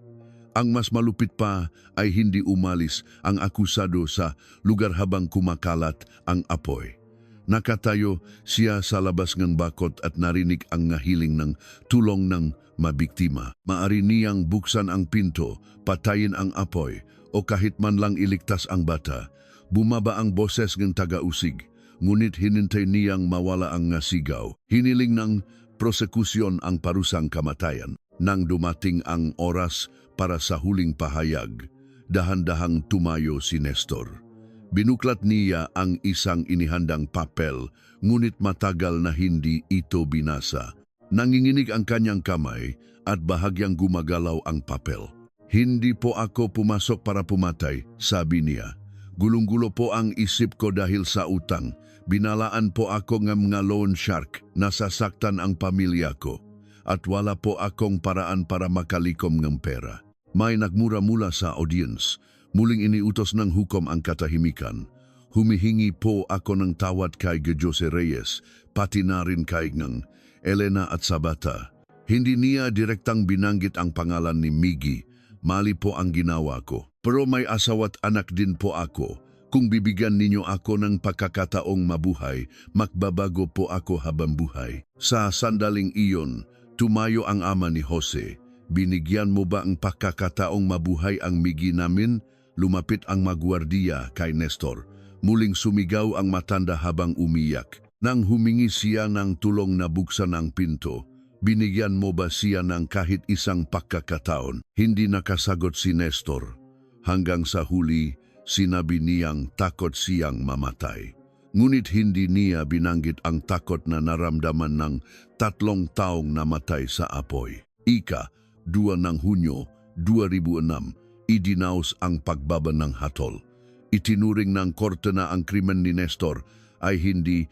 Ang mas malupit pa ay hindi umalis ang akusado sa lugar habang kumakalat ang apoy. Nakatayo siya sa labas ng bakod at narinig ang hiling ng tulong ng mabiktima. Maari niyang buksan ang pinto, patayin ang apoy, o kahit man lang iligtas ang bata. Bumaba ang boses ng taga-usig, ngunit hinintay niyang mawala ang sigaw. Hiniling ng prosekusyon ang parusang kamatayan. Nang dumating ang oras para sa huling pahayag, dahan-dahang tumayo si Nestor. Binuklat niya ang isang inihandang papel, ngunit matagal na hindi ito binasa. Nanginginig ang kanyang kamay at bahagyang gumagalaw ang papel. Hindi po ako pumasok para pumatay, sabi niya. Gulong-gulo po ang isip ko dahil sa utang. Binalaan po ako ng mga loan shark, nasasaktan ang pamilya ko. At wala po akong paraan para makalikom ng pera. May nagmura mula sa audience. Muling iniutos ng hukom ang katahimikan. Humihingi po ako ng tawad kay Jose Reyes, pati na rin kay ng Elena at Sabata. Hindi niya direktang binanggit ang pangalan ni Miggy. Mali po ang ginawa ko. Pero may asawa't anak din po ako. Kung bibigyan ninyo ako ng pagkakataong mabuhay, magbabago po ako habang buhay. Sa sandaling iyon, tumayo ang ama ni Jose. Binigyan mo ba ang pagkakataong mabuhay ang Miggy namin? Lumapit ang magwardiya kay Nestor. Muling sumigaw ang matanda habang umiyak. Nang humingi siya ng tulong na buksan ang pinto, binigyan mo ba siya ng kahit isang pagkakataon? Hindi nakasagot si Nestor. Hanggang sa huli, sinabi niyang takot siyang mamatay. Ngunit hindi niya binanggit ang takot na naramdaman ng 3 taong namatay sa apoy. 2 ng Hunyo 2006, idinaos ang pagbaba ng hatol. Itinuring ng korte na ang krimen ni Nestor ay hindi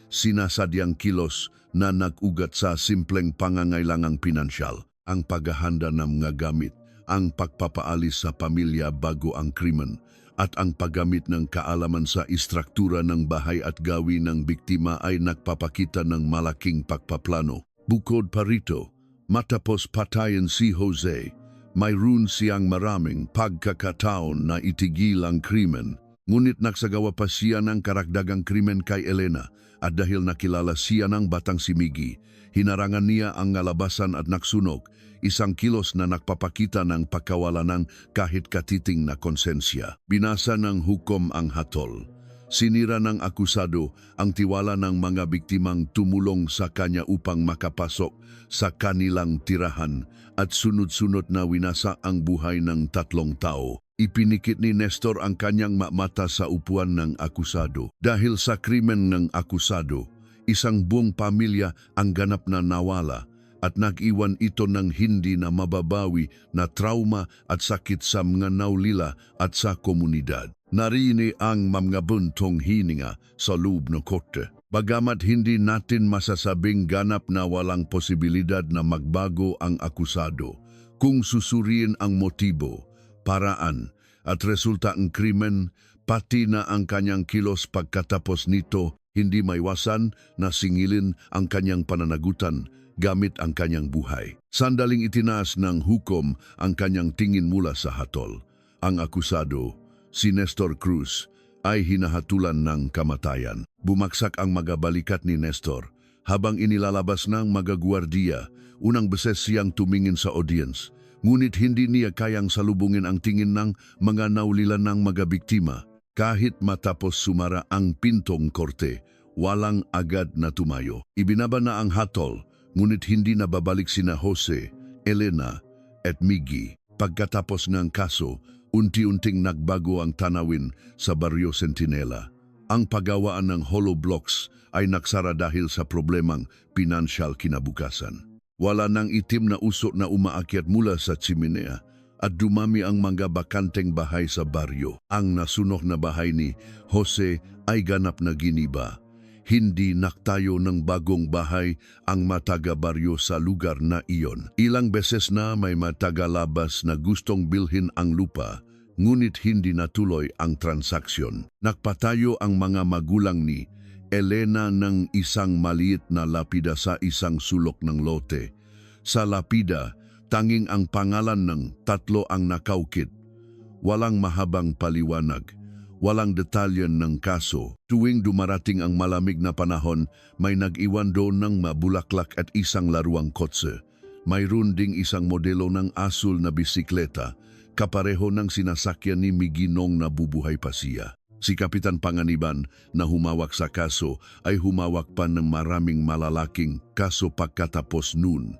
sinasadyang kilos na nag-ugat sa simpleng pangangailangang pinansyal. Ang paghahanda ng mga gamit, ang pagpapaalis sa pamilya bago ang krimen, at ang paggamit ng kaalaman sa istruktura ng bahay at gawin ng biktima ay nagpapakita ng malaking pagpaplano. Bukod pa rito, matapos patayin si Jose, mayroon siyang maraming pagkakataon na itigil ang krimen. Ngunit nagsagawa pa siya ng karagdagang krimen kay Elena at dahil nakilala siya ng batang si Miggy, hinarangan niya ang ngalabasan at naksunog, isang kilos na nagpapakita ng pagkawala ng kahit katiting na konsensya. Binasa ng hukom ang hatol. Sinira ng akusado ang tiwala ng mga biktimang tumulong sa kanya upang makapasok sa kanilang tirahan at sunod-sunod na winasa ang buhay ng 3 tao. Ipinikit ni Nestor ang kanyang mata sa upuan ng akusado. Dahil sa krimen ng akusado, isang buong pamilya ang ganap na nawala at nag-iwan ito ng hindi na mababawi na trauma at sakit sa mga naulila at sa komunidad. Narini ang mga buntong hininga sa loob ng korte. Bagamat hindi natin masasabing ganap na walang posibilidad na magbago ang akusado, kung susuriin ang motibo, paraan at resulta ng krimen, pati na ang kanyang kilos pagkatapos nito, hindi maiwasan na singilin ang kanyang pananagutan gamit ang kanyang buhay. Sandaling itinaas ng hukom ang kanyang tingin mula sa hatol. Ang akusado, si Nestor Cruz, ay hinahatulan ng kamatayan. Bumaksak ang mga balikat ni Nestor. Habang inilalabas ng mga gwardiya, unang beses siyang tumingin sa audience. Ngunit hindi niya kayang salubungin ang tingin ng mga naulilan ng mga biktima. Kahit matapos sumara ang pintong korte, walang agad na tumayo. Ibinaba na ang hatol, ngunit hindi na babalik sina Jose, Elena at Miggy. Pagkatapos ng kaso, unti-unting nagbago ang tanawin sa Barrio Centinela. Ang paggawaan ng hollow blocks ay nagsara dahil sa problemang pinansyal kinabukasan. Wala nang itim na usok na umaakyat mula sa chimenea at dumami ang mga bakanteng bahay sa baryo. Ang nasunok na bahay ni Jose ay ganap na giniba. Hindi naktayo ng bagong bahay ang mataga-baryo sa lugar na iyon. Ilang beses na may matagalabas na gustong bilhin ang lupa, ngunit hindi natuloy ang transaksyon. Nagpatayo ang mga magulang ni Elena ng isang maliit na lapida sa isang sulok ng lote. Sa lapida, tanging ang pangalan ng 3 ang nakaukit. Walang mahabang paliwanag. Walang detalye ng kaso. Tuwing dumarating ang malamig na panahon, may nag-iwan doon ng mabulaklak at isang laruang kotse. Mayroon ding isang modelo ng asul na bisikleta, kapareho ng sinasakyan ni Miggy nung nabubuhay pa siya. Si Kapitan Panganiban na humawak sa kaso ay humawak pa ng maraming malalaking kaso pagkatapos noon.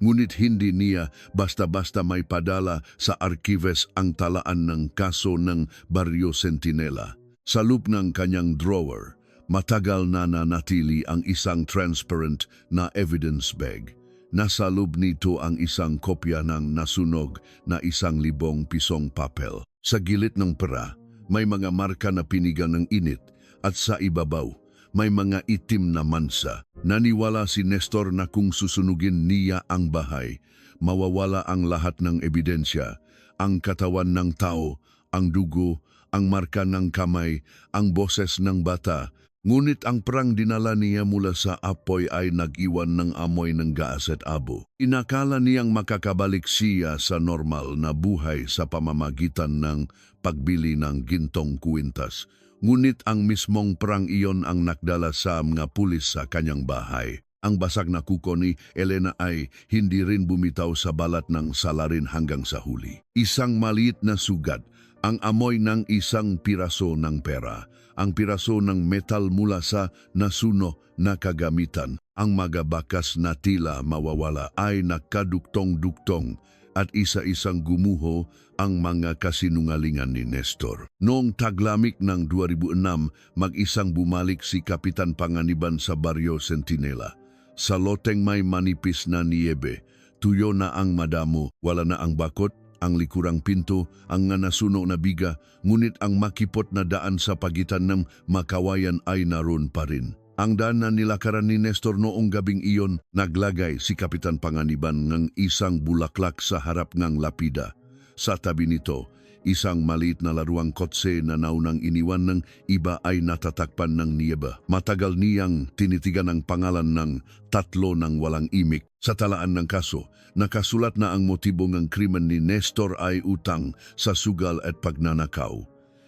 ngunit hindi niya basta-basta may padala sa arkives ang talaan ng kaso ng Barrio Centinela. Sa loob ng kanyang drawer, matagal na nanatili ang isang transparent na evidence bag. Nasa loob nito ang isang kopya ng nasunog na 1,000 pisong papel. Sa gilid ng pera, may mga marka na pinigang ng init at sa ibabaw, may mga itim na mansa. Naniwala si Nestor na kung susunugin niya ang bahay, mawawala ang lahat ng ebidensya, ang katawan ng tao, ang dugo, ang marka ng kamay, ang boses ng bata. Ngunit ang perang dinala niya mula sa apoy ay nag-iwan ng amoy ng gas at abo. Inakala niyang makakabalik siya sa normal na buhay sa pamamagitan ng pagbili ng gintong kwintas. Ngunit ang mismong perang iyon ang nagdala sa mga pulis sa kanyang bahay. Ang basag na kuko ni Elena ay hindi rin bumitaw sa balat ng salarin hanggang sa huli. Isang maliit na sugat, ang amoy ng isang piraso ng pera, ang piraso ng metal mula sa nasuno na kagamitan, ang magabakas na tila mawawala ay nakaduktong-duktong at isa-isang gumuho ang mga kasinungalingan ni Nestor. Noong taglamig ng 2006, mag-isang bumalik si Kapitan Panganiban sa Barrio Centinela. Sa loteng may manipis na niyebe, tuyo na ang madamo, wala na ang bakot, ang likurang pinto, ang nga nasuno na biga, ngunit ang makipot na daan sa pagitan ng makawayan ay naroon pa rin. Ang daan na nilakaran ni Nestor noong gabing iyon, naglagay si Kapitan Panganiban ng isang bulaklak sa harap ng lapida. Sa tabi nito, isang maliit na laruang kotse na naunang iniwan ng iba ay natatakpan ng niyeba. Matagal niyang tinitigan ang pangalan ng 3 ng walang imik. Sa talaan ng kaso, nakasulat na ang motibo ng krimen ni Nestor ay utang sa sugal at pagnanakaw.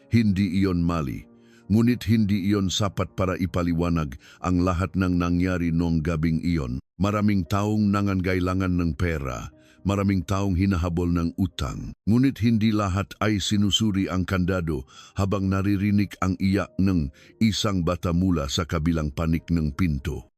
Hindi iyon mali, ngunit hindi iyon sapat para ipaliwanag ang lahat ng nangyari noong gabing iyon. Maraming taong nangangailangan ng pera, maraming taong hinahabol ng utang, ngunit hindi lahat ay sinusuri ang kandado habang naririnig ang iyak ng isang bata mula sa kabilang panig ng pinto.